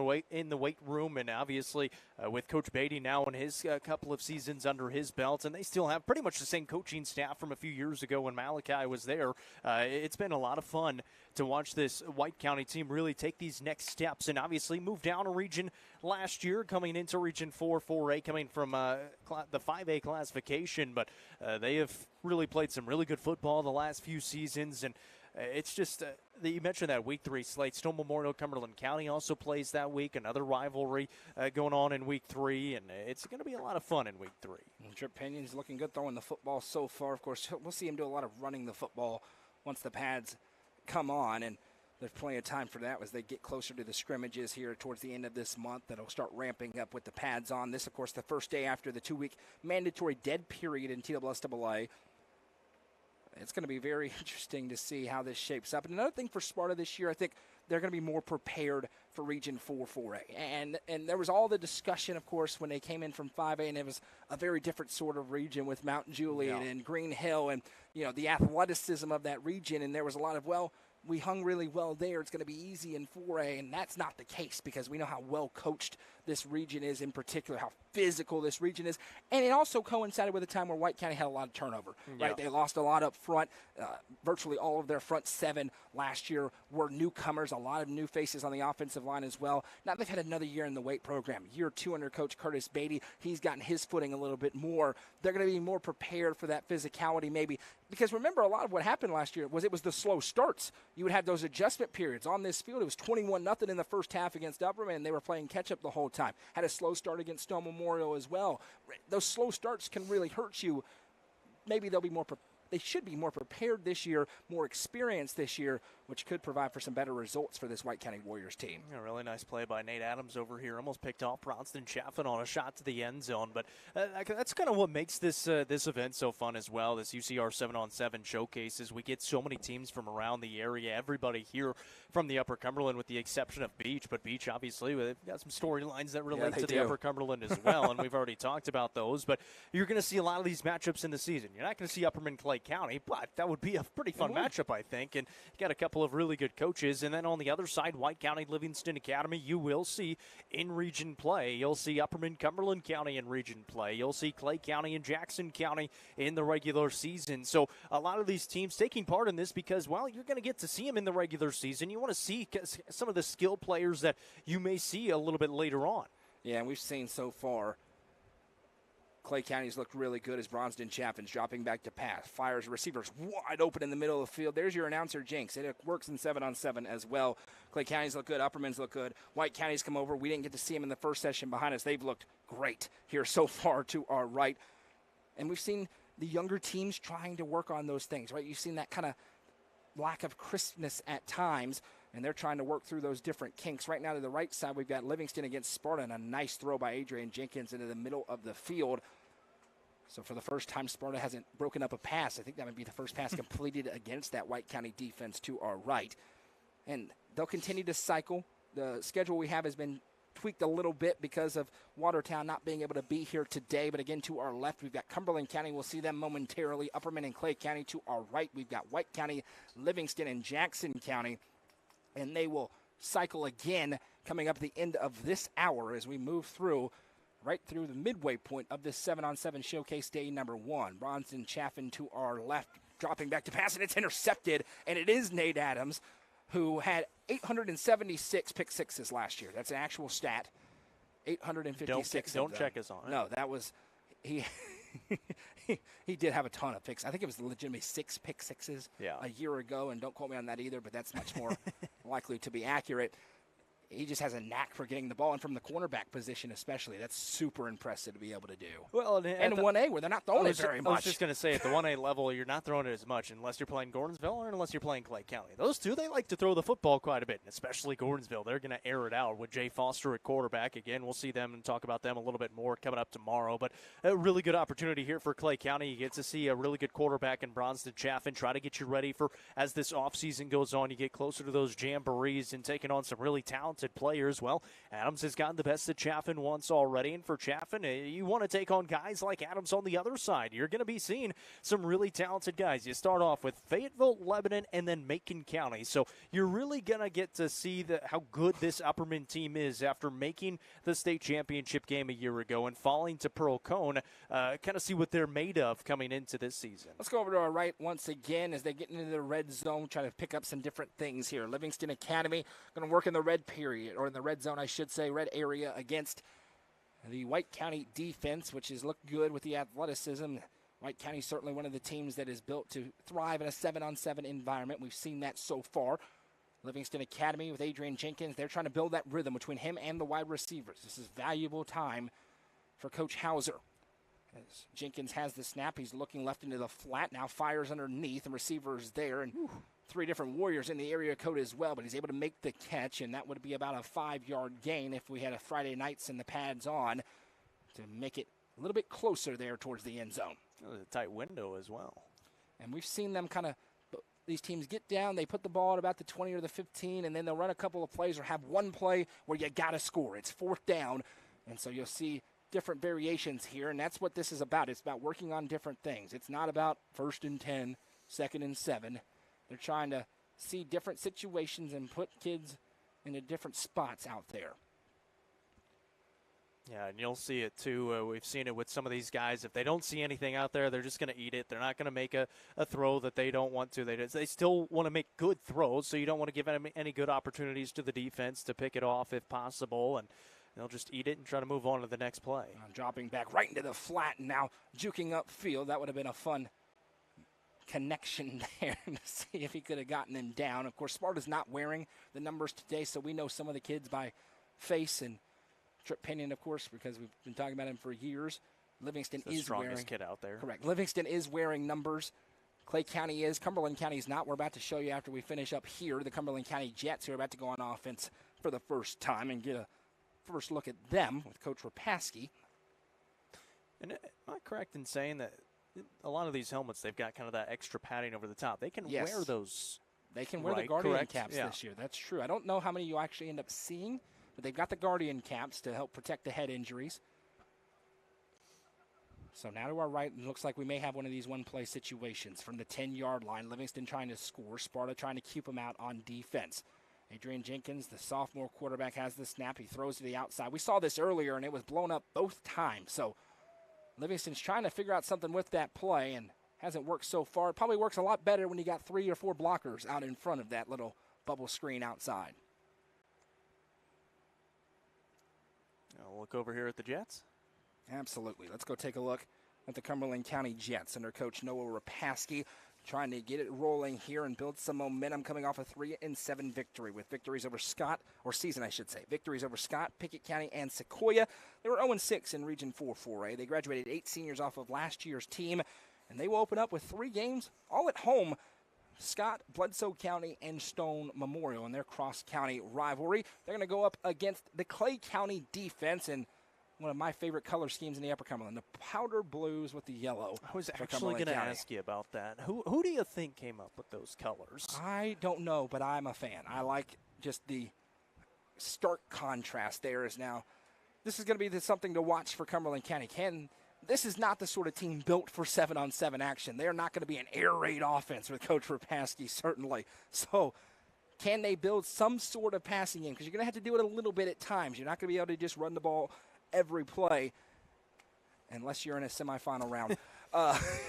the weight room, and obviously with Coach Beatty now in his couple of seasons under his belt, and they still have pretty much the same coaching staff from a few years ago when Malachi was there. It's been a lot of fun to watch this White County team really take these next steps and obviously move down a region last year, coming into Region 4-4A, coming from the 5A classification. But they have really played some really good football the last few seasons, and it's just you mentioned that Week 3 slate. Stone Memorial Cumberland County also plays that week, another rivalry going on in Week 3, and it's going to be a lot of fun in Week 3. Tripp Pinion's looking good throwing the football so far. Of course, we'll see him do a lot of running the football once the pads come on, and there's plenty of time for that as they get closer to the scrimmages here towards the end of this month. That'll start ramping up with the pads on. This, of course, the first day after the 2-week mandatory dead period in TSSAA. It's going to be very interesting to see how this shapes up. And another thing for Sparta this year, I think they're going to be more prepared for Region 4-4A. And there was all the discussion, of course, when they came in from 5A, and it was a very different sort of region with Mount Juliet and Green Hill and, the athleticism of that region. And there was a lot of, we hung really well there. It's going to be easy in 4A, and that's not the case because we know how well coached this region is in particular, how physical this region is. And it also coincided with a time where White County had a lot of turnover, right? They lost a lot up front. Virtually all of their front 7 last year were newcomers, a lot of new faces on the offensive line as well. Now they've had another year in the weight program. Year 2 under Coach Curtis Beatty. He's gotten his footing a little bit more. They're going to be more prepared for that physicality maybe because remember, a lot of what happened last year was it was the slow starts. You would have those adjustment periods. On this field, it was 21-0 in the first half against Upperman, and they were playing catch-up the whole time. Had a slow start against Stone Memorial as well. Those slow starts can really hurt you. Maybe they should be more prepared this year, more experienced this year, which could provide for some better results for this White County Warriors team. A really nice play by Nate Adams over here. Almost picked off Bronston Chaffin on a shot to the end zone. But that's kind of what makes this event so fun as well, this UCR 7-on-7 showcases. We get so many teams from around the area, everybody here from the Upper Cumberland with the exception of Beach. But Beach, obviously, they've got some storylines that relate to the Upper Cumberland as well, and we've already talked about those. But you're going to see a lot of these matchups in the season. You're not going to see Upperman Clay County, but that would be a pretty fun matchup, I think. And you got a couple of really good coaches. And then on the other side, White County Livingston Academy, you will see in-region play. You'll see Upperman Cumberland County in region play. You'll see Clay County and Jackson County in the regular season. So a lot of these teams taking part in this because, well, you're going to get to see them in the regular season. You want to see some of the skill players that you may see a little bit later on. Yeah, and we've seen so far Clay County's looked really good as Bronston Chaffin's dropping back to pass. Fires receivers wide open in the middle of the field. There's your announcer, Jinx. It works in 7-on-7 as well. Clay County's look good. Upperman's look good. White County's come over. We didn't get to see them in the first session behind us. They've looked great here so far to our right. And we've seen the younger teams trying to work on those things, right? You've seen that kind of lack of crispness at times, and they're trying to work through those different kinks. Right now to the right side, we've got Livingston against Sparta, and a nice throw by Adrian Jenkins into the middle of the field. So for the first time, Sparta hasn't broken up a pass. I think that might be the first pass completed against that White County defense to our right. And they'll continue to cycle. The schedule we have has been tweaked a little bit because of Watertown not being able to be here today. But again, to our left, we've got Cumberland County. We'll see them momentarily. Upperman and Clay County to our right. We've got White County, Livingston, and Jackson County. And they will cycle again coming up at the end of this hour as we move through right through the midway point of this 7-on-7 showcase day number 1. Bronston Chaffin to our left, dropping back to pass, and it's intercepted. And it is Nate Adams, who had 876 pick sixes last year. That's an actual stat. 856. Don't check us on it. No, that was he. He did have a ton of picks. I think it was legitimately 6 pick sixes a year ago, and don't quote me on that either, but that's much more likely to be accurate. He just has a knack for getting the ball, and from the cornerback position especially, that's super impressive to be able to do. Well, and in 1A, where they're not throwing it very much. I was just going to say, at the 1A level, you're not throwing it as much unless you're playing Gordonsville or unless you're playing Clay County. Those two, they like to throw the football quite a bit, especially Gordonsville. They're going to air it out with Jay Foster at quarterback. Again, we'll see them and talk about them a little bit more coming up tomorrow. But a really good opportunity here for Clay County. You get to see a really good quarterback in Bronston Chaffin. Try to get you ready for, as this offseason goes on, you get closer to those jamborees and taking on some really talented players. Well, Adams has gotten the best of Chaffin once already, and for Chaffin, you want to take on guys like Adams on the other side. You're going to be seeing some really talented guys. You start off with Fayetteville, Lebanon, and then Macon County. So you're really going to get to see how good this Upperman team is after making the state championship game a year ago and falling to Pearl Cone. Kind of see what they're made of coming into this season. Let's go over to our right once again as they get into the red zone, try to pick up some different things here. Livingston Academy going to work in the red period, or in the red zone, I should say, red area against the White County defense, which has looked good with the athleticism. White County certainly one of the teams that is built to thrive in a 7-on-7 environment. We've seen that so far. Livingston Academy with Adrian Jenkins, they're trying to build that rhythm between him and the wide receivers. This is valuable time for Coach Hauser. As Jenkins has the snap, he's looking left into the flat, now fires underneath, and receivers there, and 3 different Warriors in the area code as well, but he's able to make the catch, and that would be about a 5-yard gain if we had a Friday nights and the pads on to make it a little bit closer there towards the end zone. That was a tight window as well. And we've seen them kind of, these teams get down, they put the ball at about the 20 or the 15, and then they'll run a couple of plays or have one play where you got to score. It's 4th down, and so you'll see different variations here, and that's what this is about. It's about working on different things. It's not about 1st and 10, 2nd and 7. They're trying to see different situations and put kids into different spots out there. Yeah, and you'll see it too. We've seen it with some of these guys. If they don't see anything out there, they're just going to eat it. They're not going to make a throw that they don't want to. They still want to make good throws, so you don't want to give any good opportunities to the defense to pick it off if possible. And they'll just eat it and try to move on to the next play. Dropping back right into the flat and now juking upfield. That would have been a fun connection there to see if he could have gotten him down. Of course, Sparta's not wearing the numbers today, so we know some of the kids by face, and Trip Pinion, of course, because we've been talking about him for years. Livingston the is wearing. strongest kid out there. Correct. Livingston is wearing numbers. Clay County is. Cumberland County is not. We're about to show you after we finish up here the Cumberland County Jets, who are about to go on offense for the first time and get a first look at them with Coach Rapaski. And am I correct in saying that a lot of these helmets, they've got kind of that extra padding over the top? They can wear those. They can wear the Guardian correct? caps this year. That's true. I don't know how many you actually end up seeing, but they've got the Guardian caps to help protect the head injuries. So now to our right, it looks like we may have one of these one-play situations from the 10-yard line. Livingston trying to score. Sparta trying to keep them out on defense. Adrian Jenkins, the sophomore quarterback, has the snap. He throws to the outside. We saw this earlier, and it was blown up both times. So Livingston's trying to figure out something with that play, and hasn't worked so far. It probably works a lot better when you got 3 or 4 blockers out in front of that little bubble screen outside. I'll look over here at the Jets. Absolutely. Let's go take a look at the Cumberland County Jets under Coach Noah Rapaski, trying to get it rolling here and build some momentum coming off a 3-7 victory with victories over victories over Scott, Pickett County, and Sequoia. They were 0-6 in Region 4 4A. They graduated 8 seniors off of last year's team, and they will open up with 3 games all at home. Scott, Bledsoe County, and Stone Memorial in their cross-county rivalry. They're going to go up against the Clay County defense, and one of my favorite color schemes in the Upper Cumberland, the powder blues with the yellow. I was actually going to ask you about that. Who do you think came up with those colors? I don't know, but I'm a fan. I like just the stark contrast there. This is going to be something to watch for Cumberland County. This is not the sort of team built for 7-on-7 action. They're not going to be an air raid offense with Coach Rapaski, certainly. So can they build some sort of passing game? Because you're going to have to do it a little bit at times. You're not going to be able to just run the ball every play, unless you're in a semifinal round.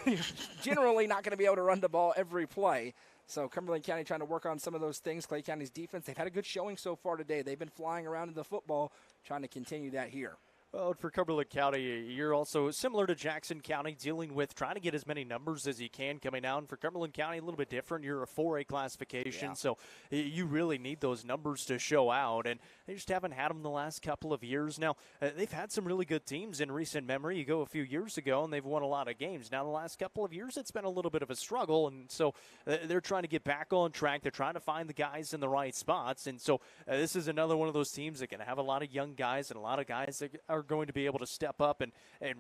You're generally not going to be able to run the ball every play. So Cumberland County trying to work on some of those things. Clay County's defense, they've had a good showing so far today. They've been flying around in the football, trying to continue that here. Well, for Cumberland County, you're also similar to Jackson County, dealing with trying to get as many numbers as you can coming out. And for Cumberland County, a little bit different. You're a 4A classification, so you really need those numbers to show out. And they just haven't had them the last couple of years. Now, they've had some really good teams in recent memory. You go a few years ago, and they've won a lot of games. Now, the last couple of years, it's been a little bit of a struggle. And so they're trying to get back on track. They're trying to find the guys in the right spots. And so this is another one of those teams that can have a lot of young guys and a lot of guys that are going to be able to step up and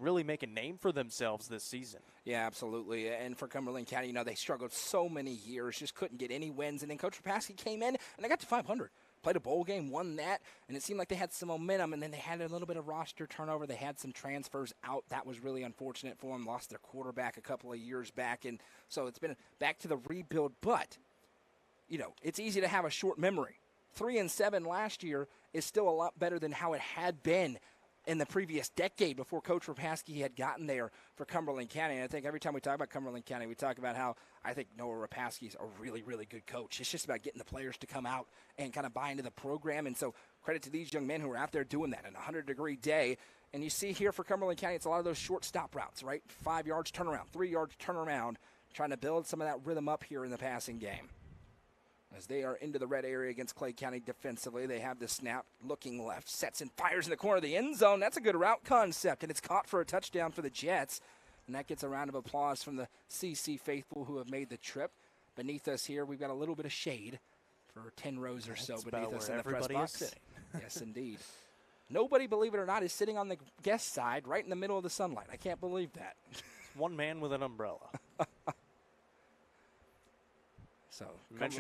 really make a name for themselves this season. Yeah, absolutely. And for Cumberland County, they struggled so many years, just couldn't get any wins. And then Coach Rapaski came in, and they got to 500. Played a bowl game, won that, and it seemed like they had some momentum. And then they had a little bit of roster turnover. They had some transfers out. That was really unfortunate for them. Lost their quarterback a couple of years back. And so it's been back to the rebuild. But, it's easy to have a short memory. 3-7 last year is still a lot better than how it had been in the previous decade before Coach Rapaski had gotten there for Cumberland County. And I think every time we talk about Cumberland County, we talk about how I think Noah Rapaski is a really, really good coach. It's just about getting the players to come out and kind of buy into the program. And so credit to these young men who are out there doing that in a 100-degree day. And you see here for Cumberland County, it's a lot of those short stop routes, right? 5 yards turnaround, 3 yards turnaround, trying to build some of that rhythm up here in the passing game. As they are into the red area against Clay County defensively, they have the snap, looking left, sets and fires in the corner of the end zone. That's a good route concept, and it's caught for a touchdown for the Jets. And that gets a round of applause from the CC faithful who have made the trip. Beneath us here, we've got a little bit of shade for 10 rows or so beneath us in the press box. Yes, indeed. Nobody, believe it or not, is sitting on the guest side right in the middle of the sunlight. I can't believe that. One man with an umbrella. So that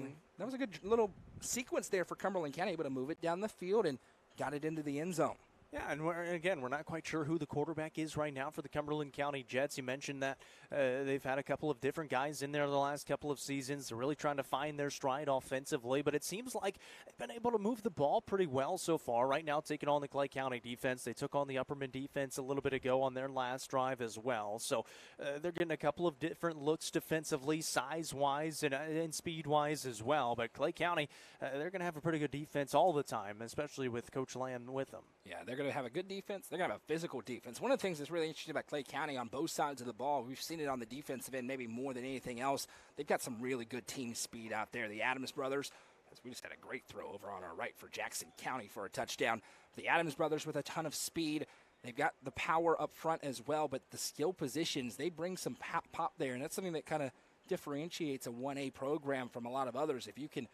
was a good little sequence there for Cumberland County, able to move it down the field and got it into the end zone. Yeah, and we're not quite sure who the quarterback is right now for the Cumberland County Jets. You mentioned that they've had a couple of different guys in there the last couple of seasons. They're really trying to find their stride offensively, but it seems like they've been able to move the ball pretty well so far. Right now, taking on the Clay County defense. They took on the Upperman defense a little bit ago on their last drive as well. So they're getting a couple of different looks defensively, size-wise and speed-wise as well. But Clay County, they're going to have a pretty good defense all the time, especially with Coach Land with them. Yeah, they're going to have a good defense. They're going to have a physical defense. One of the things that's really interesting about Clay County on both sides of the ball, we've seen it on the defensive end maybe more than anything else. They've got some really good team speed out there. The Adams brothers, we just had a great throw over on our right for Jackson County for a touchdown. The Adams brothers with a ton of speed. They've got the power up front as well, but the skill positions, they bring some pop there, and that's something that kind of differentiates a 1A program from a lot of others. If you can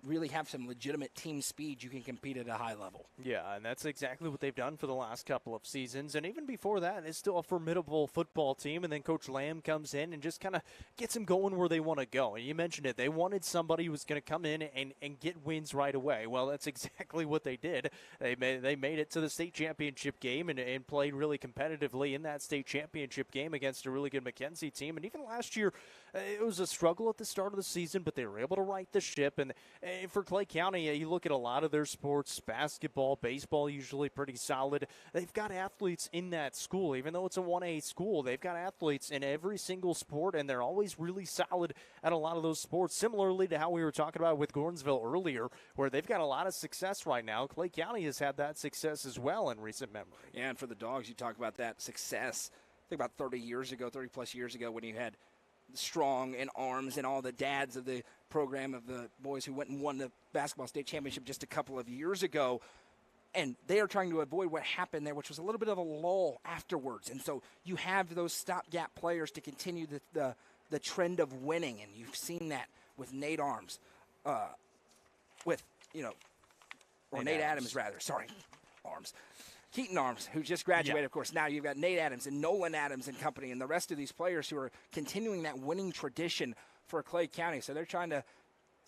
really have some legitimate team speed, you can compete at a high level. Yeah, and that's exactly what they've done for the last couple of seasons. And even before that, it's still a formidable football team. And then Coach Lamb comes in and just kind of gets them going where they want to go. And you mentioned it. They wanted somebody who was going to come in and get wins right away. Well, that's exactly what they did. They made it to the state championship game and played really competitively in that state championship game against a really good McKenzie team. And even last year, it was a struggle at the start of the season, but they were able to right the ship. And for Clay County, you look at a lot of their sports, basketball, baseball, usually pretty solid. They've got athletes in that school. Even though it's a 1A school, they've got athletes in every single sport, and they're always really solid at a lot of those sports. Similarly to how we were talking about with Gordonsville earlier, where they've got a lot of success right now. Clay County has had that success as well in recent memory. Yeah, and for the Dogs, you talk about that success. I think about 30-plus years ago when you had Strong and Arms and all the dads of the program of the boys who went and won the basketball state championship just a couple of years ago. And they are trying to avoid what happened there, which was a little bit of a lull afterwards. And so you have those stopgap players to continue the trend of winning. And you've seen that with Nate Arms, Nate Adams, Arms. Keaton Arms, who just graduated, Of course. Now you've got Nate Adams and Nolan Adams and company and the rest of these players who are continuing that winning tradition for Clay County. So they're trying to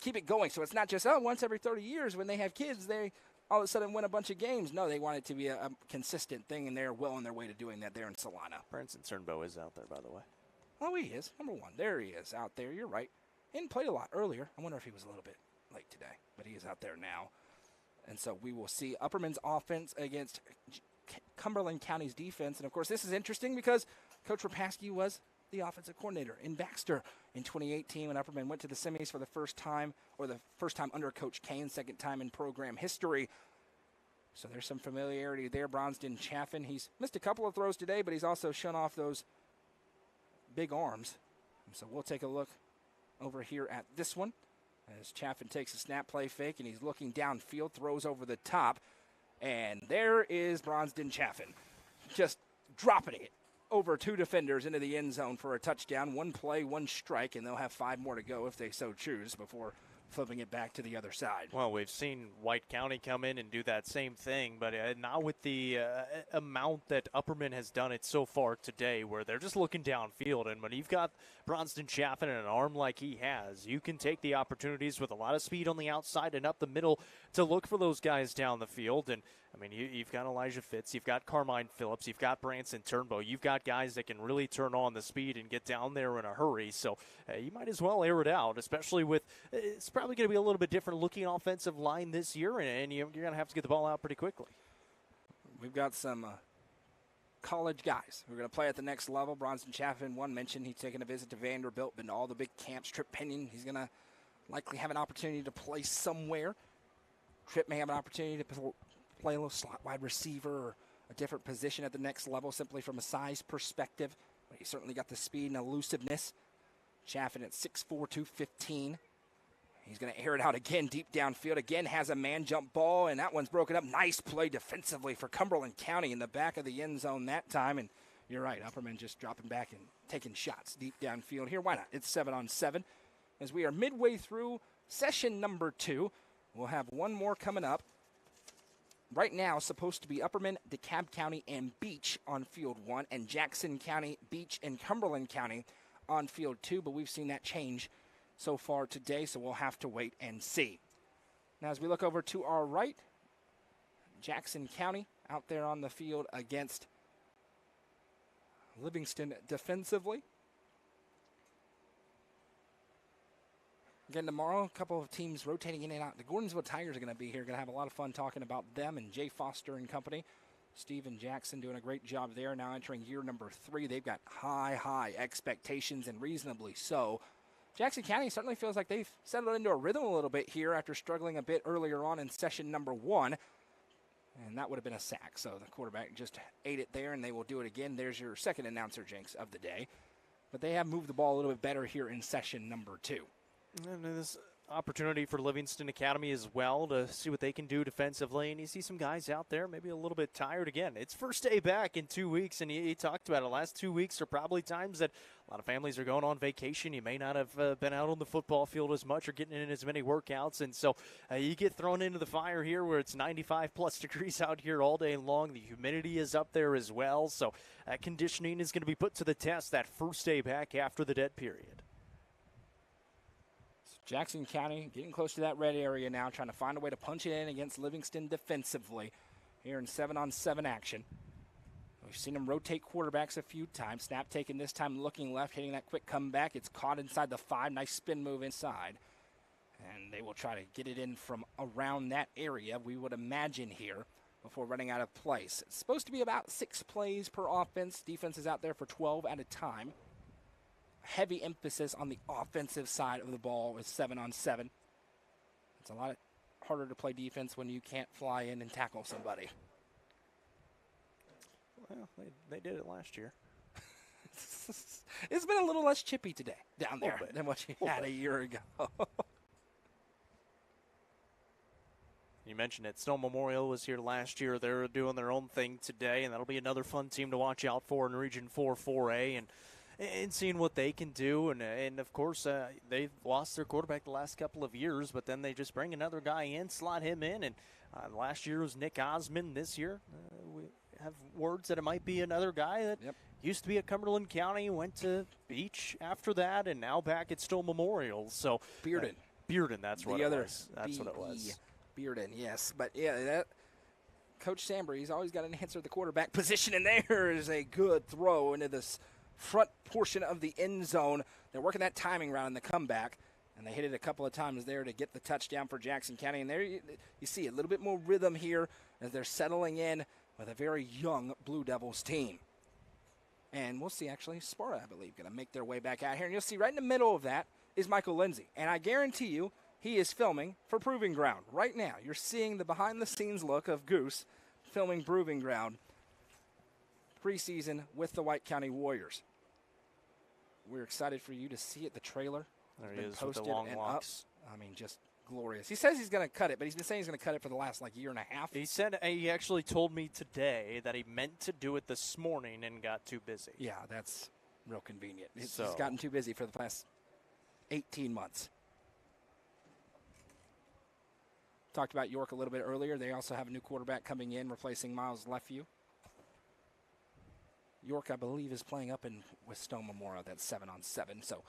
keep it going. So it's not just, once every 30 years when they have kids, they all of a sudden win a bunch of games. No, they want it to be a consistent thing, and they're well on their way to doing that there in Solana. Branson Turnbow is out there, by the way. Oh, he is. Number one. There he is out there. You're right. He didn't play a lot earlier. I wonder if he was a little bit late today, but he is out there now. And so we will see Upperman's offense against Cumberland County's defense. And, of course, this is interesting because Coach Rapaski was the offensive coordinator in Baxter in 2018 when Upperman went to the semis for the first time, or the first time under Coach Kane, second time in program history. So there's some familiarity there. Bronsden Chaffin, he's missed a couple of throws today, but he's also shown off those big arms. And so we'll take a look over here at this one. As Chaffin takes a snap play fake, and he's looking downfield, throws over the top. And there is Bronsden Chaffin just dropping it over two defenders into the end zone for a touchdown. One play, one strike, and they'll have 5 more to go if they so choose before flipping it back to the other side. Well, we've seen White County come in and do that same thing, but not with the amount that Upperman has done it so far today, where they're just looking downfield. And when you've got Bronsden Chaffin and an arm like he has, you can take the opportunities with a lot of speed on the outside and up the middle to look for those guys down the field. And I mean, you've got Elijah Fitz, you've got Carmine Phillips, you've got Branson Turnbow, you've got guys that can really turn on the speed and get down there in a hurry. So you might as well air it out, especially with it's probably going to be a little bit different looking offensive line this year, and you're going to have to get the ball out pretty quickly. We've got some college guys who are going to play at the next level. Bronsden Chaffin, one mentioned, he's taking a visit to Vanderbilt, been to all the big camps. Tripp Pinion, he's going to likely have an opportunity to play somewhere. Tripp may have an opportunity to play a little slot wide receiver or a different position at the next level simply from a size perspective. But he's certainly got the speed and elusiveness. Chaffin at 6'4", 215. He's going to air it out again deep downfield. Again has a man jump ball, and that one's broken up. Nice play defensively for Cumberland County in the back of the end zone that time. And you're right, Upperman just dropping back and taking shots deep downfield here. Why not? It's 7-on-7. As we are midway through session number 2, we'll have one more coming up. Right now, supposed to be Upperman, DeKalb County, and Beach on field 1, and Jackson County, Beach, and Cumberland County on field 2, but we've seen that change so far today, so we'll have to wait and see. Now, as we look over to our right, Jackson County out there on the field against Livingston defensively. Again, tomorrow, a couple of teams rotating in and out. The Gordonsville Tigers are going to be here. Going to have a lot of fun talking about them and Jay Foster and company. Steven Jackson doing a great job there. Now entering year number 3. They've got high expectations, and reasonably so. Jackson County certainly feels like they've settled into a rhythm a little bit here after struggling a bit earlier on in session number 1. And that would have been a sack. So the quarterback just ate it there, and they will do it again. There's your second announcer jinx of the day. But they have moved the ball a little bit better here in session number 2. And this opportunity for Livingston Academy as well to see what they can do defensively. And you see some guys out there maybe a little bit tired again. It's first day back in 2 weeks, and you talked about it. The last 2 weeks are probably times that a lot of families are going on vacation. You may not have been out on the football field as much or getting in as many workouts. And so you get thrown into the fire here where it's 95-plus degrees out here all day long. The humidity is up there as well. So conditioning is going to be put to the test that first day back after the dead period. Jackson County getting close to that red area now, trying to find a way to punch it in against Livingston defensively here in 7-on-7 action. We've seen them rotate quarterbacks a few times. Snap taken this time, looking left, hitting that quick comeback. It's caught inside the 5. Nice spin move inside. And they will try to get it in from around that area, we would imagine here, before running out of place. It's supposed to be about 6 plays per offense. Defense is out there for 12 at a time. Heavy emphasis on the offensive side of the ball with 7-on-7. It's a lot harder to play defense when you can't fly in and tackle somebody. Well, they did it last year. It's been a little less chippy today down there than what you had a year ago. You mentioned it. Stone Memorial was here last year. They're doing their own thing today, and that'll be another fun team to watch out for in Region 4 4A. And seeing what they can do. And of course, they've lost their quarterback the last couple of years, but then they just bring another guy in, slot him in. And last year was Nick Osmond. This year, we have words that it might be another guy that used to be at Cumberland County, went to Beach after that, and now back at Stone Memorial. So Bearden. Bearden, that's what it was. That's what it was. Bearden, yes. But, yeah, that Coach Sambry, he's always got an answer at the quarterback position, and there is a good throw into this front portion of the end zone. They're working that timing round in the comeback, and they hit it a couple of times there to get the touchdown for Jackson County. And there you see a little bit more rhythm here as they're settling in with a very young Blue Devils team. And we'll see, actually, Sparta, I believe, going to make their way back out here. And you'll see right in the middle of that is Michael Lindsay. And I guarantee you he is filming for Proving Ground right now. You're seeing the behind-the-scenes look of Goose filming Proving Ground preseason with the White County Warriors. We're excited for you to see it. The trailer there has he been is posted with the long and locks. up. I mean, just glorious. He says he's going to cut it, but he's been saying he's going to cut it for the last year and a half. He said he actually told me today that he meant to do it this morning and got too busy. Yeah, that's real convenient. He's gotten too busy for the past 18 months. Talked about York a little bit earlier. They also have a new quarterback coming in, replacing Miles Lefew. York, I believe, is playing up with Stone Memorial. That's 7-on-7. So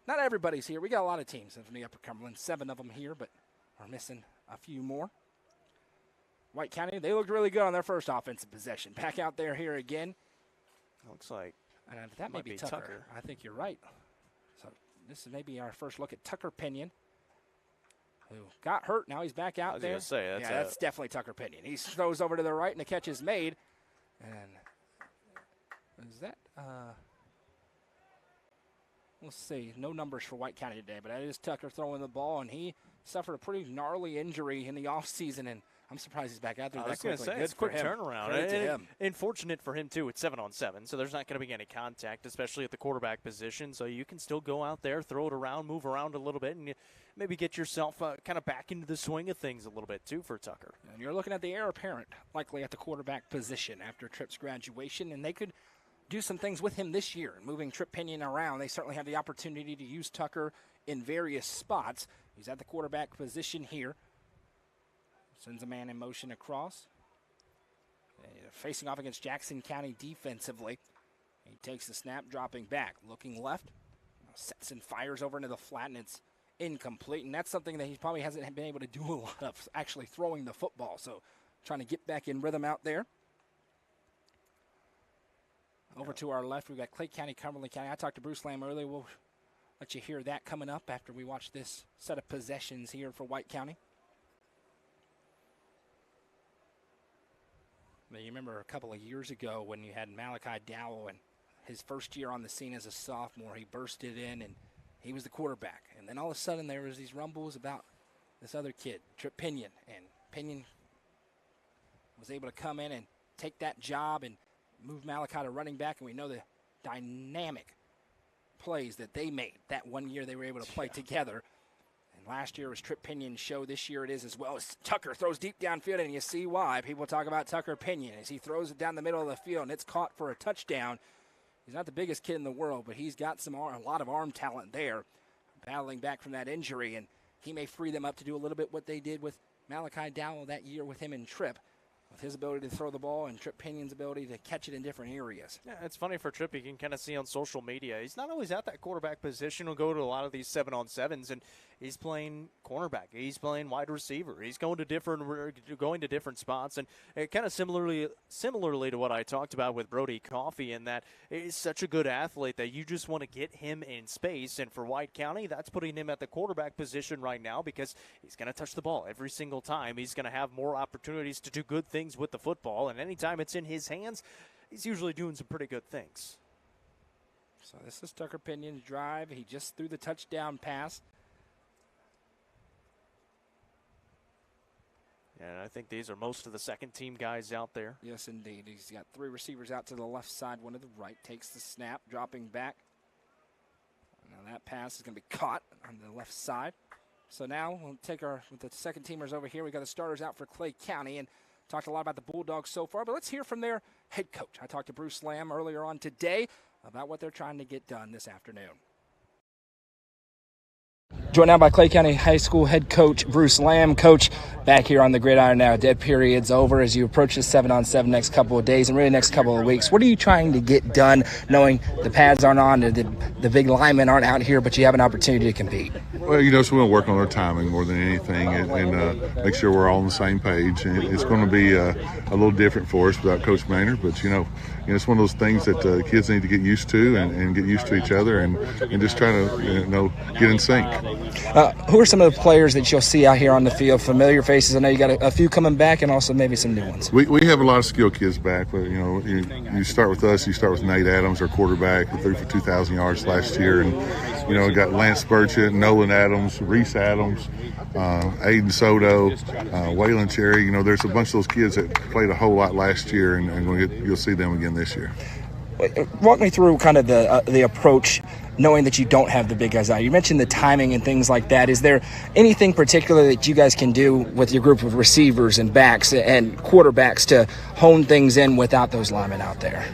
not everybody's here. We got a lot of teams from the Upper Cumberland. 7 of them here, but are missing a few more. White County, they looked really good on their first offensive possession. Back out there here again. Looks like that may be Tucker. I think you're right. So this is maybe our first look at Tucker Pinion, who got hurt. Now he's back out there. I was going to say, that's definitely Tucker Pinion. He throws over to the right, and the catch is made. And is that, let's see, no numbers for White County today, but that is Tucker throwing the ball, and he suffered a pretty gnarly injury in the offseason, and I'm surprised he's back out there that quickly. I was going to say, it's a quick turnaround. Credit to him. And fortunate for him, too, it's 7-on-7, so there's not going to be any contact, especially at the quarterback position, so you can still go out there, throw it around, move around a little bit, and maybe get yourself kind of back into the swing of things a little bit, too, for Tucker. And you're looking at the heir apparent, likely at the quarterback position after Tripp's graduation, and they could do some things with him this year, moving Tripp Pinion around. They certainly have the opportunity to use Tucker in various spots. He's at the quarterback position here. Sends a man in motion across. Facing off against Jackson County defensively. He takes the snap, dropping back, looking left. Sets and fires over into the flat, and it's incomplete. And that's something that he probably hasn't been able to do a lot of, actually throwing the football. So trying to get back in rhythm out there. Over to our left, we've got Clay County, Cumberland County. I talked to Bruce Lamb earlier. We'll let you hear that coming up after we watch this set of possessions here for White County. Now, you remember a couple of years ago when you had Malachi Dowell and his first year on the scene as a sophomore, he bursted in and he was the quarterback. And then all of a sudden there was these rumbles about this other kid, Tripp Pinion. And Pinion was able to come in and take that job and move Malachi to running back, and we know the dynamic plays that they made that one year they were able to play together. And last year was Trip Pinion's show. This year it is as well. As Tucker throws deep downfield, and you see why. People talk about Tucker Pinion as he throws it down the middle of the field, and it's caught for a touchdown. He's not the biggest kid in the world, but he's got a lot of arm talent there, battling back from that injury, and he may free them up to do a little bit what they did with Malachi Dowell that year with him and Tripp, with his ability to throw the ball and Trip Pinion's ability to catch it in different areas. Yeah, it's funny for Tripp. You can kind of see on social media, he's not always at that quarterback position. He'll go to a lot of these 7-on-7s, and he's playing cornerback. He's playing wide receiver. He's going to different spots, and it kind of similarly to what I talked about with Brody Coffey, in that he's such a good athlete that you just want to get him in space. And for White County, that's putting him at the quarterback position right now because he's going to touch the ball every single time. He's going to have more opportunities to do good things with the football, and anytime it's in his hands, he's usually doing some pretty good things. So this is Tucker Pinion's drive. He just threw the touchdown pass. And I think these are most of the second-team guys out there. Yes, indeed. He's got 3 receivers out to the left side, 1 to the right. Takes the snap, dropping back. Now that pass is going to be caught on the left side. So now we'll take with the second-teamers over here. We got the starters out for Clay County, and talked a lot about the Bulldogs so far, but let's hear from their head coach. I talked to Bruce Lamb earlier on today about what they're trying to get done this afternoon. Joined now by Clay County High School head coach Bruce Lamb. Coach, back here on the gridiron now. Dead period's over as you approach the 7-on-7 next couple of days and really next couple of weeks. What are you trying to get done, knowing the pads aren't on, the big linemen aren't out here, but you have an opportunity to compete? Well, so we'll work on our timing more than anything and make sure we're all on the same page. And it's going to be a little different for us without Coach Maynard, but it's one of those things that kids need to get used to and get used to each other and just try to get in sync. Who are some of the players that you'll see out here on the field? Familiar faces. I know you got a few coming back, and also maybe some new ones. We have a lot of skilled kids back, but you start with us. You start with Nate Adams, our quarterback, who threw for 2,000 yards last year, and we got Lance Burchett, Nolan Adams, Reese Adams, Aiden Soto, Waylon Cherry. There's a bunch of those kids that played a whole lot last year, and you'll see them again this year. Walk me through kind of the approach, knowing that you don't have the big guys out. You mentioned the timing and things like that. Is there anything particular that you guys can do with your group of receivers and backs and quarterbacks to hone things in without those linemen out there?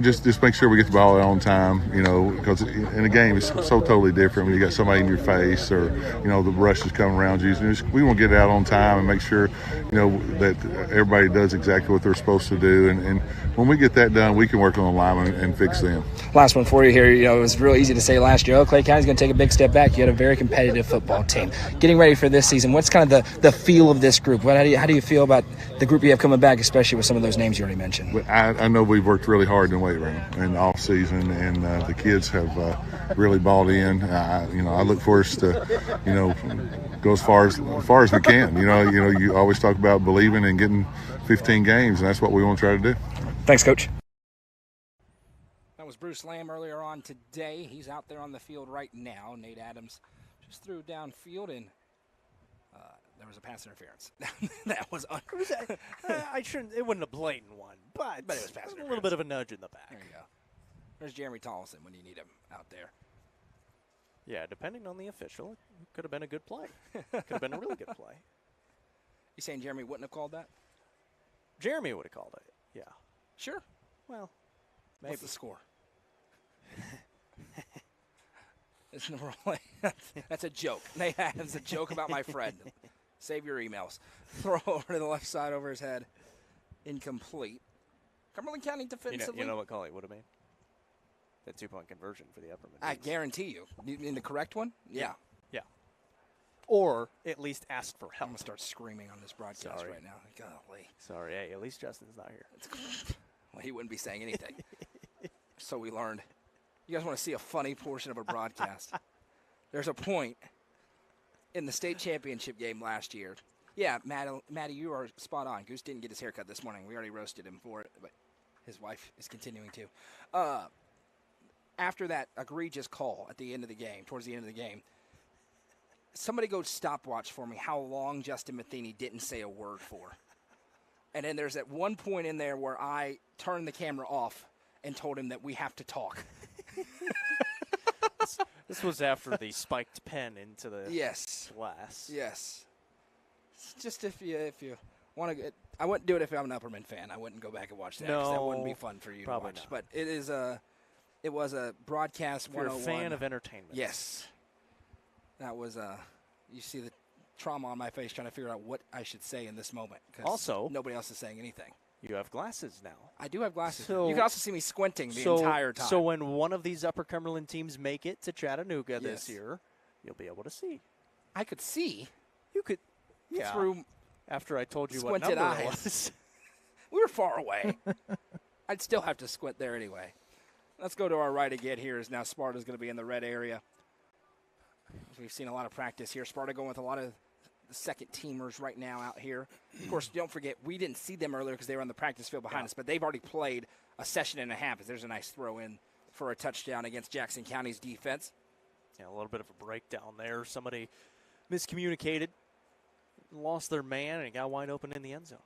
Just make sure we get the ball out on time, because in a game it's so totally different when you got somebody in your face or, the rush is coming around you. We want to get it out on time and make sure, that everybody does exactly what they're supposed to do. And when we get that done, we can work on the linemen and fix them. Last one for you here. It was real easy to say last year, Clay County's going to take a big step back. You had a very competitive football team. Getting ready for this season, what's kind of the feel of this group? How do you feel about the group you have coming back, especially with some of those names you already mentioned? I know we've worked really hard in the weight room in the off season, and the kids have really bought in. I look for us to, go as far as we can. You always talk about believing and getting 15 games, and that's what we want to try to do. Thanks, Coach. That was Bruce Lamb earlier on today. He's out there on the field right now. Nate Adams just threw downfield, and there was a pass interference. That was it wasn't a blatant one, but it was pass interference. A little bit of a nudge in the back. There you go. There's Jeremy Tollison when you need him out there. Yeah, depending on the official, it could have been a good play. Could have been a really good play. You saying Jeremy wouldn't have called that? Jeremy would have called it, yeah. Sure. Well, maybe. What's the score? That's a joke. That's a joke about my friend. Save your emails. Throw over to the left side over his head. Incomplete. Cumberland County defensively. You know what call it would have made? That 2-point conversion for the Upperman. I guarantee you. In the correct one? Yeah. Yeah. Or at least ask for help. I'm going to start screaming on this broadcast right now. Golly. Sorry. Hey, at least Justin's not here. Well, he wouldn't be saying anything. So we learned. You guys want to see a funny portion of a broadcast? There's a point in the state championship game last year. Yeah, Maddie, you are spot on. Goose didn't get his haircut this morning. We already roasted him for it, but his wife is continuing to. After that egregious call at the end of the game, towards the end of the game, somebody go stopwatch for me how long Justin Matheny didn't say a word for. And then there's at one point in there where I turned the camera off and told him that we have to talk. This was after the spiked pen into the glass. Yes. Just if you want to, I wouldn't do it if I'm an Upperman fan. I wouldn't go back and watch that because that wouldn't be fun for you to watch. Not. But it was a broadcast 101. You're a fan of entertainment. Yes. That was you see the trauma on my face trying to figure out what I should say in this moment. Also, nobody else is saying anything. You have glasses now. I do have glasses. So, you can also see me squinting the entire time. So when one of these Upper Cumberland teams make it to Chattanooga this year, you'll be able to see. I could see. You could. Yeah. Through after I told you what squinted number eyes. it was. We were far away. I'd still have to squint there anyway. Let's go to our right again here as now Sparta's going to be in the red area. We've seen a lot of practice here. Sparta going with a lot of the second-teamers right now out here. Of course, don't forget, we didn't see them earlier because they were on the practice field behind us, but they've already played a session and a half. There's a nice throw-in for a touchdown against Jackson County's defense. Yeah, a little bit of a breakdown there. Somebody miscommunicated, lost their man, and got wide open in the end zone.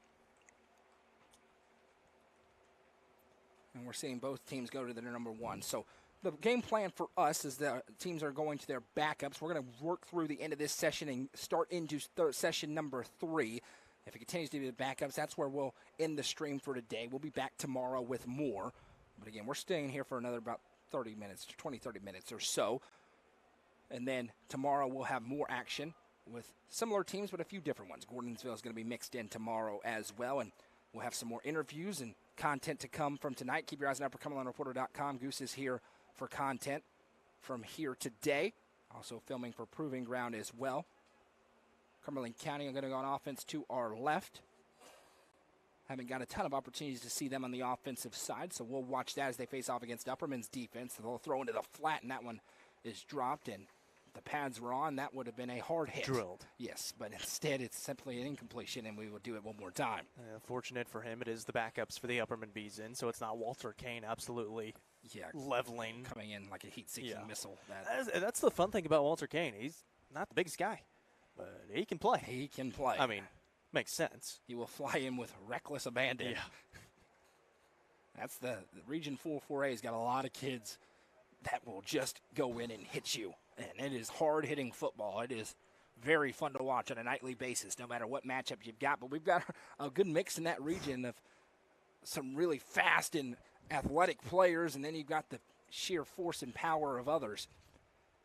And we're seeing both teams go to their number one. So the game plan for us is that teams are going to their backups. We're going to work through the end of this session and start into session number 3. If it continues to be the backups, that's where we'll end the stream for today. We'll be back tomorrow with more. But again, we're staying here for another about 30 minutes, 20, 30 minutes or so. And then tomorrow we'll have more action with similar teams, but a few different ones. Gordonsville is going to be mixed in tomorrow as well. And we'll have some more interviews and content to come from tonight. Keep your eyes on UpperCumberlandReporter.com. Goose is here for content from here today. Also filming for Proving Ground as well. Cumberland County are going to go on offense to our left. Haven't got a ton of opportunities to see them on the offensive side, so we'll watch that as they face off against Upperman's defense. They'll throw into the flat, and that one is dropped, and the pads were on. That would have been a hard hit. Drilled. Yes, but instead it's simply an incompletion, and we will do it one more time. Fortunate for him, it is the backups for the Upperman Bison, so it's not Walter Kane absolutely leveling. Coming in like a heat-seeking missile. That's the fun thing about Walter Kane. He's not the biggest guy, but he can play. He can play. I mean, makes sense. He will fly in with reckless abandon. Yeah. That's the Region 4-4A's got a lot of kids that will just go in and hit you. And it is hard-hitting football. It is very fun to watch on a nightly basis, no matter what matchup you've got. But we've got a good mix in that region of some really fast and athletic players, and then you've got the sheer force and power of others.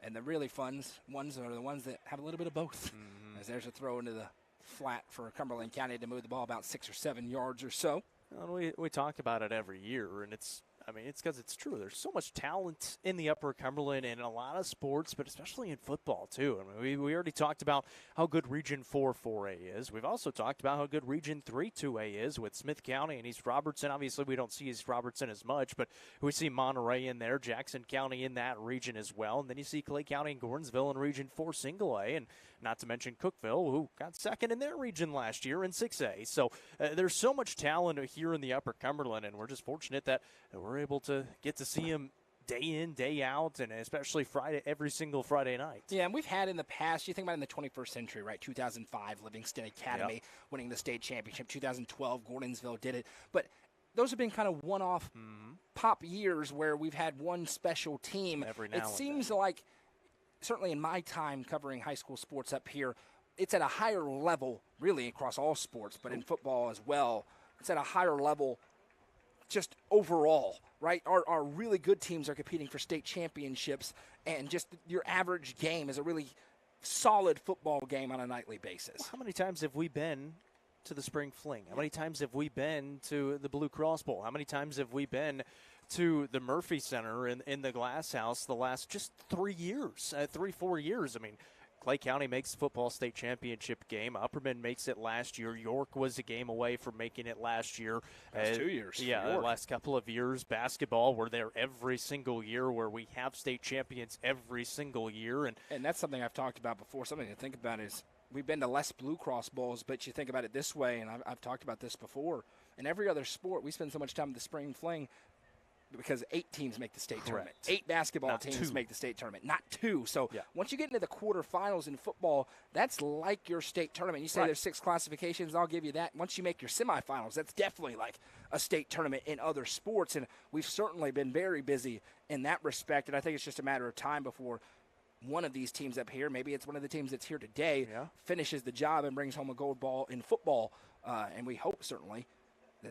And the really fun ones are the ones that have a little bit of both. As there's a throw into the flat for Cumberland County to move the ball about 6 or 7 yards or so. Well, we talk about it every year, and it's because it's true. There's so much talent in the Upper Cumberland in a lot of sports, but especially in football, too. I mean, we already talked about how good Region 4-4A is. We've also talked about how good Region 3-2A is with Smith County and East Robertson. Obviously, we don't see East Robertson as much, but we see Monterey in there, Jackson County in that region as well. And then you see Clay County and Gordonsville in Region 4 single A, and not to mention Cookeville, who got second in their region last year in 6A. So there's so much talent here in the Upper Cumberland, and we're just fortunate that we're able to get to see them day in, day out, and especially every single Friday night. Yeah, and we've had in the past, you think about in the 21st century, right? 2005, Livingston Academy winning the state championship. 2012, Gordonsville did it. But those have been kind of one-off pop years where we've had one special team. Every now it seems like, certainly in my time covering high school sports up here, it's at a higher level, really, across all sports, but in football as well. It's at a higher level just overall, right? Our really good teams are competing for state championships, and just your average game is a really solid football game on a nightly basis. How many times have we been to the Spring Fling? How many times have we been to the Blue Cross Bowl? How many times have we been to the Murphy Center in the Glass House the last just 3 years, 4 years? I mean, Clay County makes the football state championship game. Upperman makes it last year. York was a game away from making it last year. That's 2 years. Yeah, the last couple of years. Basketball, we're there every single year where we have state champions every single year. And that's something I've talked about before. Something to think about is we've been to less Blue Cross Bowls, but you think about it this way, and I've talked about this before. In every other sport, we spend so much time at the Spring Fling. because 8 teams make the state tournament. Correct. 8 basketball Not teams 2. make the state tournament, not 2. So Yeah. once you get into the quarterfinals in football, that's like your state tournament. You say there's 6 classifications, I'll give you that. Once you make your semifinals, that's definitely like a state tournament in other sports, and we've certainly been very busy in that respect, and I think it's just a matter of time before one of these teams up here, maybe it's one of the teams that's here today, finishes the job and brings home a gold ball in football, and we hope certainly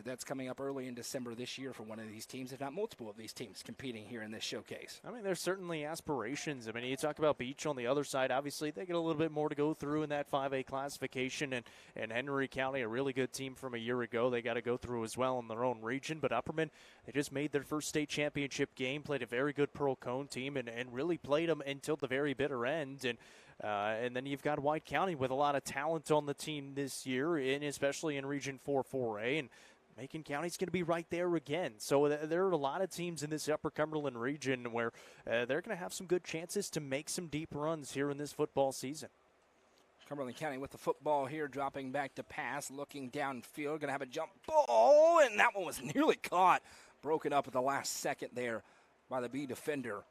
that's coming up early in December this year for one of these teams, if not multiple of these teams competing here in this showcase. I mean, there's certainly aspirations. I mean, you talk about Beach on the other side. Obviously, they get a little bit more to go through in that 5A classification. And Henry County, a really good team from a year ago, they got to go through as well in their own region. But Upperman, they just made their first state championship game, played a very good Pearl Cone team, and really played them until the very bitter end. And then you've got White County with a lot of talent on the team this year, and especially in Region 4-4A. And Macon County's going to be right there again. So there are a lot of teams in this Upper Cumberland region where they're going to have some good chances to make some deep runs here in this football season. Cumberland County with the football here, dropping back to pass, looking downfield, going to have a jump ball, and that one was nearly caught. Broken up at the last second there by the B defender.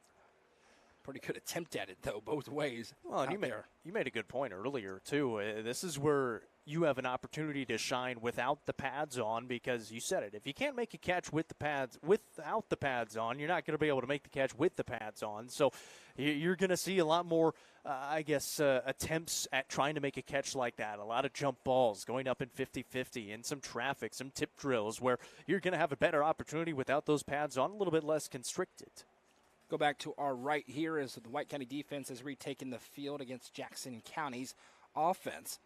Pretty good attempt at it, though, both ways. Well, and you made a good point earlier, too. This is where you have an opportunity to shine without the pads on, because you said it. If you can't make a catch with the pads, without the pads on, you're not going to be able to make the catch with the pads on. So you're going to see a lot more, attempts at trying to make a catch like that. A lot of jump balls going up in 50-50 and some traffic, some tip drills where you're going to have a better opportunity without those pads on, a little bit less constricted. Go back to our right here as the White County defense has retaken the field against Jackson County's offense.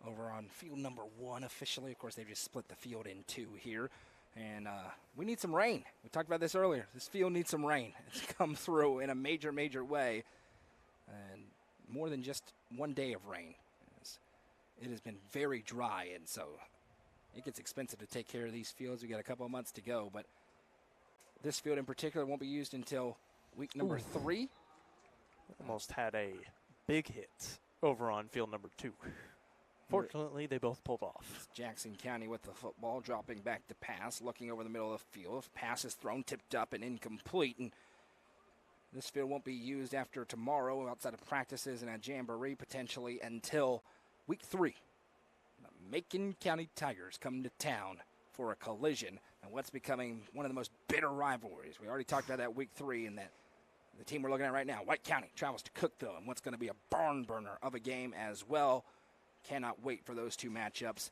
Over on field number 1 officially. Of course, they've just split the field in 2 here. And we need some rain. We talked about this earlier. This field needs some rain. It's come through in a major, major way. And more than just one day of rain. It has been very dry, and so it gets expensive to take care of these fields. We got a couple of months to go, but this field in particular won't be used until week number 3. Almost had a big hit over on field number 2. Fortunately, they both pulled off. Jackson County with the football, dropping back to pass, looking over the middle of the field. Pass is thrown, tipped up, and incomplete. And this field won't be used after tomorrow outside of practices and a jamboree potentially until week 3. The Macon County Tigers come to town for a collision and what's becoming one of the most bitter rivalries. We already talked about that week 3, and that the team we're looking at right now, White County, travels to Cookeville, and what's going to be a barn burner of a game as well. Cannot wait for those 2 matchups,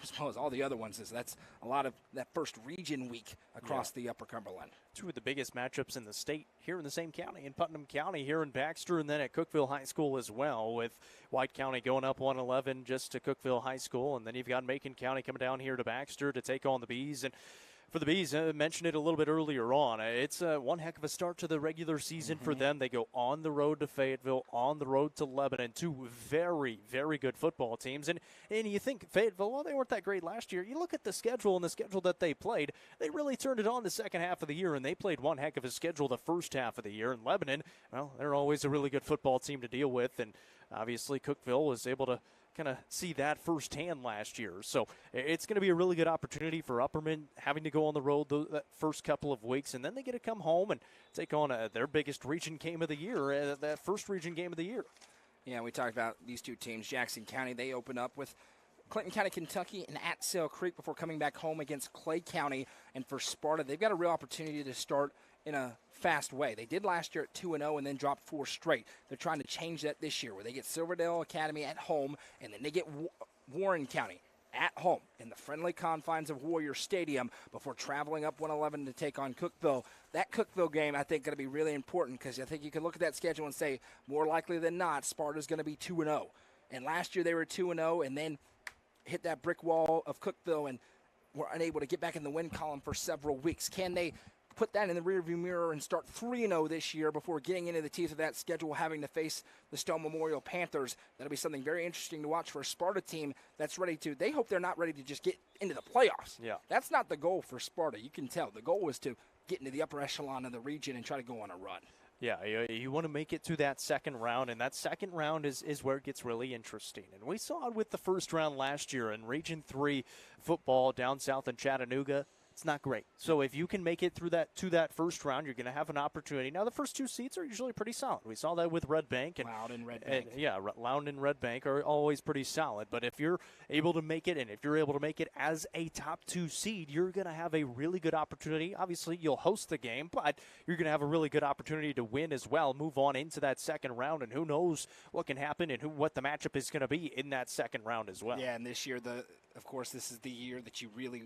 as well as all the other ones. That's a lot of that first region week across the Upper Cumberland. 2 of the biggest matchups in the state here in the same county, in Putnam County, here in Baxter, and then at Cookeville High School as well, with White County going up 111 just to Cookeville High School, and then you've got Macon County coming down here to Baxter to take on the Bees. And for the Bees, I mentioned it a little bit earlier on. It's one heck of a start to the regular season for them. They go on the road to Fayetteville, on the road to Lebanon, 2 very, very good football teams. And you think Fayetteville, well, they weren't that great last year. You look at the schedule and the schedule that they played, they really turned it on the second half of the year, and they played one heck of a schedule the first half of the year. And Lebanon, well, they're always a really good football team to deal with, and obviously Cookeville was able to kind of see that firsthand last year. So it's going to be a really good opportunity for Upperman having to go on the road that first couple of weeks, and then they get to come home and take on their biggest region game of the year, that first region game of the year. Yeah, we talked about these 2 teams. Jackson County, they open up with Clinton County, Kentucky, and at Sale Creek before coming back home against Clay County. And for Sparta, they've got a real opportunity to start in a fast way. They did last year at 2-0 and then dropped 4 straight. They're trying to change that this year, where they get Silverdale Academy at home, and then they get Warren County at home in the friendly confines of Warrior Stadium before traveling up 111 to take on Cookeville. That Cookeville game, I think, going to be really important, because I think you can look at that schedule and say, more likely than not, Sparta's going to be 2-0. And last year they were 2-0 and then hit that brick wall of Cookeville and were unable to get back in the win column for several weeks. Can they put that in the rearview mirror and start 3-0 this year before getting into the teeth of that schedule, having to face the Stone Memorial Panthers? That'll be something very interesting to watch for a Sparta team that's ready to – they hope they're not ready to just get into the playoffs. Yeah. That's not the goal for Sparta. You can tell. The goal is to get into the upper echelon of the region and try to go on a run. Yeah, you want to make it to that second round, and that second round is where it gets really interesting. And we saw it with the first round last year in Region 3 football down south in Chattanooga. it's not great. So if you can make it through that first round, you're going to have an opportunity. Now, the first 2 seeds are usually pretty solid. We saw that with Red Bank. Loud and Red Bank. Loud and Red Bank are always pretty solid. But if you're able to make it, and if you're able to make it as a top 2 seed, you're going to have a really good opportunity. Obviously, you'll host the game, but you're going to have a really good opportunity to win as well, move on into that second round, and who knows what can happen and what the matchup is going to be in that second round as well. Yeah, and this year, of course, this is the year that you really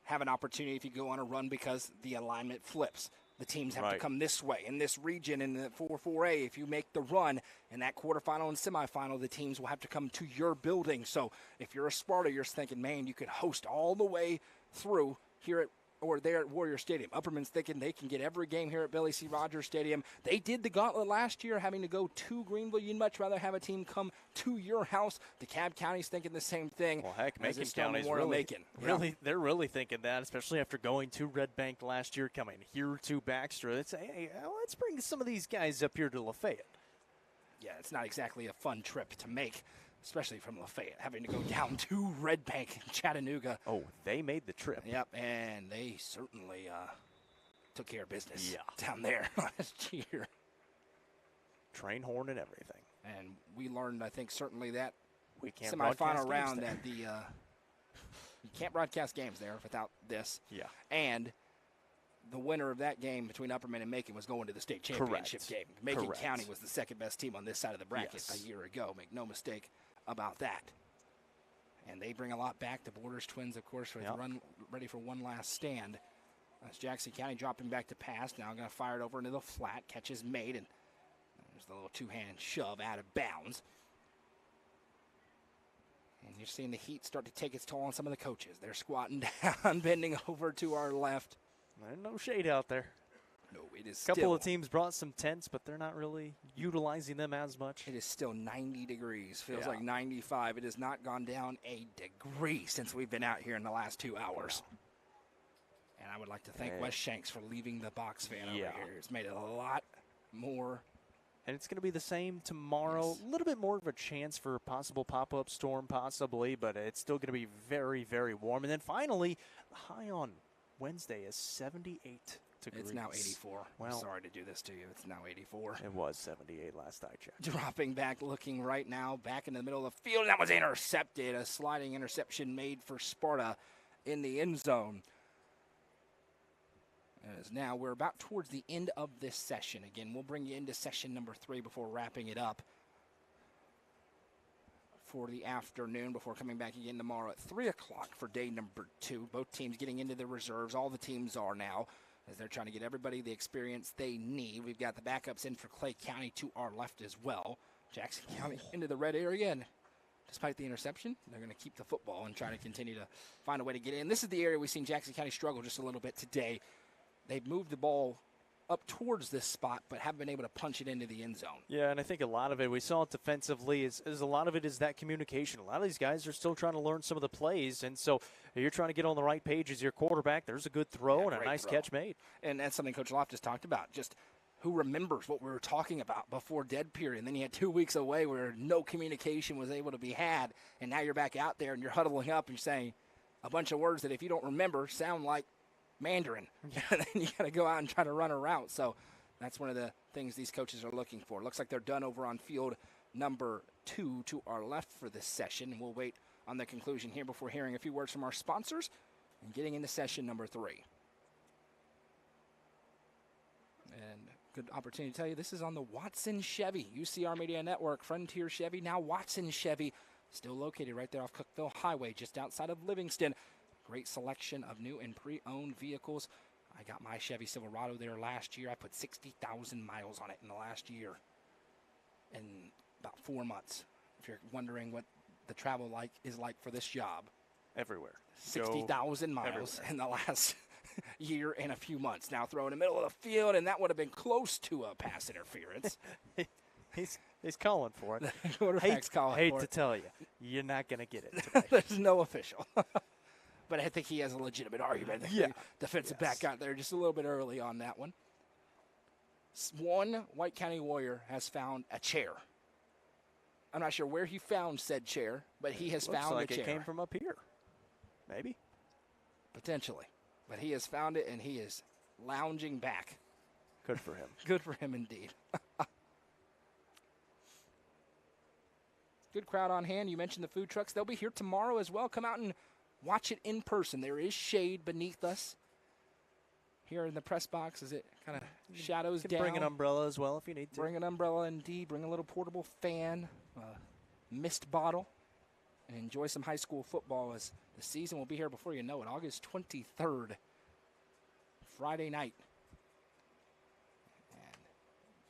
have an opportunity if you go on a run because the alignment flips. The teams have to come this way. In this region, in the 4-4A, if you make the run in that quarterfinal and semifinal, the teams will have to come to your building. So if you're a Sparta, you're thinking, man, you could host all the way through here at or there at Warrior Stadium. Upperman's thinking they can get every game here at Billy C. Rogers Stadium. They did the gauntlet last year, having to go to Greenville. You'd much rather have a team come to your house. DeKalb County's thinking the same thing. Well, heck, Macon County's really really thinking that, especially after going to Red Bank last year, coming here to Baxter. Let's bring some of these guys up here to Lafayette. Yeah, it's not exactly a fun trip to make, especially from Lafayette, having to go down to Red Bank and Chattanooga. Oh, they made the trip. Yep, and they certainly took care of business down there last year. Train horn and everything. And we learned, I think, certainly that we can't semifinal round that you can't broadcast games there without this. Yeah. And the winner of that game between Upperman and Macon was going to the state championship game. Macon County was the second best team on this side of the bracket a year ago. Make no mistake about that. And they bring a lot back. The Borders twins, of course, run ready for one last stand. That's Jackson County dropping back to pass. Now going to fire it over into the flat. Catch is made, and there's the little two-hand shove out of bounds. And you're seeing the heat start to take its toll on some of the coaches. They're squatting down, bending over to our left. There's no shade out there. No, it is a couple of teams brought some tents, but they're not really utilizing them as much. It is still 90 degrees. Feels like 95. It has not gone down a degree since we've been out here in the last 2 hours. And I would like to thank Wes Shanks for leaving the box fan over here. It's made it a lot more. And it's going to be the same tomorrow. A little bit more of a chance for a possible pop-up storm possibly, but it's still going to be very, very warm. And then finally, the high on Wednesday is 78 degrees. It's now 84. Well, I'm sorry to do this to you. It's now 84. It was 78 last I checked. Dropping back, looking right now, back in the middle of the field. That was intercepted. A sliding interception made for Sparta in the end zone. As now we're about towards the end of this session. Again, we'll bring you into session number 3 before wrapping it up for the afternoon, before coming back again tomorrow at 3 o'clock for day number 2. Both teams getting into the reserves. All the teams are now, as they're trying to get everybody the experience they need. We've got the backups in for Clay County to our left as well. Jackson County into the red area, and despite the interception, they're going to keep the football and try to continue to find a way to get in. This is the area we've seen Jackson County struggle just a little bit today. They've moved the ball up towards this spot, but haven't been able to punch it into the end zone. Yeah, and I think a lot of it, we saw it defensively, is a lot of it is that communication. A lot of these guys are still trying to learn some of the plays, and so you're trying to get on the right page as your quarterback. There's a good throw and a nice catch made. And that's something Coach Loftus talked about, just who remembers what we were talking about before dead period. And then you had 2 weeks away where no communication was able to be had, and now you're back out there and you're huddling up and you're saying a bunch of words that if you don't remember sound like Mandarin. And then you got to go out and try to run a route. So that's one of the things these coaches are looking for. Looks like they're done over on field number 2 to our left for this session. And we'll wait on the conclusion here before hearing a few words from our sponsors and getting into session number 3. And good opportunity to tell you this is on the Watson Chevy UCR Media Network. Frontier Chevy, now Watson Chevy, still located right there off Cookville Highway, just outside of Livingston. Great selection of new and pre-owned vehicles. I got my Chevy Silverado there last year. I put 60,000 miles on it in the last year in about 4 months. If you're wondering what the travel is like for this job. Everywhere. 60,000 miles in the last year and a few months. Now throw in the middle of the field, and that would have been close to a pass interference. He's calling for it. Quarterback's calling for it. Hate to tell you, you're not going to get it today. There's no official. But I think he has a legitimate argument. The defensive back got there just a little bit early on that one. One White County Warrior has found a chair. I'm not sure where he found said chair, but he has found a chair. It came from up here. Maybe. Potentially. But he has found it, and he is lounging back. Good for him. Good for him indeed. Good crowd on hand. You mentioned the food trucks. They'll be here tomorrow as well. Come out and watch it in person. There is shade beneath us here in the press box as it kind of shadows down. Bring an umbrella as well if you need to. Bring an umbrella indeed. Bring a little portable fan, mist bottle, and enjoy some high school football as the season will be here before you know it. August 23rd, Friday night. And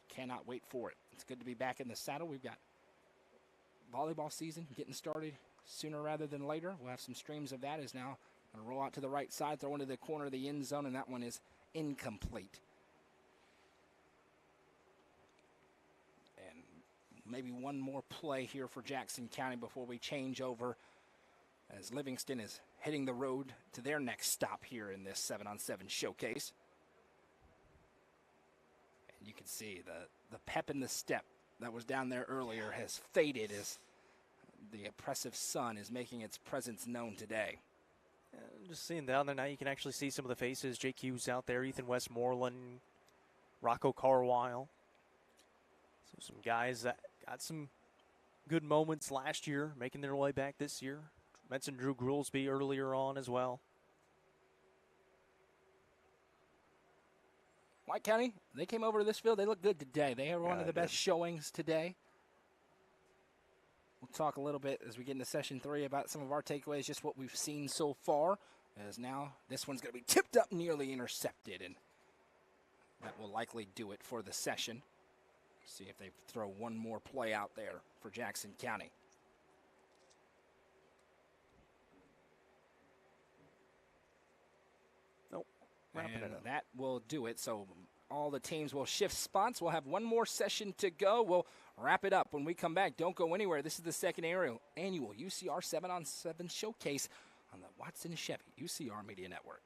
cannot wait for it. It's good to be back in the saddle. We've got volleyball season getting started sooner rather than later. We'll have some streams of that. Is now going to roll out to the right side, throw into the corner of the end zone, and that one is incomplete. And maybe one more play here for Jackson County before we change over as Livingston is hitting the road to their next stop here in this 7-on-7 showcase. And you can see the pep in the step that was down there earlier has faded as the oppressive sun is making its presence known today. Just seeing down there now, you can actually see some of the faces. Jake Hughes out there, Ethan Westmoreland, Rocco Carwile. So some guys that got some good moments last year, making their way back this year. Mentioned Drew Grulsby earlier on as well. White County, they came over to this field. They look good today. They had one of the best showings today. We'll talk a little bit as we get into session 3 about some of our takeaways, just what we've seen so far. As now this one's going to be tipped up, nearly intercepted, and that will likely do it for the session. See if they throw one more play out there for Jackson County. And that will do it. So all the teams will shift spots. We'll have one more session to go. We'll wrap it up when we come back. Don't go anywhere. This is the second annual UCR 7-on-7 showcase on the Watson Chevy UCR Media Network.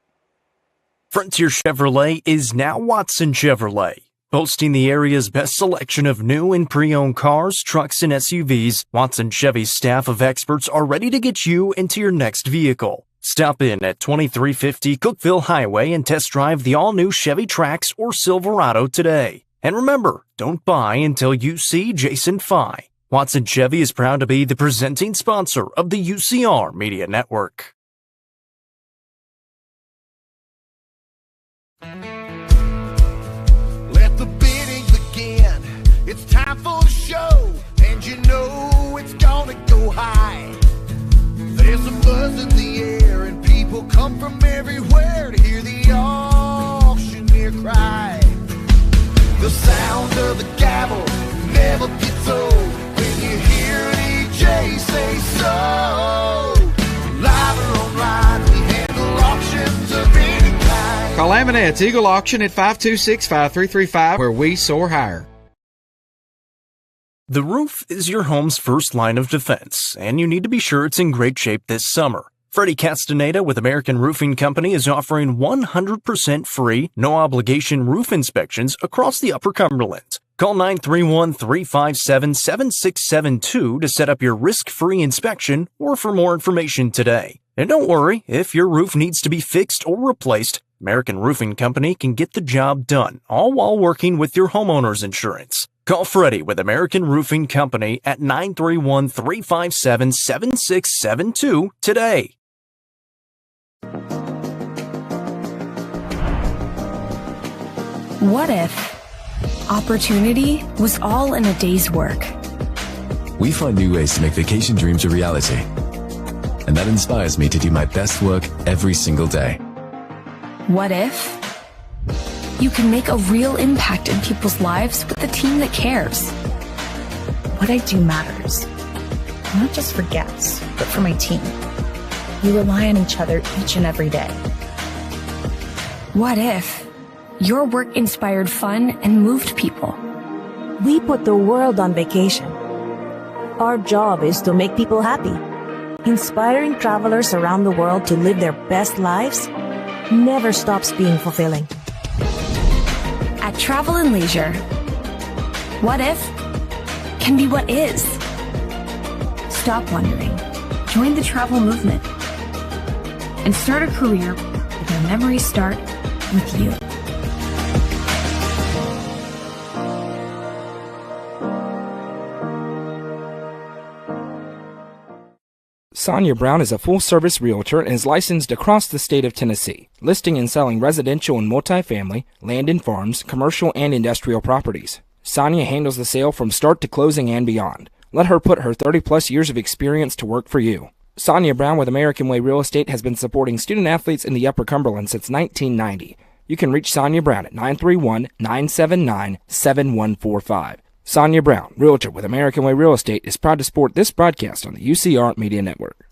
Frontier Chevrolet is now Watson Chevrolet. Boasting the area's best selection of new and pre-owned cars, trucks, and SUVs, Watson Chevy's staff of experts are ready to get you into your next vehicle. Stop in at 2350 Cookeville Highway and test drive the all-new Chevy Trax or Silverado today. And remember, don't buy until you see Jason Fye. Watson Chevy is proud to be the presenting sponsor of the UCR Media Network. Let the bidding begin. It's time for the show, and you know it's gonna go high. There's a buzz in the air, and people come from everywhere to hear the auctioneer cry. The sound of the gavel never gets old when you hear an EJ say so. Live or online, we handle auctions of any kind. Call Aminette's Eagle Auction at 526-5335, where we soar higher. The roof is your home's first line of defense, and you need to be sure it's in great shape this summer. Freddie Castaneda with American Roofing Company is offering 100% free, no-obligation roof inspections across the Upper Cumberland. Call 931-357-7672 to set up your risk-free inspection or for more information today. And don't worry, if your roof needs to be fixed or replaced, American Roofing Company can get the job done, all while working with your homeowner's insurance. Call Freddie with American Roofing Company at 931-357-7672 today. What if opportunity was all in a day's work? We find new ways to make vacation dreams a reality. And that inspires me to do my best work every single day. What if you can make a real impact in people's lives with a team that cares? What I do matters, not just for guests, but for my team. We rely on each other each and every day. What if your work inspired fun and moved people? We put the world on vacation. Our job is to make people happy. Inspiring travelers around the world to live their best lives never stops being fulfilling. At Travel and Leisure, what if can be what is. Stop wondering. Join the travel movement and start a career with a memories start with you. Sonia Brown is a full-service realtor and is licensed across the state of Tennessee, listing and selling residential and multifamily, land and farms, commercial and industrial properties. Sonia handles the sale from start to closing and beyond. Let her put her 30-plus years of experience to work for you. Sonia Brown with American Way Real Estate has been supporting student-athletes in the Upper Cumberland since 1990. You can reach Sonia Brown at 931-979-7145. Sonia Brown, realtor with American Way Real Estate, is proud to support this broadcast on the UCR Media Network.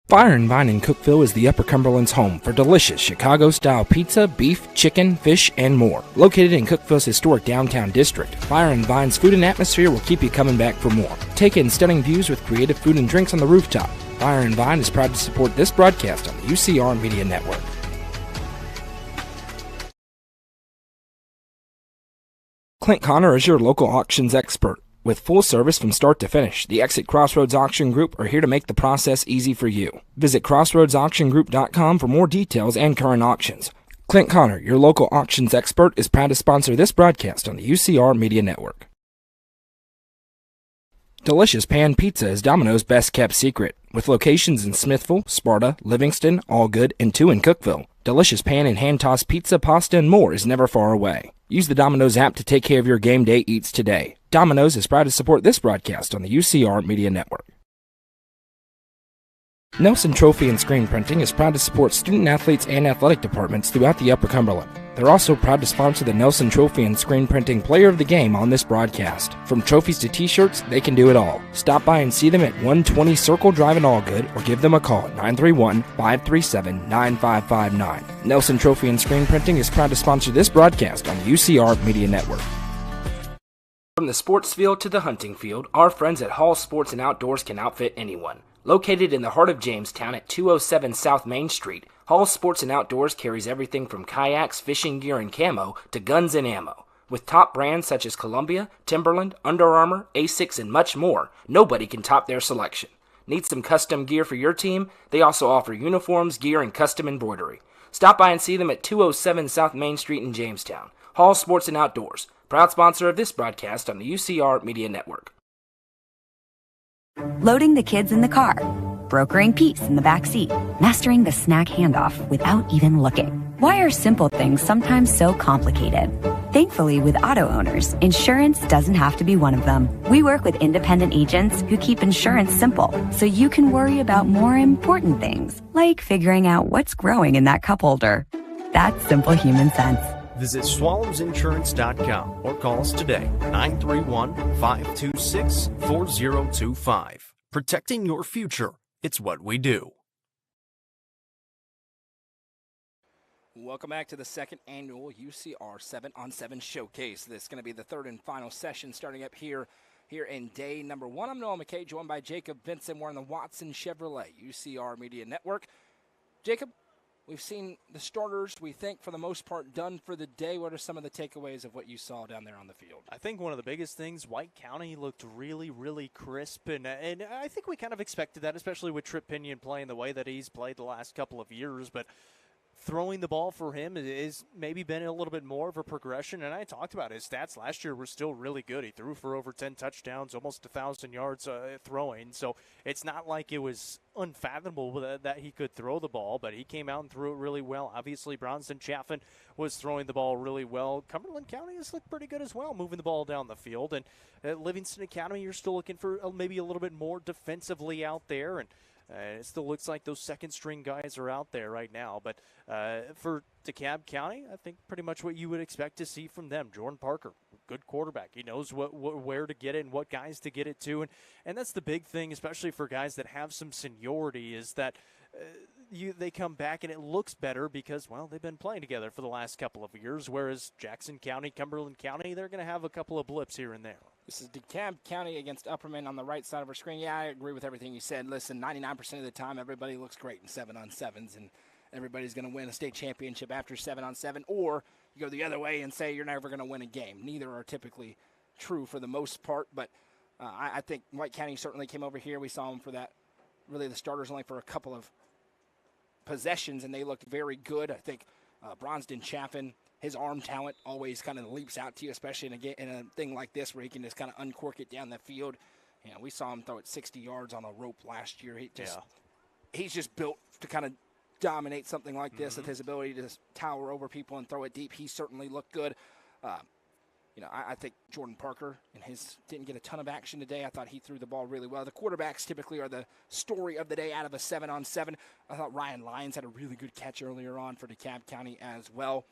Fire and Vine in Cookeville is the Upper Cumberland's home for delicious Chicago-style pizza, beef, chicken, fish, and more. Located in Cookeville's historic downtown district, Fire and Vine's food and atmosphere will keep you coming back for more. Take in stunning views with creative food and drinks on the rooftop. Fire and Vine is proud to support this broadcast on the UCR Media Network. Clint Connor is your local auctions expert. With full service from start to finish, the Exit Crossroads Auction Group are here to make the process easy for you. Visit crossroadsauctiongroup.com for more details and current auctions. Clint Connor, your local auctions expert, is proud to sponsor this broadcast on the UCR Media Network. Delicious Pan Pizza is Domino's best-kept secret. With locations in Smithville, Sparta, Livingston, Allgood, and 2 in Cookeville, Delicious Pan and hand-tossed pizza, pasta, and more is never far away. Use the Domino's app to take care of your game day eats today. Domino's is proud to support this broadcast on the UCR Media Network. Nelson Trophy and Screen Printing is proud to support student-athletes and athletic departments throughout the Upper Cumberland. They're also proud to sponsor the Nelson Trophy and Screen Printing Player of the Game on this broadcast. From trophies to t-shirts, they can do it all. Stop by and see them at 120 Circle Drive in Allgood or give them a call at 931-537-9559. Nelson Trophy and Screen Printing is proud to sponsor this broadcast on the UCR Media Network. From the sports field to the hunting field, our friends at Hall Sports and Outdoors can outfit anyone. Located in the heart of Jamestown at 207 South Main Street, Hall Sports and Outdoors carries everything from kayaks, fishing gear, and camo to guns and ammo. With top brands such as Columbia, Timberland, Under Armour, Asics, and much more, nobody can top their selection. Need some custom gear for your team? They also offer uniforms, gear, and custom embroidery. Stop by and see them at 207 South Main Street in Jamestown. Hall Sports and Outdoors, proud sponsor of this broadcast on the UCR Media Network. Loading the kids in the car, brokering peace in the back seat, mastering the snack handoff without even looking. Why are simple things sometimes so complicated? Thankfully, with auto owners, insurance doesn't have to be one of them. We work with independent agents who keep insurance simple, so you can worry about more important things, like figuring out what's growing in that cup holder. That's simple human sense. Visit swallowsinsurance.com or call us today, 931-526-4025. Protecting your future. It's what we do. Welcome back to the second annual UCR 7-on-7 Showcase. This is going to be the third and final session starting up here in day number 1. I'm Noah McKay, joined by Jacob Vincent. We're on the Watson Chevrolet UCR Media Network. Jacob, we've seen the starters, we think, for the most part, done for the day. What are some of the takeaways of what you saw down there on the field? I think one of the biggest things, White County looked really, really crisp, and I think we kind of expected that, especially with Trip Pinion playing the way that he's played the last couple of years, but throwing the ball for him is maybe been a little bit more of a progression, and I talked about his stats last year were still really good. He threw for over 10 touchdowns, almost 1,000 yards throwing, so it's not like it was unfathomable that he could throw the ball, but he came out and threw it really well. Obviously, Bronson Chaffin was throwing the ball really well. Cumberland County has looked pretty good as well, moving the ball down the field, and at Livingston Academy, you're still looking for maybe a little bit more defensively out there, and it still looks like those second-string guys are out there right now. But for DeKalb County, I think pretty much what you would expect to see from them. Jordan Parker, good quarterback. He knows where to get it and what guys to get it to. And that's the big thing, especially for guys that have some seniority, is that they come back and it looks better because, well, they've been playing together for the last couple of years, whereas Jackson County, Cumberland County, they're going to have a couple of blips here and there. This is DeKalb County against Upperman on the right side of our screen. Yeah, I agree with everything you said. Listen, 99% of the time, everybody looks great in 7-on-7s, and everybody's going to win a state championship after 7-on-7, or you go the other way and say you're never going to win a game. Neither are typically true for the most part, but I think White County certainly came over here. We saw them for that. Really, the starters only for a couple of possessions, and they looked very good. I think Bronston Chaffin, his arm talent always kind of leaps out to you, especially in a thing like this where he can just kind of uncork it down the field. You know, we saw him throw it 60 yards on a rope last year. He's just built to kind of dominate something like this with his ability to just tower over people and throw it deep. He certainly looked good. I think Jordan Parker didn't get a ton of action today. I thought he threw the ball really well. The quarterbacks typically are the story of the day out of a 7-on-7. I thought Ryan Lyons had a really good catch earlier on for DeKalb County as well.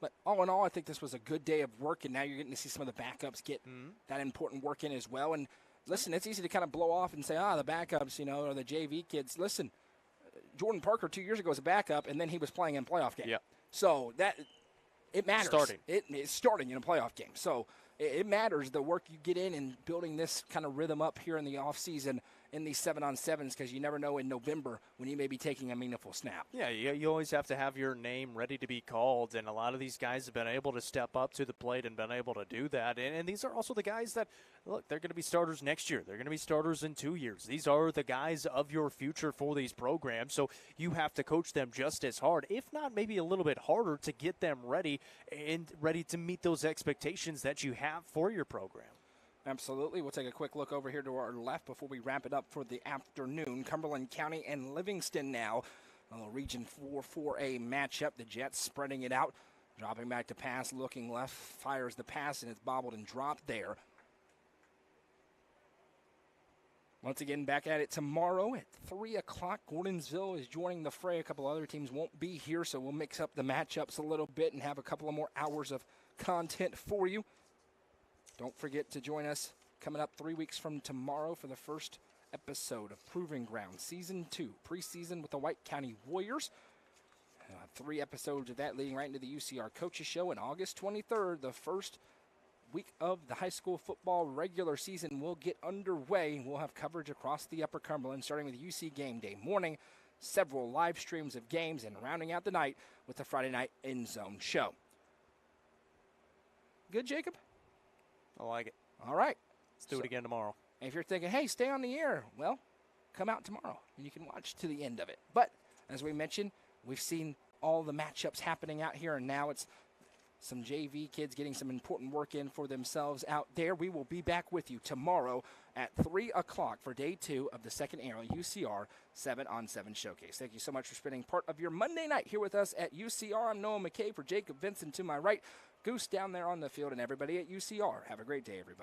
But all in all, I think this was a good day of work, and now you're getting to see some of the backups get that important work in as well. And listen, it's easy to kind of blow off and say, the backups, or the JV kids. Listen, Jordan Parker 2 years ago was a backup, and then he was playing in a playoff game. Yep. So it matters. It's starting in a playoff game. So it matters the work you get in and building this kind of rhythm up here in the offseason in these 7-on-7s, because you never know in November when you may be taking a meaningful snap. Yeah, you always have to have your name ready to be called, and a lot of these guys have been able to step up to the plate and been able to do that. And these are also the guys that, look, they're going to be starters next year. They're going to be starters in 2 years. These are the guys of your future for these programs, so you have to coach them just as hard, if not maybe a little bit harder, to get them ready and ready to meet those expectations that you have for your program. Absolutely. We'll take a quick look over here to our left before we wrap it up for the afternoon. Cumberland County and Livingston now. A little Region 4 4A matchup. The Jets spreading it out. Dropping back to pass, looking left, fires the pass, and it's bobbled and dropped there. Once again, back at it tomorrow at 3 o'clock. Gordonsville is joining the fray. A couple other teams won't be here, so we'll mix up the matchups a little bit and have a couple of more hours of content for you. Don't forget to join us coming up 3 weeks from tomorrow for the first episode of Proving Ground Season 2, preseason with the White County Warriors. 3 episodes of that leading right into the UCR Coaches Show. And August 23rd, the first week of the high school football regular season will get underway. We'll have coverage across the Upper Cumberland, starting with UC Game Day morning, several live streams of games, and rounding out the night with the Friday night End Zone Show. Good, Jacob? I like it. All right. Let's do it again tomorrow. If you're thinking, hey, stay on the air, well, come out tomorrow and you can watch to the end of it. But as we mentioned, we've seen all the matchups happening out here, and now it's some JV kids getting some important work in for themselves out there. We will be back with you tomorrow at 3 o'clock for day 2 of the second annual UCR 7-on-7 Showcase. Thank you so much for spending part of your Monday night here with us at UCR. I'm Noah McKay for Jacob Vincent to my right. Goose down there on the field, and everybody at UCR. Have a great day, everybody.